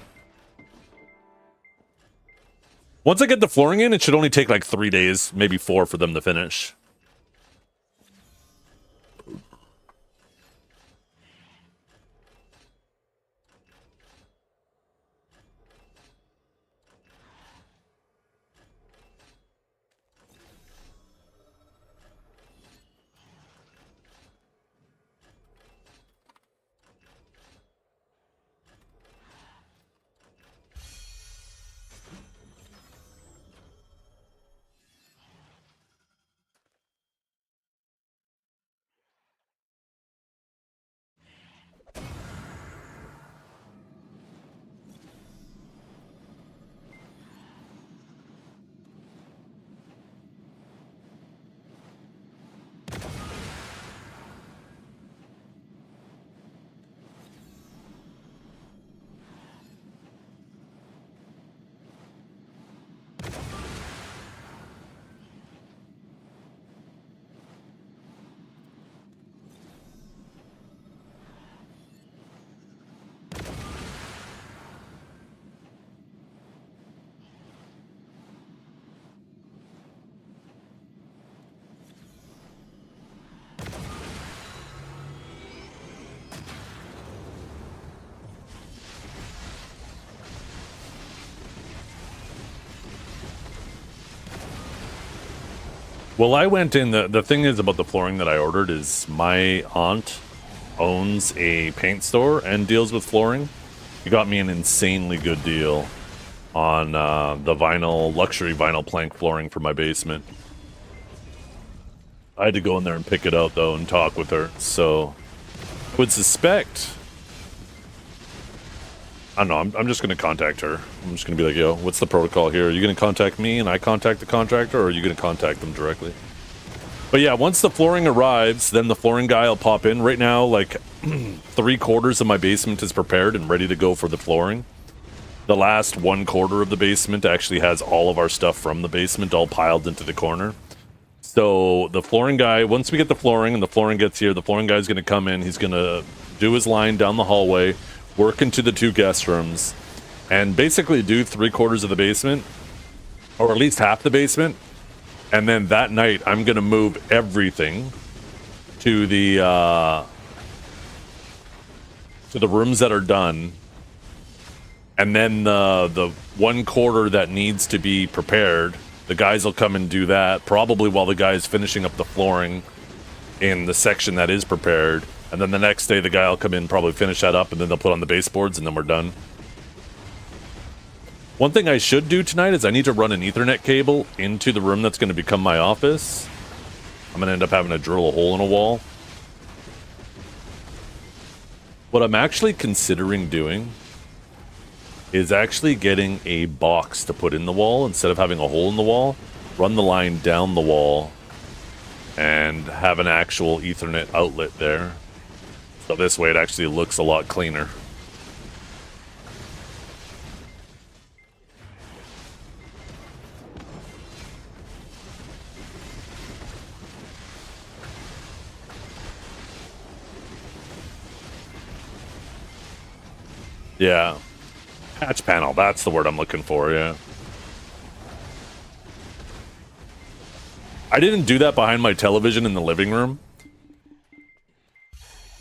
Once I get the flooring in, it should only take like 3 days, maybe 4 for them to finish. Well, I went in, the thing is about the flooring that I ordered is my aunt owns a paint store and deals with flooring. He got me an insanely good deal on the luxury vinyl plank flooring for my basement. I had to go in there and pick it out though and talk with her, so I would suspect... I don't know, I'm just going to contact her. I'm just going to be like, yo, what's the protocol here? Are you going to contact me and I contact the contractor, or are you going to contact them directly? But yeah, once the flooring arrives, then the flooring guy will pop in. Right now, like, 3/4 of my basement is prepared and ready to go for the flooring. The last 1/4 of the basement actually has all of our stuff from the basement all piled into the corner. So the flooring guy, once we get the flooring and the flooring gets here, the flooring guy's going to come in. He's going to do his line down the hallway, work into the 2 guest rooms, and basically do 3/4 of the basement, or at least half the basement. And then that night, I'm gonna move everything to the rooms that are done, and then the 1/4 that needs to be prepared, the guys will come and do that. Probably while the guy's finishing up the flooring in the section that is prepared. And then the next day, the guy will come in, probably finish that up, and then they'll put on the baseboards, and then we're done. One thing I should do tonight is I need to run an Ethernet cable into the room that's going to become my office. I'm going to end up having to drill a hole in a wall. What I'm actually considering doing is actually getting a box to put in the wall instead of having a hole in the wall. Run the line down the wall and have an actual Ethernet outlet there. So this way it actually looks a lot cleaner. Yeah. Patch panel, that's the word I'm looking for, yeah. I didn't do that behind my television in the living room.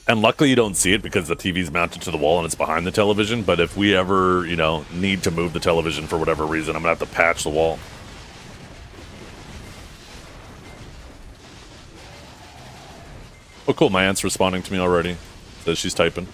And luckily you don't see it because the TV's mounted to the wall and it's behind the television. But if we ever, you know, need to move the television for whatever reason, I'm gonna have to patch the wall. Oh, cool. My aunt's responding to me already. Says she's typing.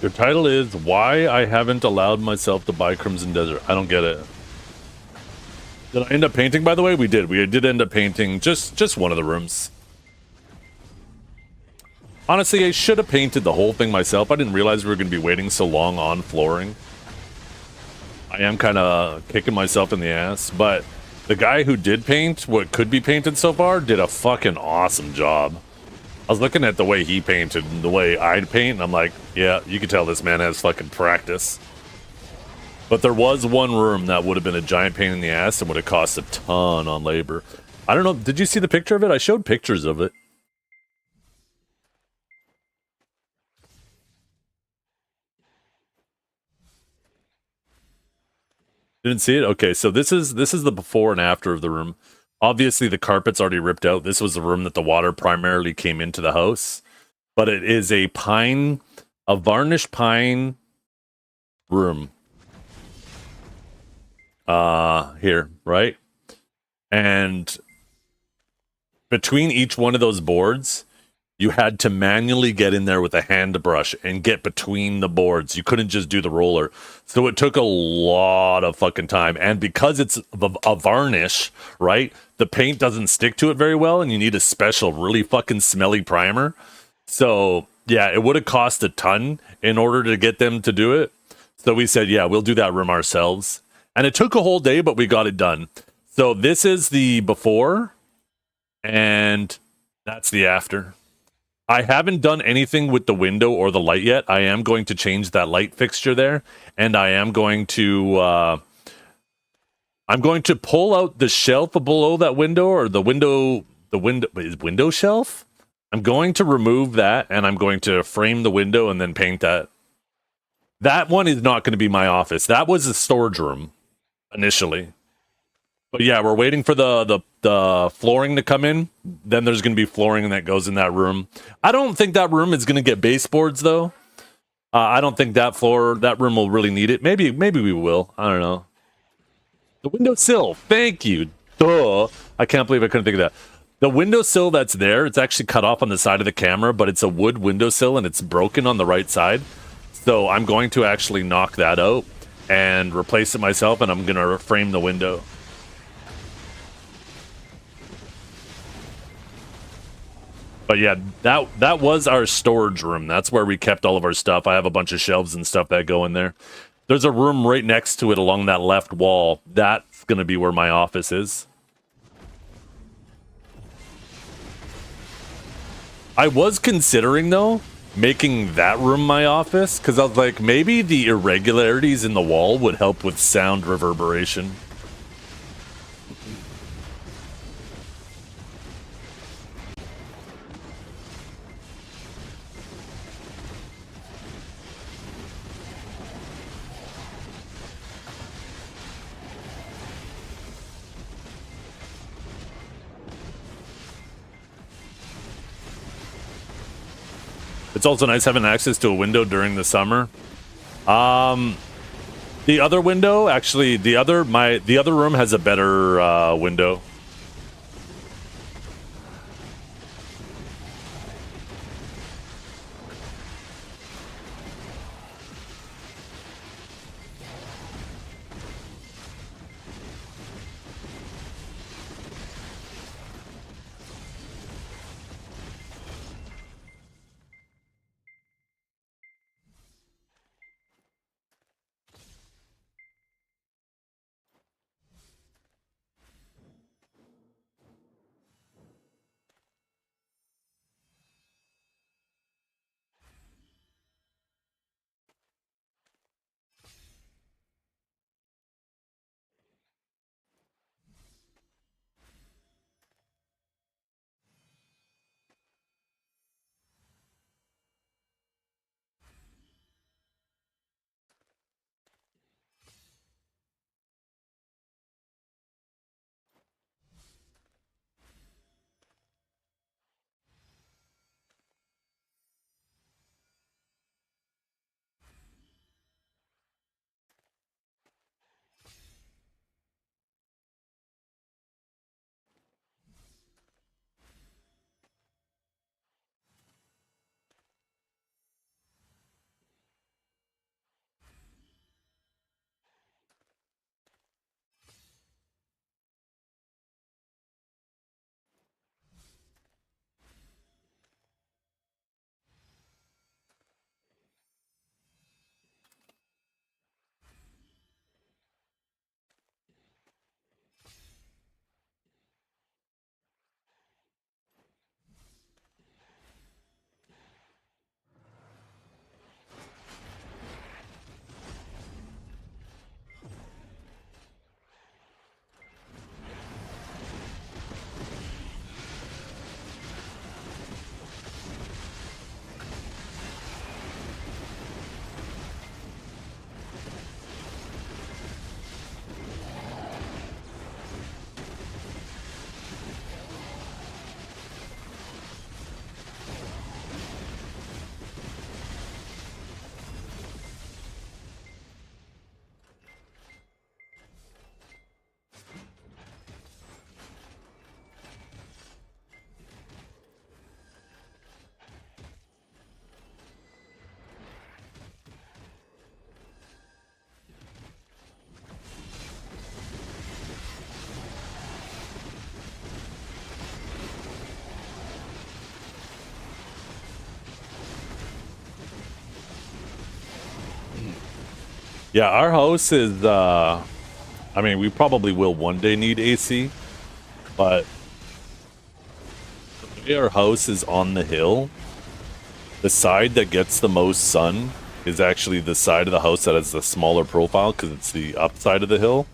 Your title is Why I Haven't Allowed Myself to Buy Crimson Desert. I don't get it. Did I end up painting, by the way? We did. We did end up painting just one of the rooms. Honestly, I should have painted the whole thing myself. I didn't realize we were going to be waiting so long on flooring. I am kind of kicking myself in the ass, but the guy who did paint what could be painted so far did a fucking awesome job. I was looking at the way he painted and the way I'd paint, and I'm like, yeah, you can tell this man has fucking practice. But there was one room that would have been a giant pain in the ass and would have cost a ton on labor. I don't know, did you see the picture of it? I showed pictures of it. Didn't see it? Okay, so this is the before and after of the room. Obviously, the carpet's already ripped out. This was the room that the water primarily came into the house. But it is a varnished pine room. Here, right? And between each one of those boards, you had to manually get in there with a hand brush and get between the boards. You couldn't just do the roller. So it took a lot of fucking time. And because it's a varnish, right? The paint doesn't stick to it very well, and you need a special, really fucking smelly primer. So, yeah, it would have cost a ton in order to get them to do it. So we said, yeah, we'll do that room ourselves. And it took a whole day, but we got it done. So this is the before, and that's the after. I haven't done anything with the window or the light yet. I am going to change that light fixture there, and I am going to pull out the shelf below that window, or the window shelf. I'm going to remove that, and I'm going to frame the window and then paint that. That one is not going to be my office. That was a storage room initially. But yeah, we're waiting for the flooring to come in. Then there's going to be flooring that goes in that room. I don't think that room is going to get baseboards, though. I don't think that room will really need it. Maybe we will. I don't know. The windowsill. Thank you. Duh. I can't believe I couldn't think of that. The windowsill that's there, it's actually cut off on the side of the camera, but it's a wood windowsill and it's broken on the right side. So I'm going to actually knock that out and replace it myself, and I'm going to frame the window. But yeah, that was our storage room. That's where we kept all of our stuff. I have a bunch of shelves and stuff that go in there. There's a room right next to it along that left wall. That's going to be where my office is. I was considering, though, making that room my office, because I was like, maybe the irregularities in the wall would help with sound reverberation. It's also nice having access to a window during the summer. The other window, actually, the other room has a better window. Yeah, our house is, I mean, we probably will one day need AC, but the way our house is on the hill, the side that gets the most sun is actually the side of the house that has the smaller profile because it's the upside of the hill.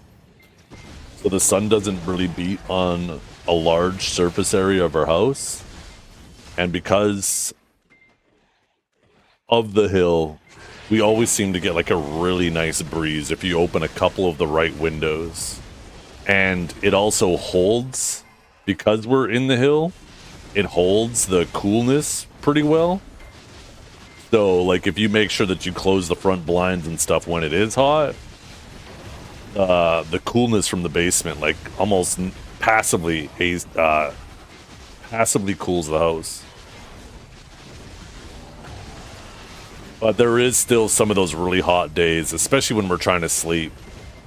So the sun doesn't really beat on a large surface area of our house. And because of the hill, we always seem to get like a really nice breeze if you open a couple of the right windows. And it also holds, because we're in the hill, it holds the coolness pretty well. So, like, if you make sure that you close the front blinds and stuff when it is hot, the coolness from the basement, like, almost passively cools the house. But there is still some of those really hot days, especially when we're trying to sleep,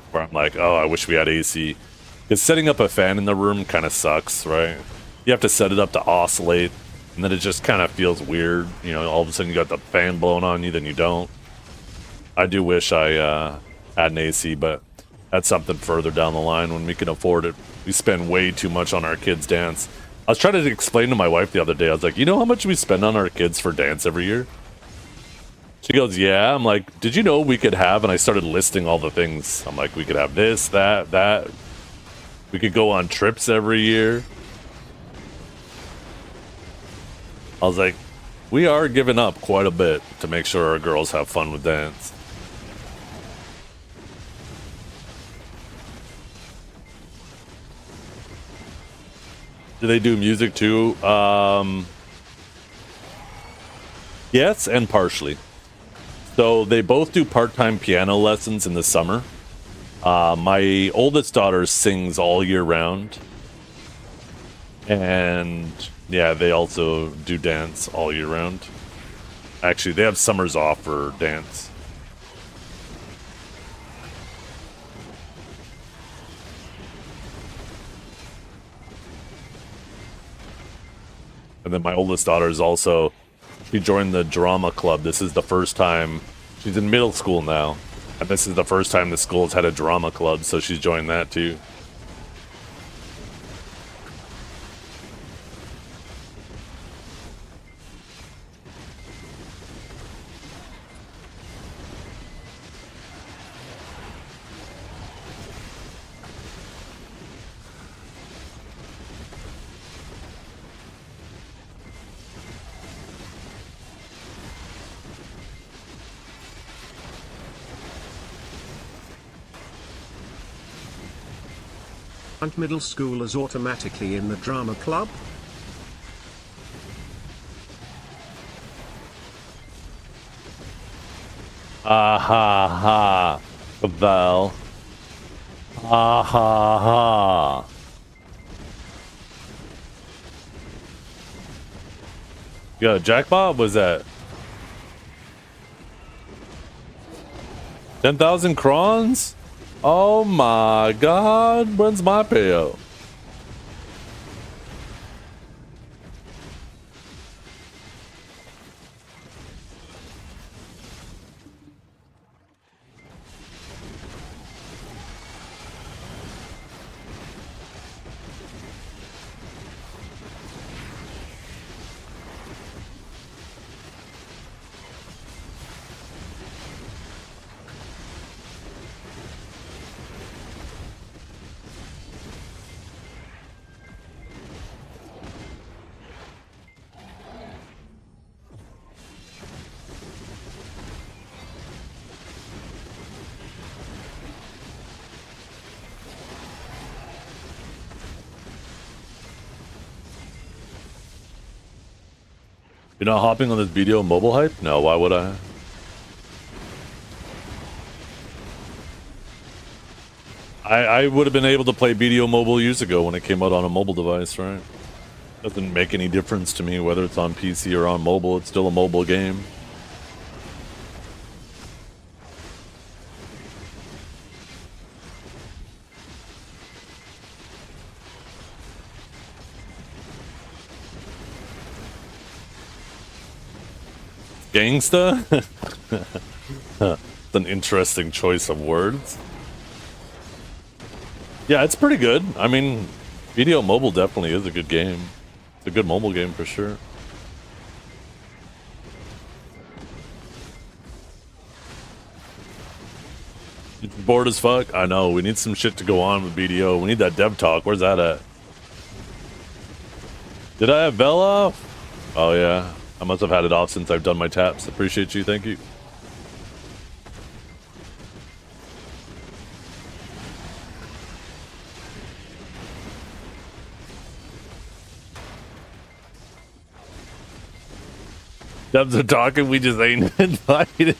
where I'm like, oh, I wish we had AC. Because setting up a fan in the room kind of sucks, right? You have to set it up to oscillate, and then it just kind of feels weird. You know, all of a sudden you got the fan blowing on you, then you don't. I do wish I had an AC, but that's something further down the line when we can afford it. We spend way too much on our kids' dance. I was trying to explain to my wife the other day, I was like, you know how much we spend on our kids for dance every year? She goes, yeah. I'm like, did you know we could have, and I started listing all the things. I'm like, we could have this, that. We could go on trips every year. I was like, we are giving up quite a bit to make sure our girls have fun with dance. Do they do music too? Yes, and partially. So they both do part-time piano lessons in the summer. My oldest daughter sings all year round. And yeah, they also do dance all year round. Actually, they have summers off for dance. And then my oldest daughter is also, she joined the drama club. This is the first time, she's in middle school now. And this is the first time the school's had a drama club, so she's joined that too. Aren't middle schoolers automatically in the drama club? Ah ha ha, Val. Ah ha ha. You got a jackpot? What was that? 10,000 crons? Oh my god, when's my payout? You're not hopping on this video mobile hype? No, why would I? I would have been able to play BDO Mobile years ago when it came out on a mobile device, right? Doesn't make any difference to me whether it's on PC or on mobile, it's still a mobile game. Gangsta? It's an interesting choice of words. Yeah, it's pretty good. I mean, BDO Mobile definitely is a good game. It's a good mobile game for sure. It's bored as fuck. I know. We need some shit to go on with BDO. We need that dev talk. Where's that at? Did I have Bell off? Oh yeah. I must have had it off since I've done my taps. Appreciate you. Thank you. Devs are talking. We just ain't invited.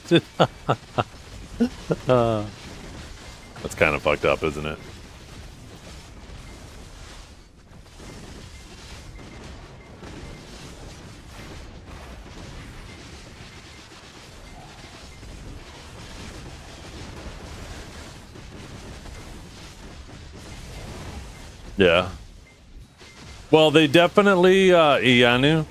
That's kind of fucked up, isn't it? Yeah. Well, they definitely, Ianu,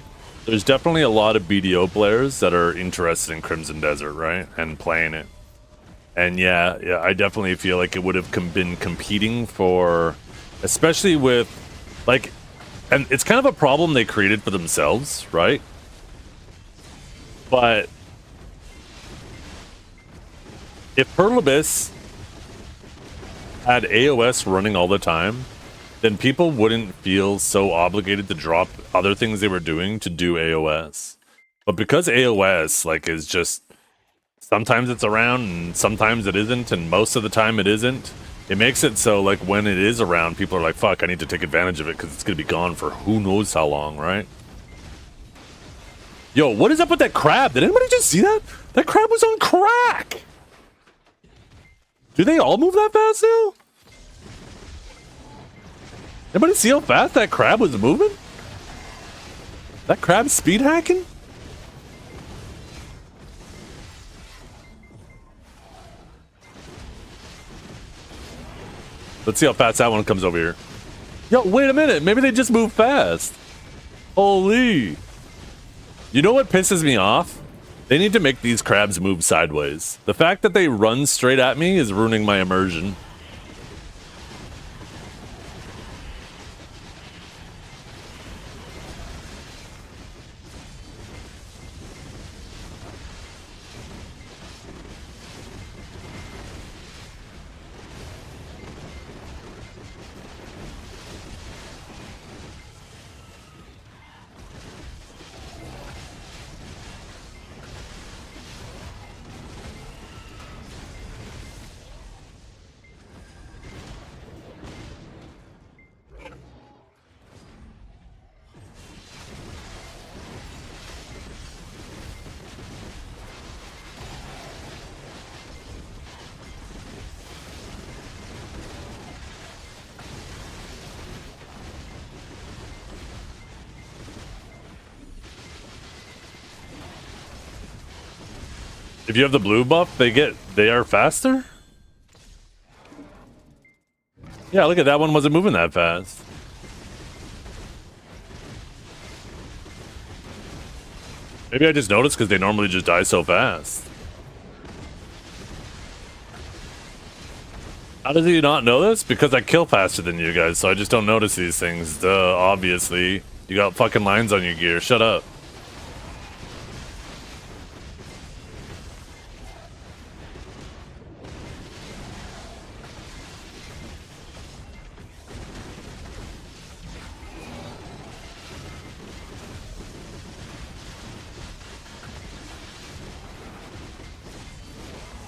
there's definitely a lot of BDO players that are interested in Crimson Desert, right? And playing it. And yeah, I definitely feel like it would have been competing for, especially with, like, and it's kind of a problem they created for themselves, right? But if Pearl Abyss had AOS running all the time, then people wouldn't feel so obligated to drop other things they were doing to do AOS. But because AOS, like, is just, sometimes it's around and sometimes it isn't, and most of the time it isn't, it makes it so, like, when it is around, people are like, fuck, I need to take advantage of it because it's going to be gone for who knows how long, right? Yo, what is up with that crab? Did anybody just see that? That crab was on crack! Do they all move that fast now? Anybody see how fast that crab was moving? That crab speed hacking? Let's see how fast that one comes over here. Yo, wait a minute. Maybe they just move fast. Holy. You know what pisses me off? They need to make these crabs move sideways. The fact that they run straight at me is ruining my immersion. If you have the blue buff, they are faster? Yeah, look at that one wasn't moving that fast. Maybe I just noticed because they normally just die so fast. How does he not know this? Because I kill faster than you guys, so I just don't notice these things. Duh, obviously. You got fucking lines on your gear. Shut up.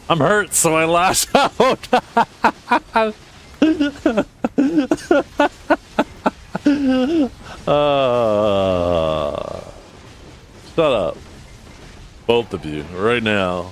I'm hurt, so I lash out. Shut up. Both of you, right now.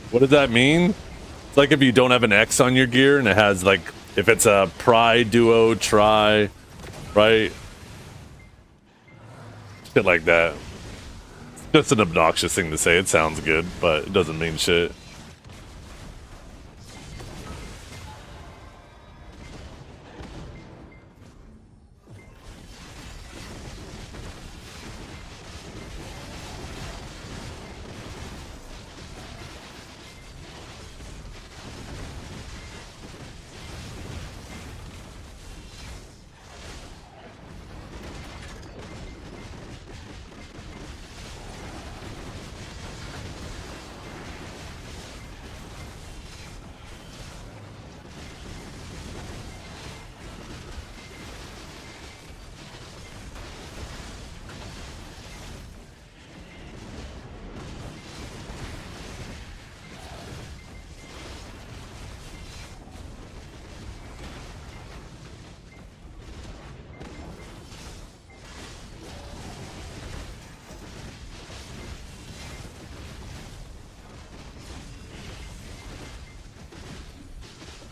What does that mean? It's like if you don't have an X on your gear and it has like If it's a pry, duo, try, right? Shit like that. It's just an obnoxious thing to say. It sounds good, but it doesn't mean shit.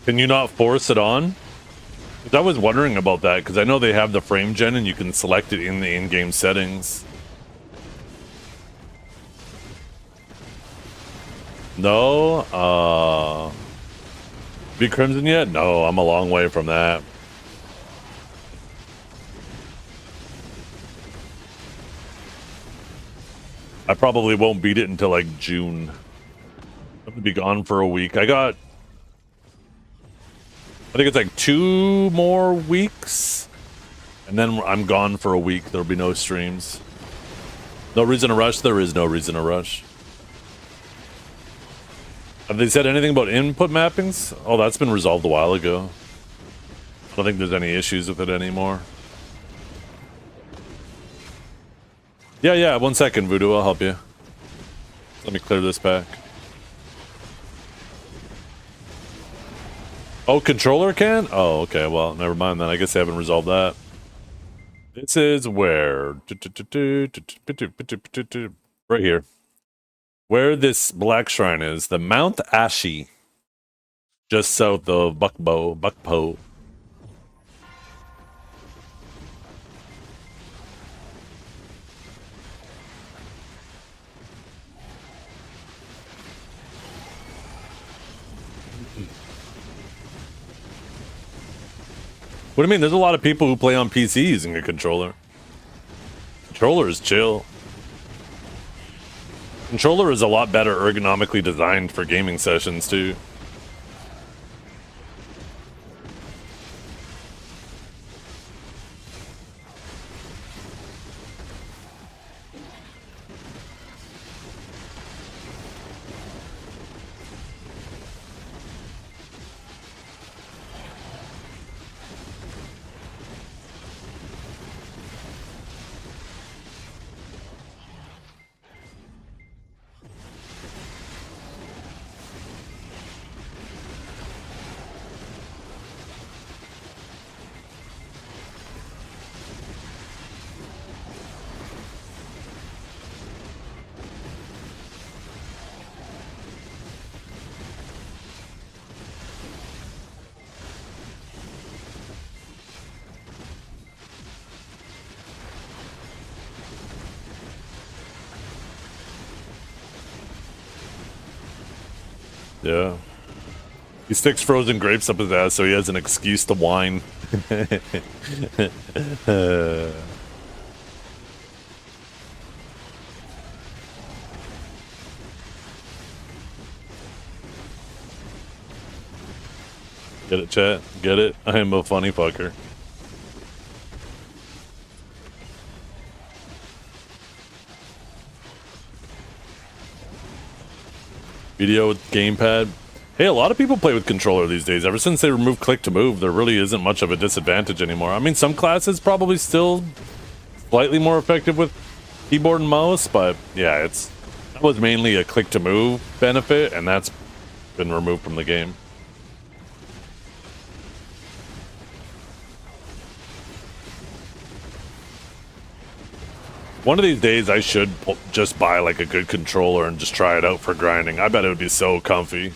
Can you not force it on? 'Cause I was wondering about that, because I know they have the frame gen and you can select it in the in-game settings. No? Be Crimson yet? No, I'm a long way from that. I probably won't beat it until like June. I'm gonna be gone for a week. I think it's like 2 more weeks, and then I'm gone for a week. There'll be no streams. No reason to rush. There is no reason to rush. Have they said anything about input mappings? Oh, that's been resolved a while ago. I don't think there's any issues with it anymore. Yeah, 1 second, Voodoo. I'll help you. Let me clear this back. Oh, controller can? Oh, okay. Well, never mind then. I guess they haven't resolved that. This is where? Right here. Where this black shrine is. The Mount Ashi. Just south of Buckpo. What do you mean? There's a lot of people who play on PC using a controller. Controller is chill. Controller is a lot better ergonomically designed for gaming sessions too. Yeah. He sticks frozen grapes up his ass so he has an excuse to whine. Get it, chat? Get it? I am a funny fucker. Video with gamepad. Hey, a lot of people play with controller these days. Ever since they removed click to move, there really isn't much of a disadvantage anymore. I mean, some classes probably still slightly more effective with keyboard and mouse, but yeah, that was mainly a click to move benefit, and that's been removed from the game. One of these days, I should just buy like a good controller and just try it out for grinding. I bet it would be so comfy.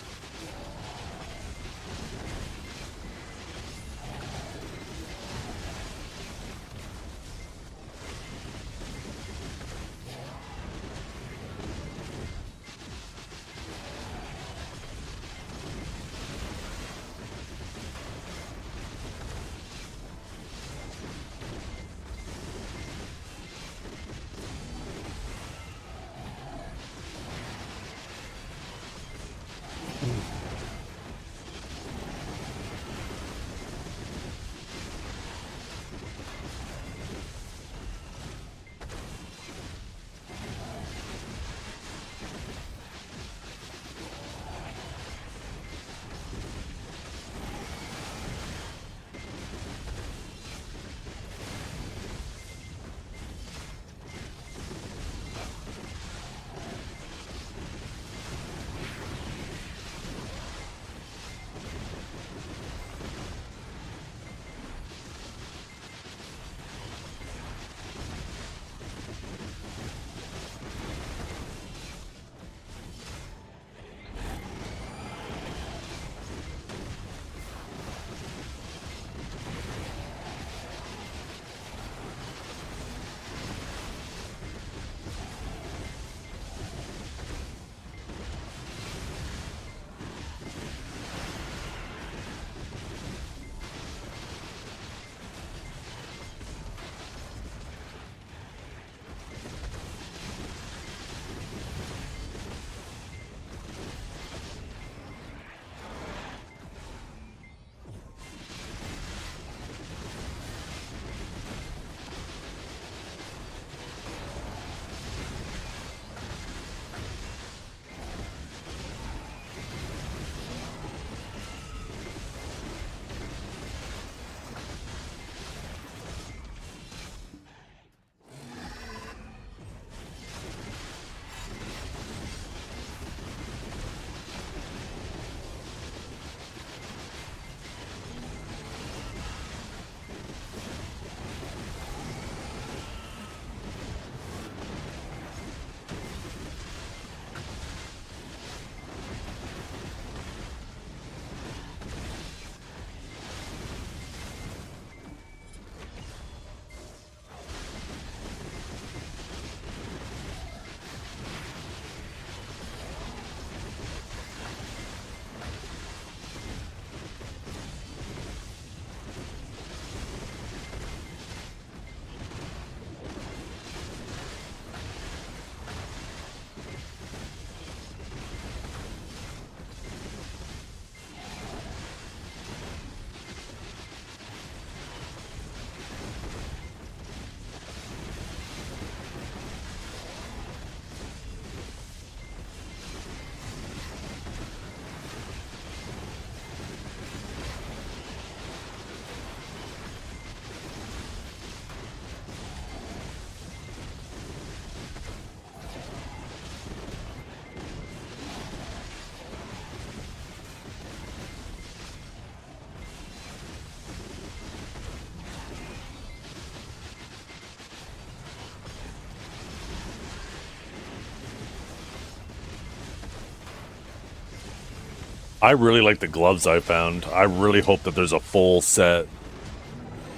I really like the gloves I found. I really hope that there's a full set.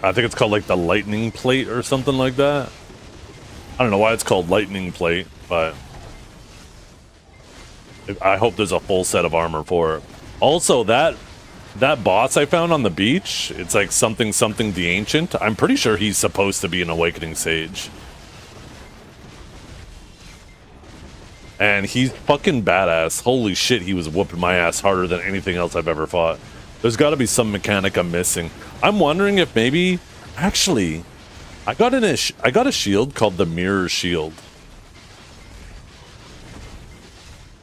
I think it's called like the lightning plate or something like that. I don't know why it's called lightning plate, but I hope there's a full set of armor for it. Also, that boss I found on the beach, it's like something the Ancient. I'm pretty sure he's supposed to be an Awakening Sage. And he's fucking badass. Holy shit, he was whooping my ass harder than anything else I've ever fought. There's got to be some mechanic I'm missing. I'm wondering if maybe... Actually, I got a shield called the Mirror Shield.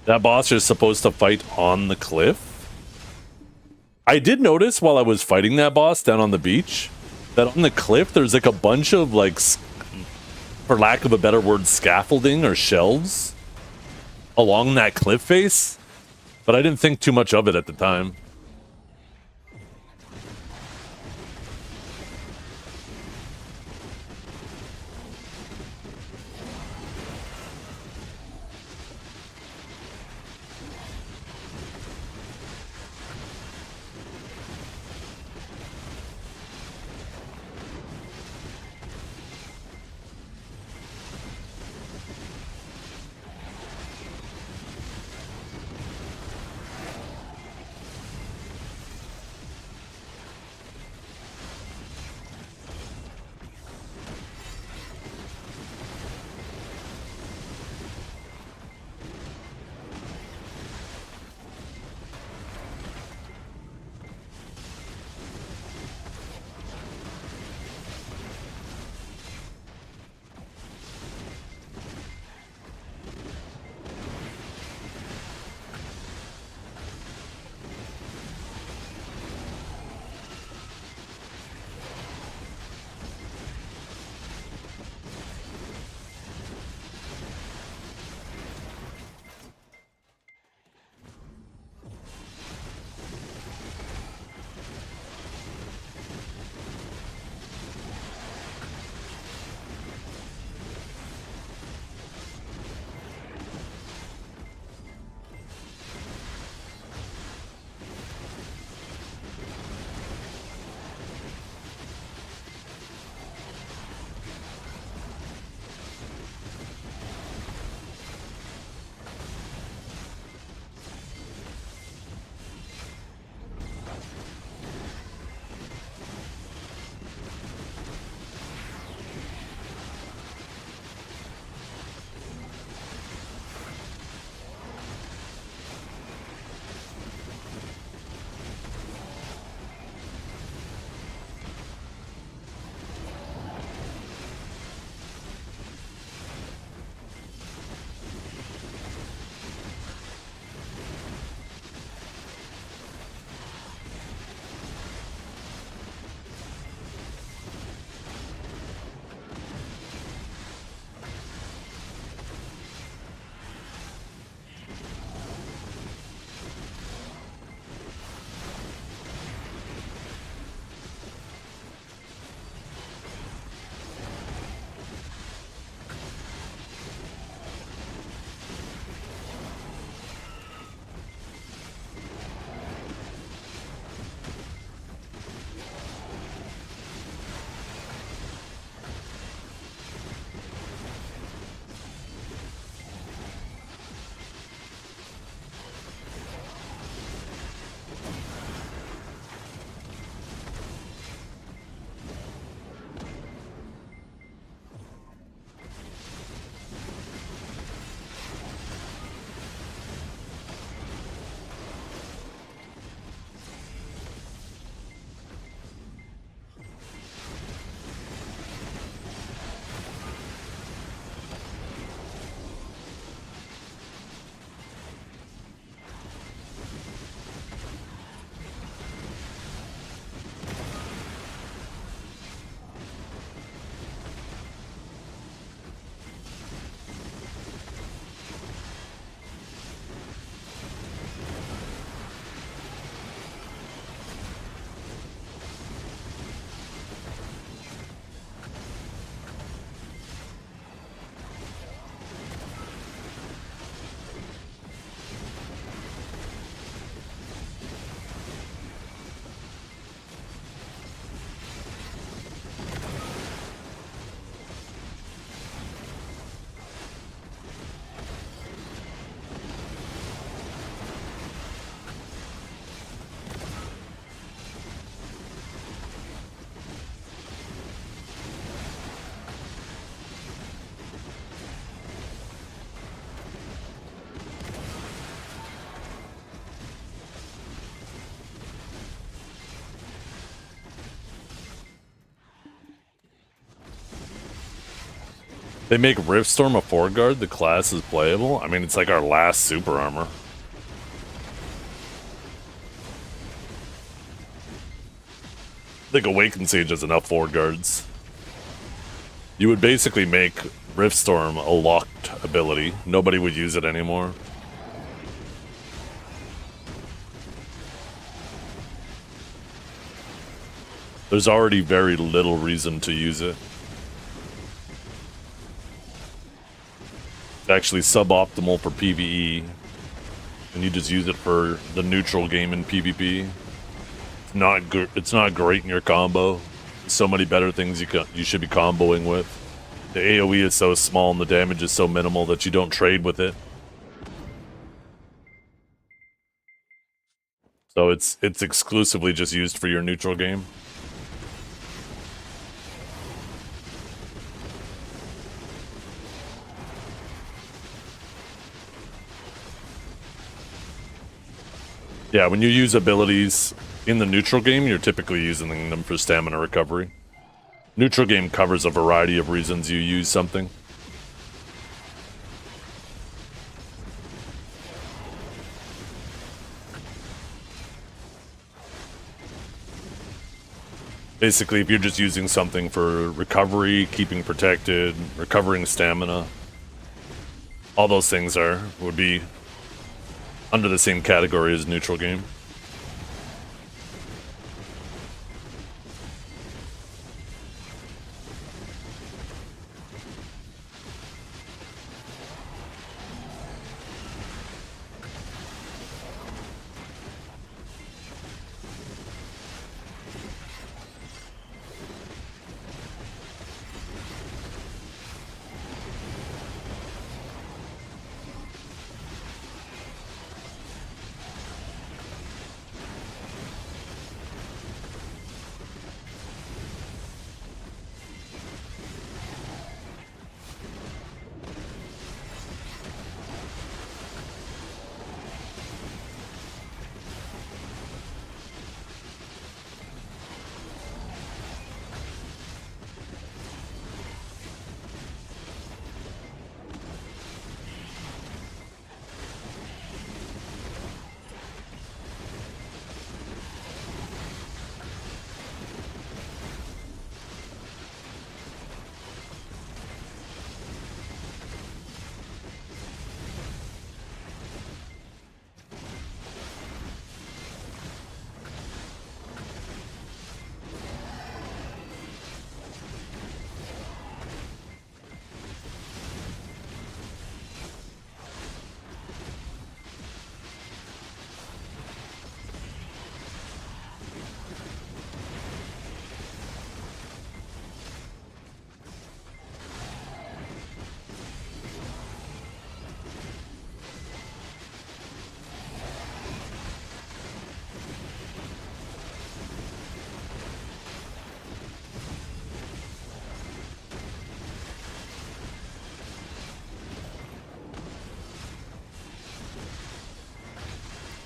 That boss is supposed to fight on the cliff. I did notice while I was fighting that boss down on the beach that on the cliff there's like a bunch of like, for lack of a better word, scaffolding or shelves along that cliff face, but I didn't think too much of it at the time. They make Riftstorm a 4-guard, the class is playable. I mean, it's like our last super armor. I think Awakened Sage has enough 4-guards. You would basically make Riftstorm a locked ability. Nobody would use it anymore. There's already very little reason to use it. It's actually suboptimal for PvE, and you just use it for the neutral game in PvP. It's not great in your combo. There's so many better things you should be comboing with. The AoE is so small and the damage is so minimal that you don't trade with it. So it's exclusively just used for your neutral game. Yeah, when you use abilities in the neutral game, you're typically using them for stamina recovery. Neutral game covers a variety of reasons you use something. Basically, if you're just using something for recovery, keeping protected, recovering stamina, all those things would be under the same category as neutral game.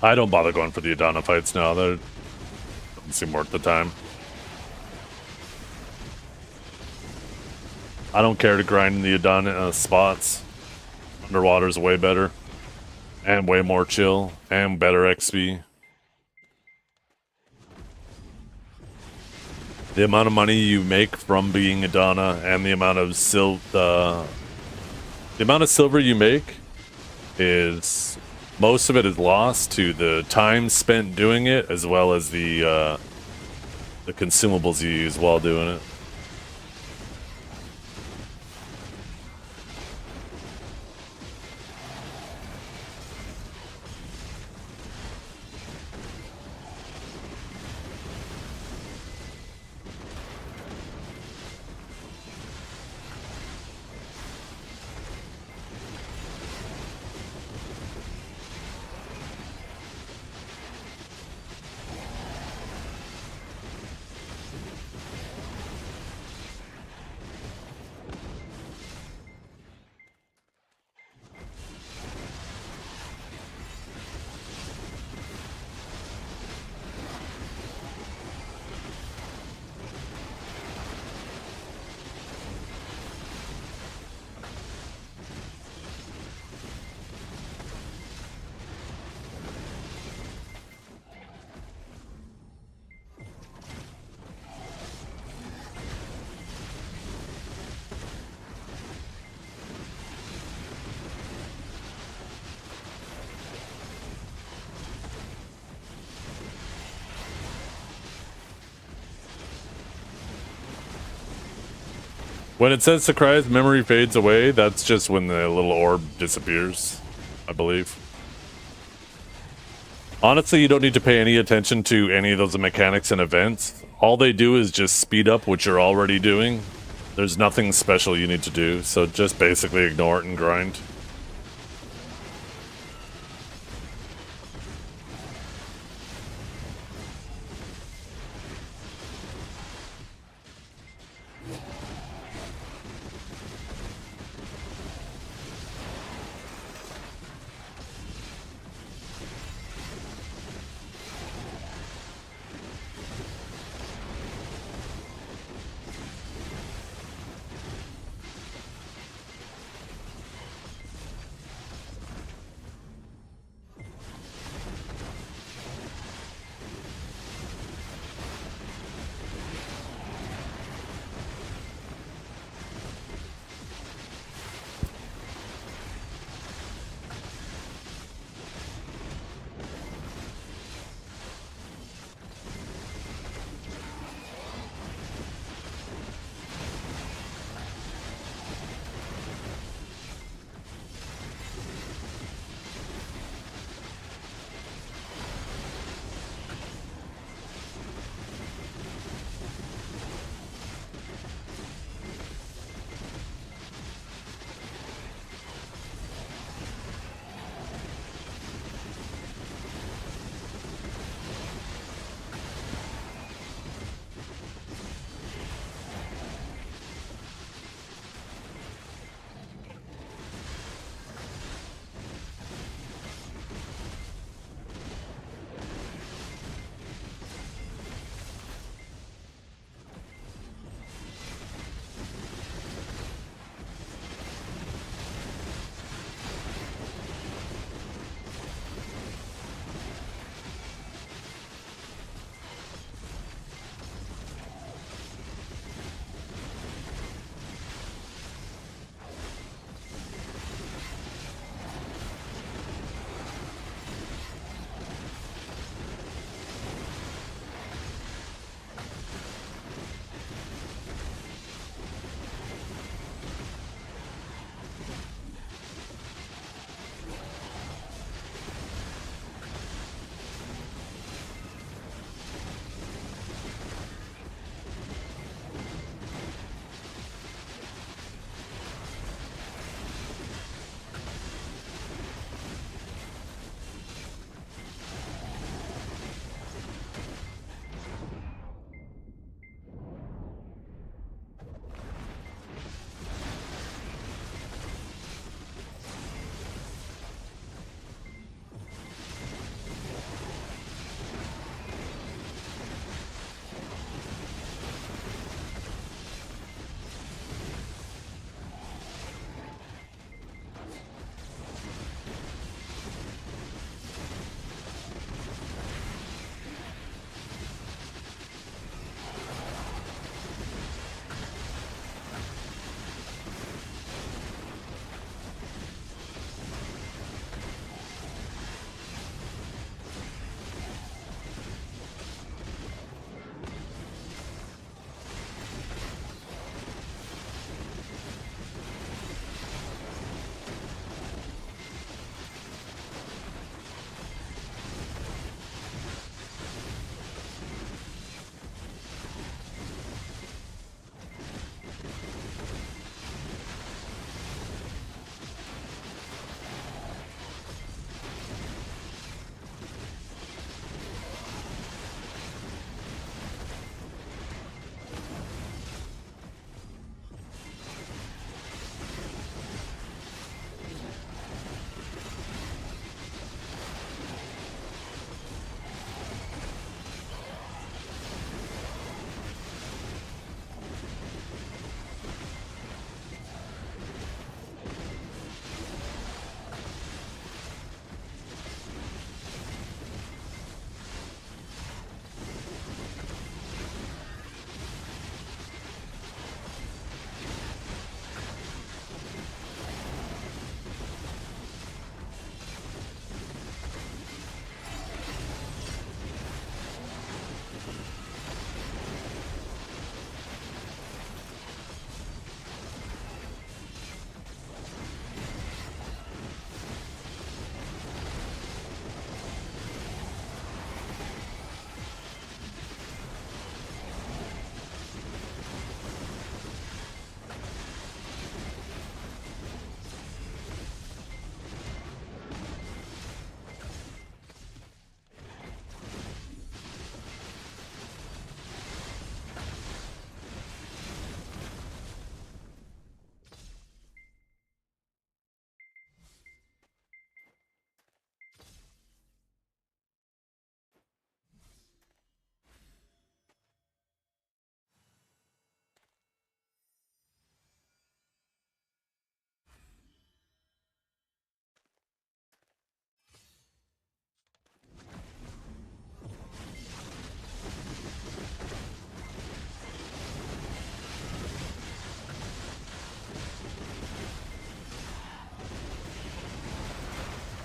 I don't bother going for the Adana fights now. They don't seem worth the time. I don't care to grind the Adana spots. Underwater's way better. And way more chill. And better XP. The amount of money you make from being Adana and the amount of silver you make is... most of it is lost to the time spent doing it, as well as the consumables you use while doing it. When it says Sakurai's memory fades away, that's just when the little orb disappears, I believe. Honestly, you don't need to pay any attention to any of those mechanics and events. All they do is just speed up what you're already doing. There's nothing special you need to do, so just basically ignore it and grind.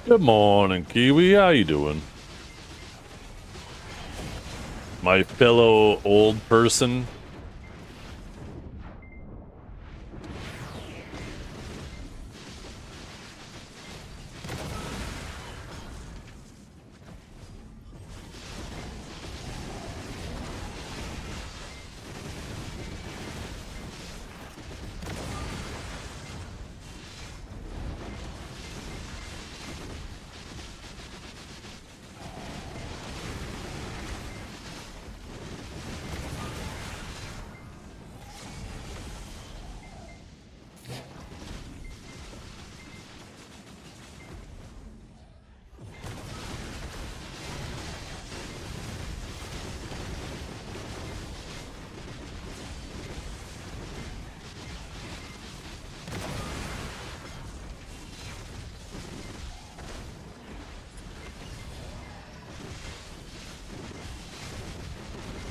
Good morning, Kiwi. How you doing? My fellow old person.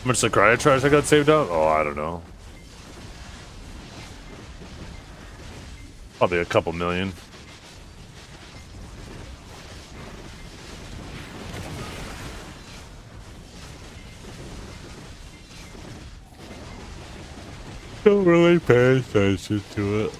How much the cryo trash I got saved up? Oh, I don't know. Probably a couple million. Don't really pay attention to it.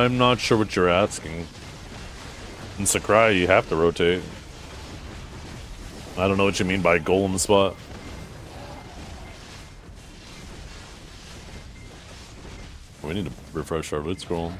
I'm not sure what you're asking. In Sakurai, you have to rotate. I don't know what you mean by golem spot. We need to refresh our loot scroll.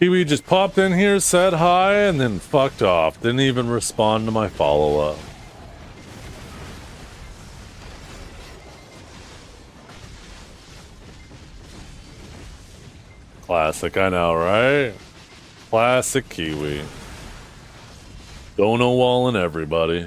Kiwi just popped in here, said hi, and then fucked off. Didn't even respond to my follow-up. Classic, I know, right? Classic Kiwi. Dono walling everybody.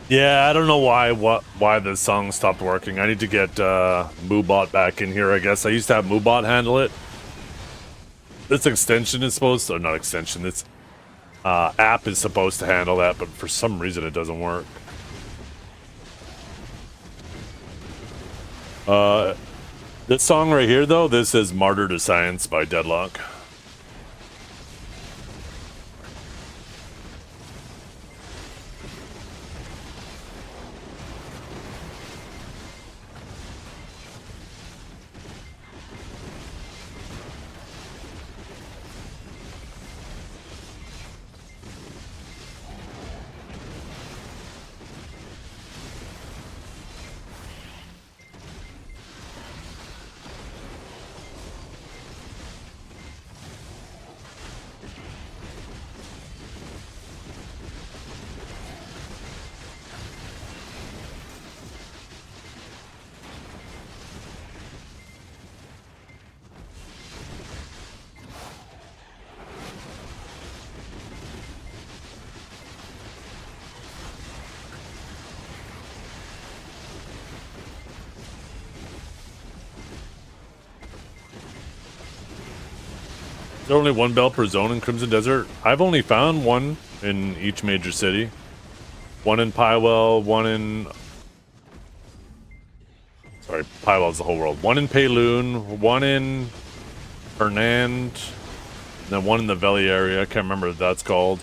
Yeah, I don't know why the song stopped working. I need to get Moobot back in here, I guess. I used to have Moobot handle it. This extension is supposed to, or not extension, this app is supposed to handle that, but for some reason it doesn't work. This song right here, though, this is Martyr to Science by Deadlock. Is there only one bell per zone in Crimson Desert? I've only found one in each major city. One in Pywell, one in... Sorry, Pywell's the whole world. One in Payloon, one in Hernand, and then one in the Valley area. I can't remember what that's called.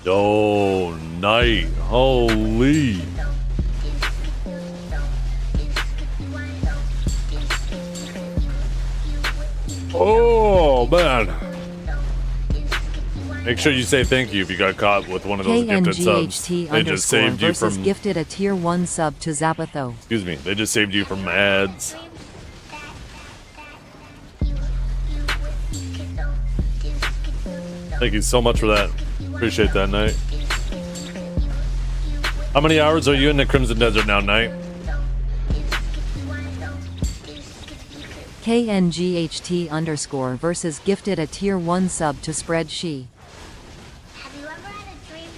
Oh, night. Holy. Oh, man. Make sure you say thank you if you got caught with one of those gifted subs. They just saved you from... gifted a tier 1 sub to Zapatho. Excuse me. They just saved you from ads. Thank you so much for that. Appreciate that, Knight. How many hours are you in the Crimson Desert now, Knight? KNGHT underscore versus gifted a tier 1 sub to Spread She. Have you ever had a dream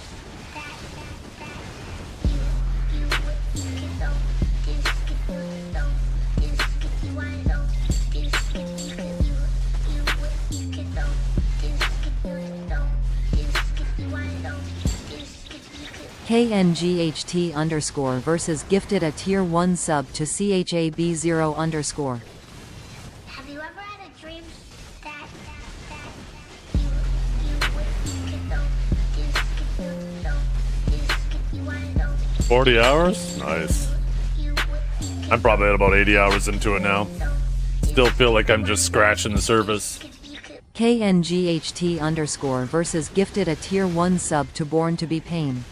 KNGHT underscore versus gifted a tier 1 sub to CHAB0 underscore. Have you ever had a dream that 40 hours? Nice. I'm probably at about 80 hours into it now. Still feel like I'm just scratching the surface. KNGHT underscore versus gifted a tier 1 sub to Born to Be Pain.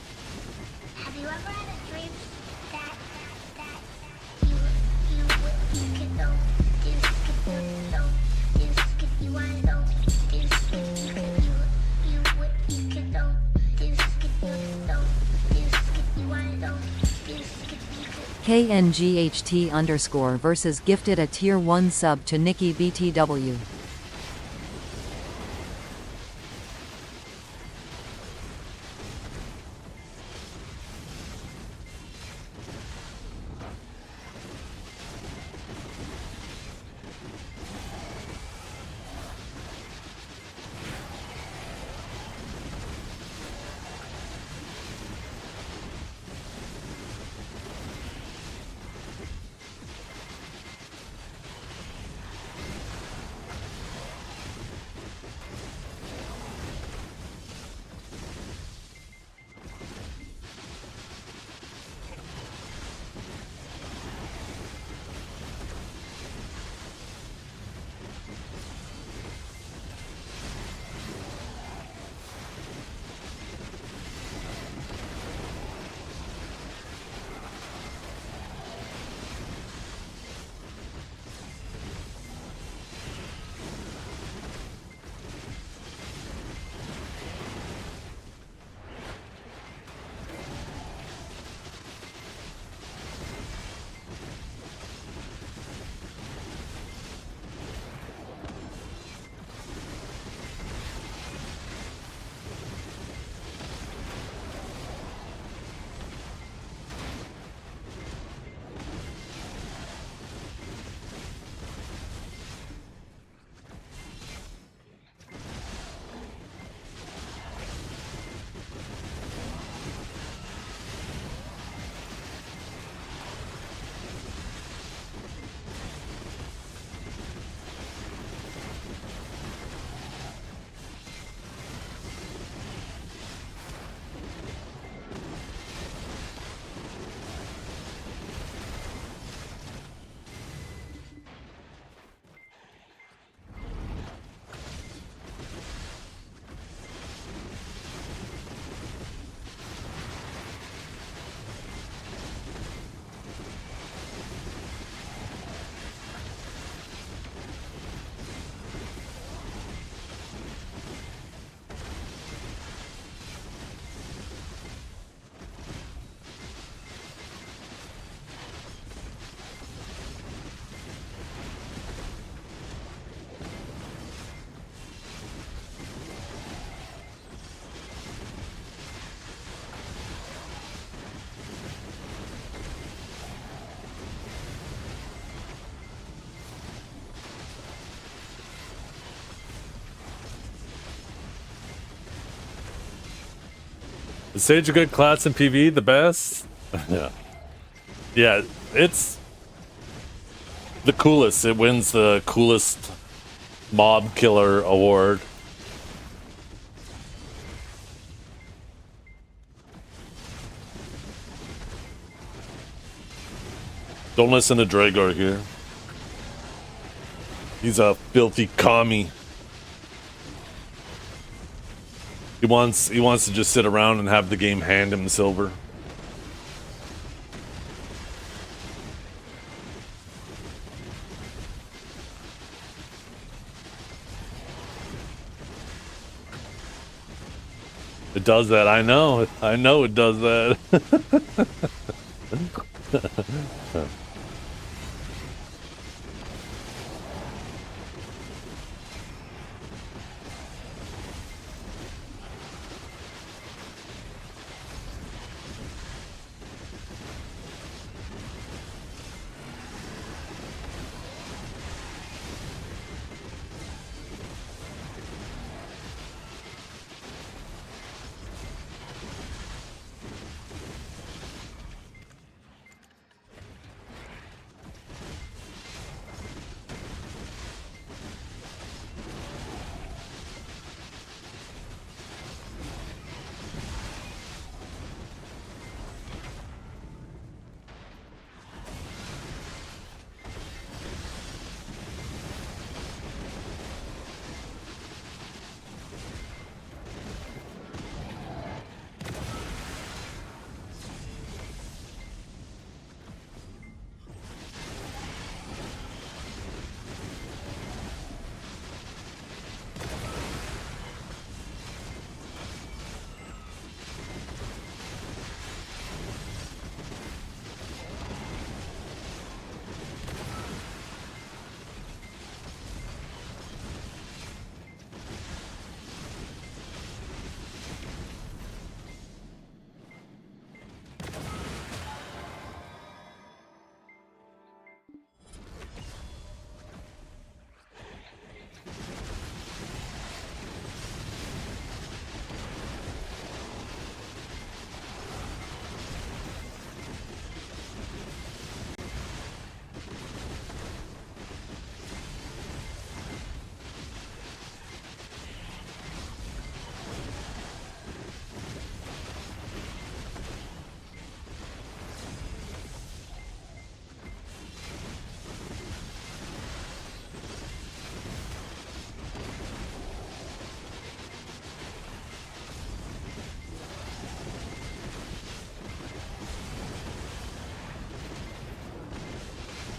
Have you ever had a dream that 'KNGHT underscore versus gifted a tier 1 sub to Nikki BTW. Is Sage a good class in PV? The best? Yeah. Yeah, it's the coolest. It wins the coolest mob killer award. Don't listen to Dragor here. He's a filthy commie. He wants to just sit around and have the game hand him silver. It does that, I know. I know it does that.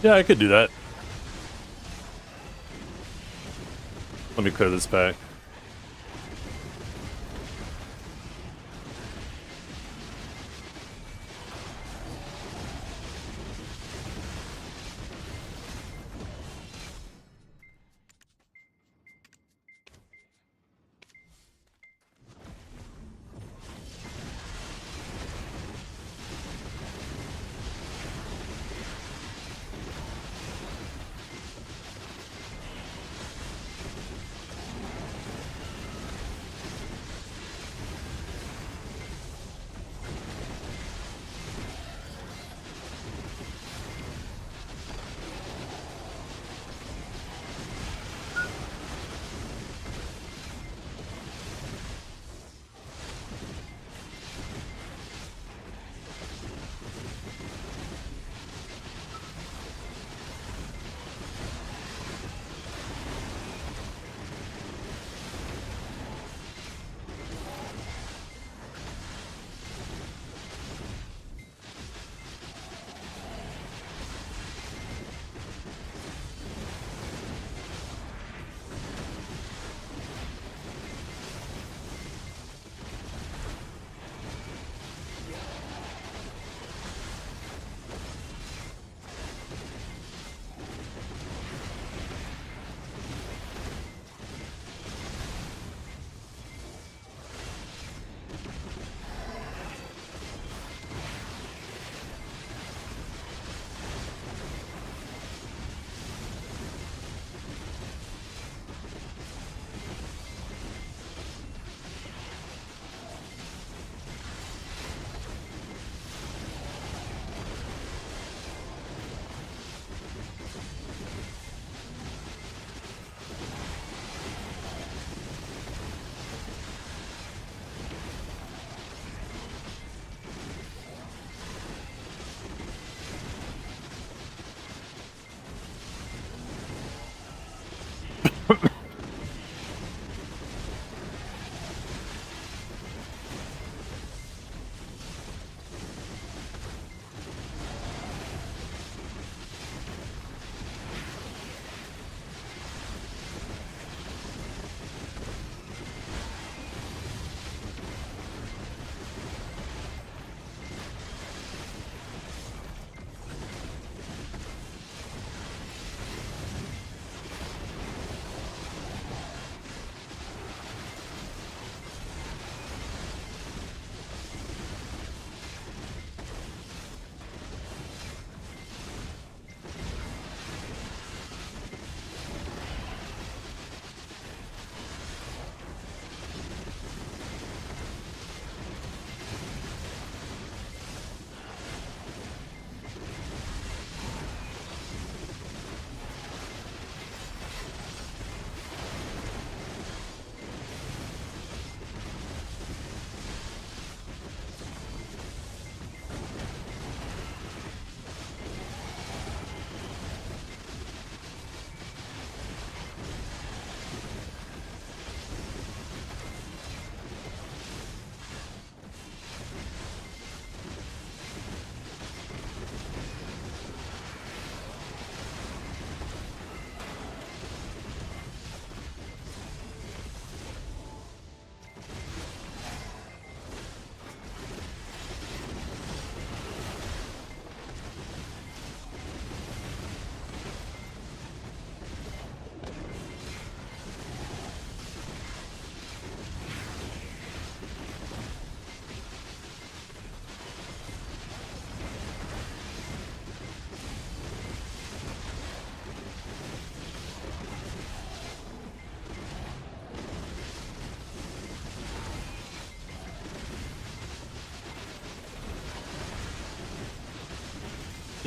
Yeah, I could do that. Let me clear this back.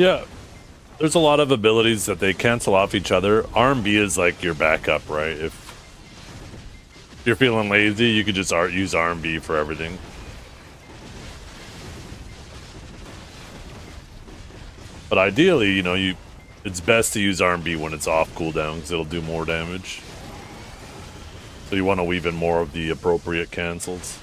Yeah, there's a lot of abilities that they cancel off each other. R&B is like your backup, right? If you're feeling lazy, you could just use R&B for everything. But ideally, you know, it's best to use R&B when it's off cooldown because it'll do more damage. So you want to weave in more of the appropriate cancels.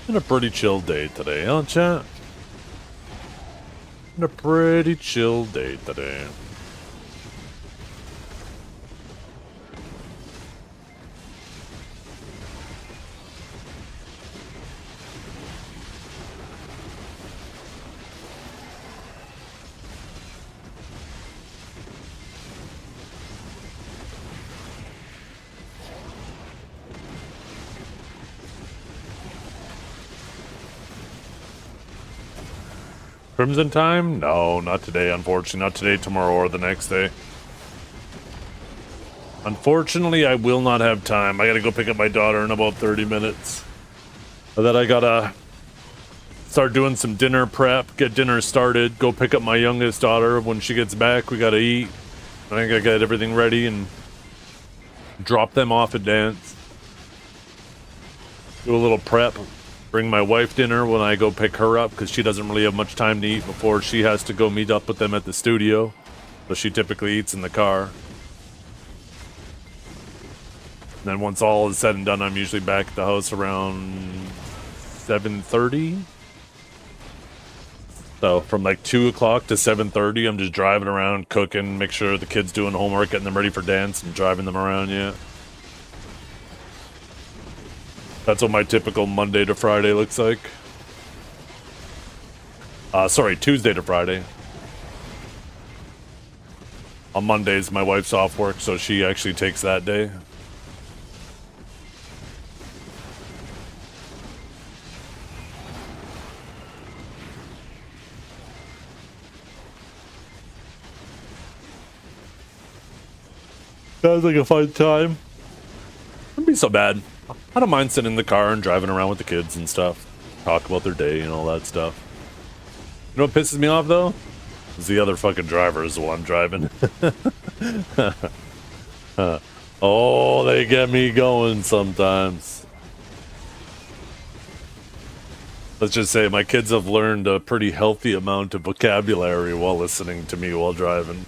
Been a pretty chill day today, huh, chat? Been a pretty chill day today. Crimson time? No, not today, unfortunately. Not today, tomorrow, or the next day. Unfortunately, I will not have time. I gotta go pick up my daughter in about 30 minutes. And then I gotta start doing some dinner prep, get dinner started, go pick up my youngest daughter. When she gets back, we gotta eat. I think I got everything ready and drop them off at dance. Do a little prep. Bring my wife dinner when I go pick her up because she doesn't really have much time to eat before she has to go meet up with them at the studio. So she typically eats in the car. And then once all is said and done, I'm usually back at the house around 7:30. So from like 2 o'clock to 7:30, I'm just driving around, cooking, make sure the kids doing homework, getting them ready for dance, and driving them around, yeah. That's what my typical Monday to Friday looks like. Sorry, Tuesday to Friday. On Mondays, my wife's off work, so she actually takes that day. Sounds like a fun time. Wouldn't be so bad. I don't mind sitting in the car and driving around with the kids and stuff. Talk about their day and all that stuff. You know what pisses me off, though? Is the other fucking drivers while I'm driving. Oh, they get me going sometimes. Let's just say my kids have learned a pretty healthy amount of vocabulary while listening to me while driving.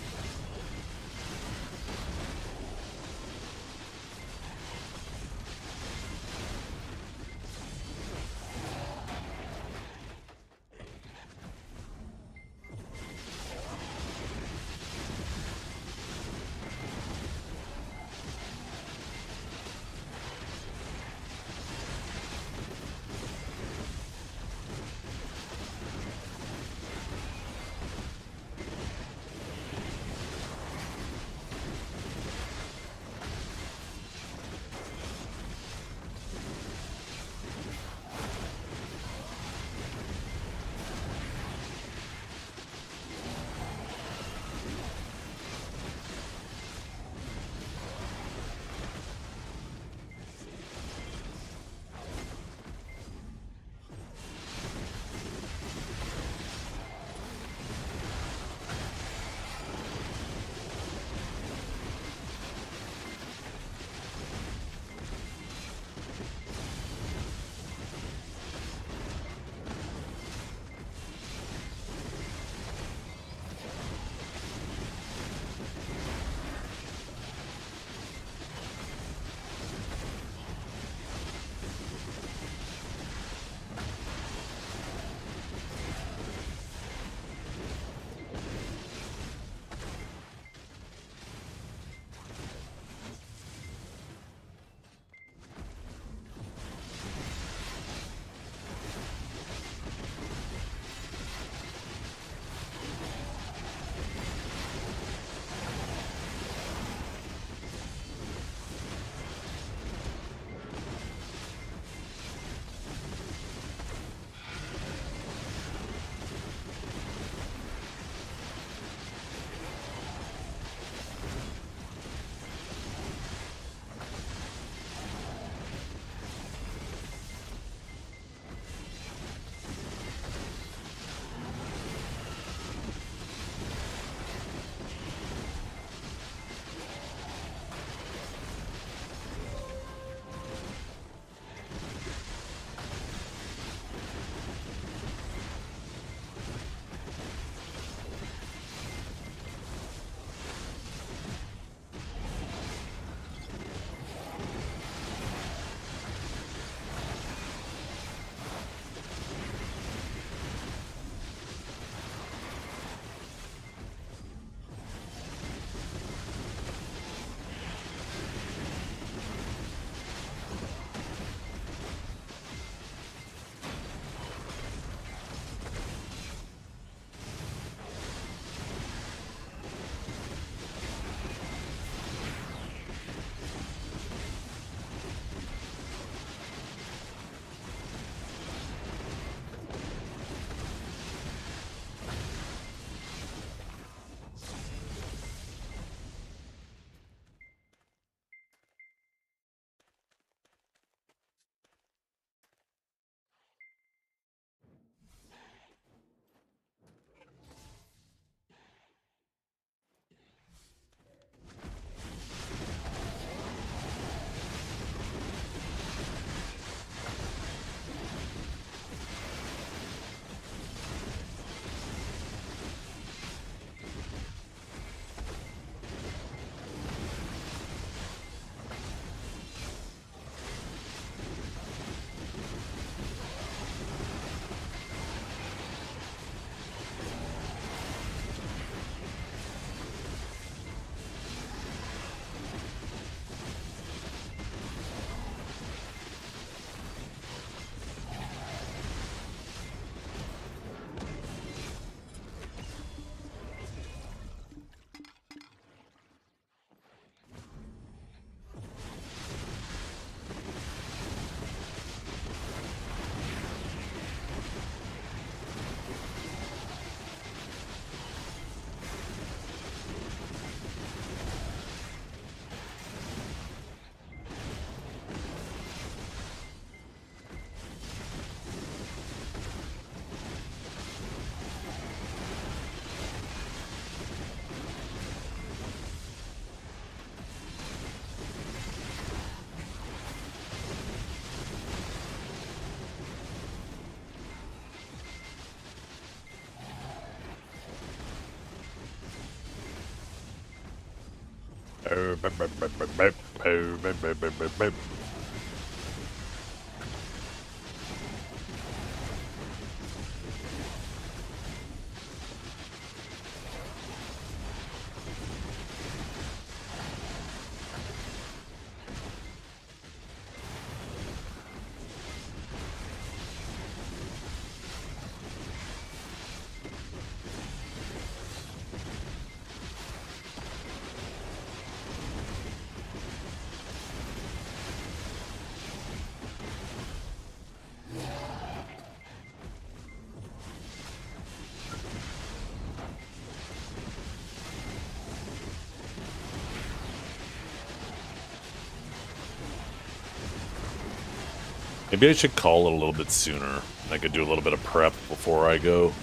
Maybe I should call it a little bit sooner. I could do a little bit of prep before I go.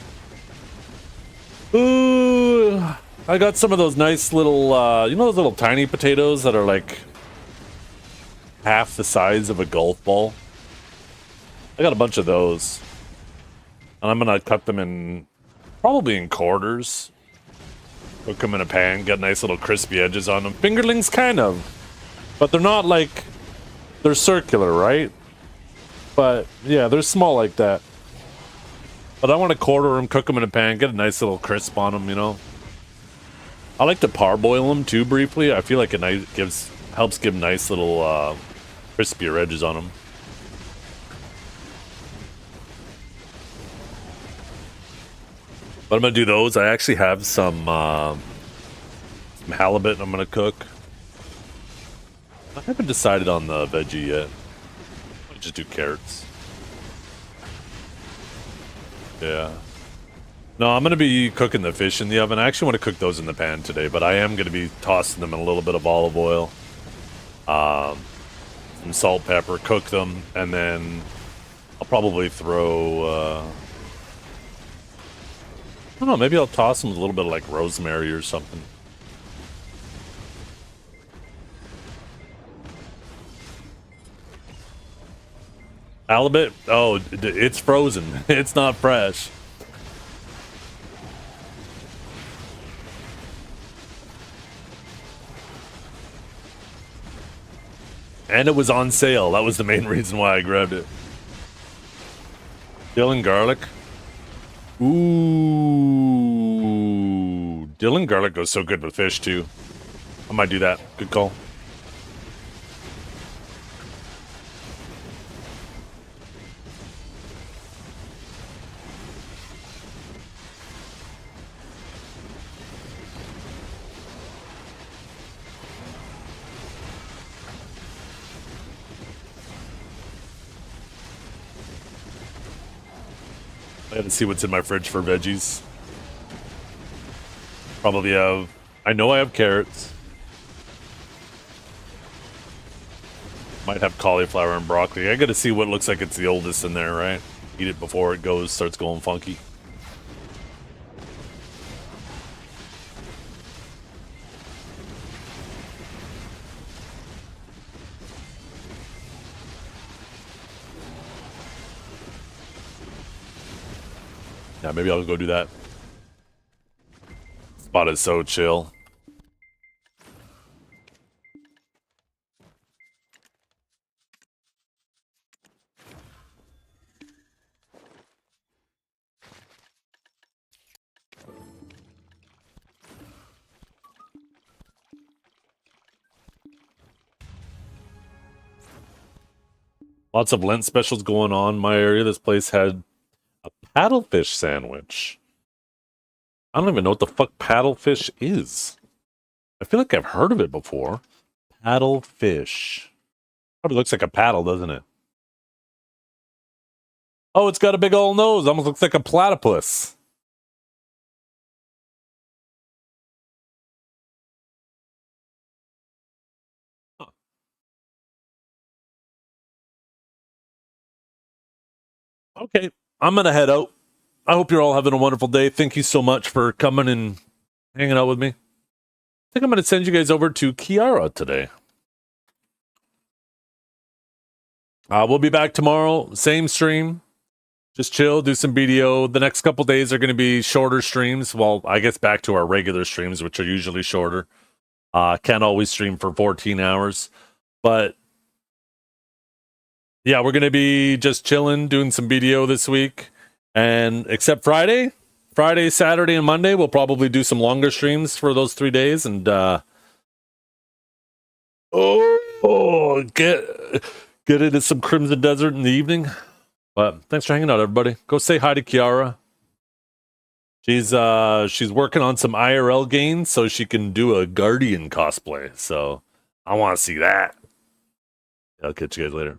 Ooh, I got some of those nice little, you know those little tiny potatoes that are like half the size of a golf ball? I got a bunch of those. And I'm gonna cut them in, probably in quarters. Cook them in a pan, get nice little crispy edges on them. Fingerlings, kind of. But they're not like, they're circular, right? But yeah, they're small like that. But I want to quarter them, cook them in a pan, get a nice little crisp on them, you know. I like to parboil them too briefly. I feel like it helps give nice little crispier edges on them. But I'm gonna do those. I actually have some halibut I'm gonna cook. I haven't decided on the veggie yet. I just do carrots. Yeah. No, I'm gonna be cooking the fish in the oven. I actually want to cook those in the pan today, but I am gonna be tossing them in a little bit of olive oil, some salt, pepper, cook them, and then I'll probably throw. I don't know. Maybe I'll toss them with a little bit of like rosemary or something. Halibut? Oh, it's frozen. It's not fresh. And it was on sale. That was the main reason why I grabbed it. Dill and garlic. Ooh. Dill and garlic goes so good with fish, too. I might do that. Good call. I gotta see what's in my fridge for veggies. Probably have... I know I have carrots. Might have cauliflower and broccoli. I gotta see what looks like it's the oldest in there, right? Eat it before it starts going funky. Yeah, maybe I'll go do that. Spot is so chill. Lots of Lent specials going on in my area. This place had a paddlefish sandwich. I don't even know what the fuck paddlefish is. I feel like I've heard of it before. Paddlefish. Probably looks like a paddle, doesn't it? Oh, it's got a big old nose. Almost looks like a platypus. Huh. Okay, I'm gonna head out. I hope you're all having a wonderful day. Thank you so much for coming and hanging out with me. I think I'm gonna send you guys over to Kiara today. We'll be back tomorrow, same stream. Just chill, do some BDO. The next couple days are going to be shorter streams. Well, I guess back to our regular streams, which are usually shorter. Can't always stream for 14 hours. But yeah, we're going to be just chilling, doing some BDO this week. And except Friday, Saturday, and Monday, we'll probably do some longer streams for those 3 days. And get into some Crimson Desert in the evening. But thanks for hanging out, everybody. Go say hi to Kiara. She's working on some IRL gains so she can do a Guardian cosplay. So I want to see that. I'll catch you guys later.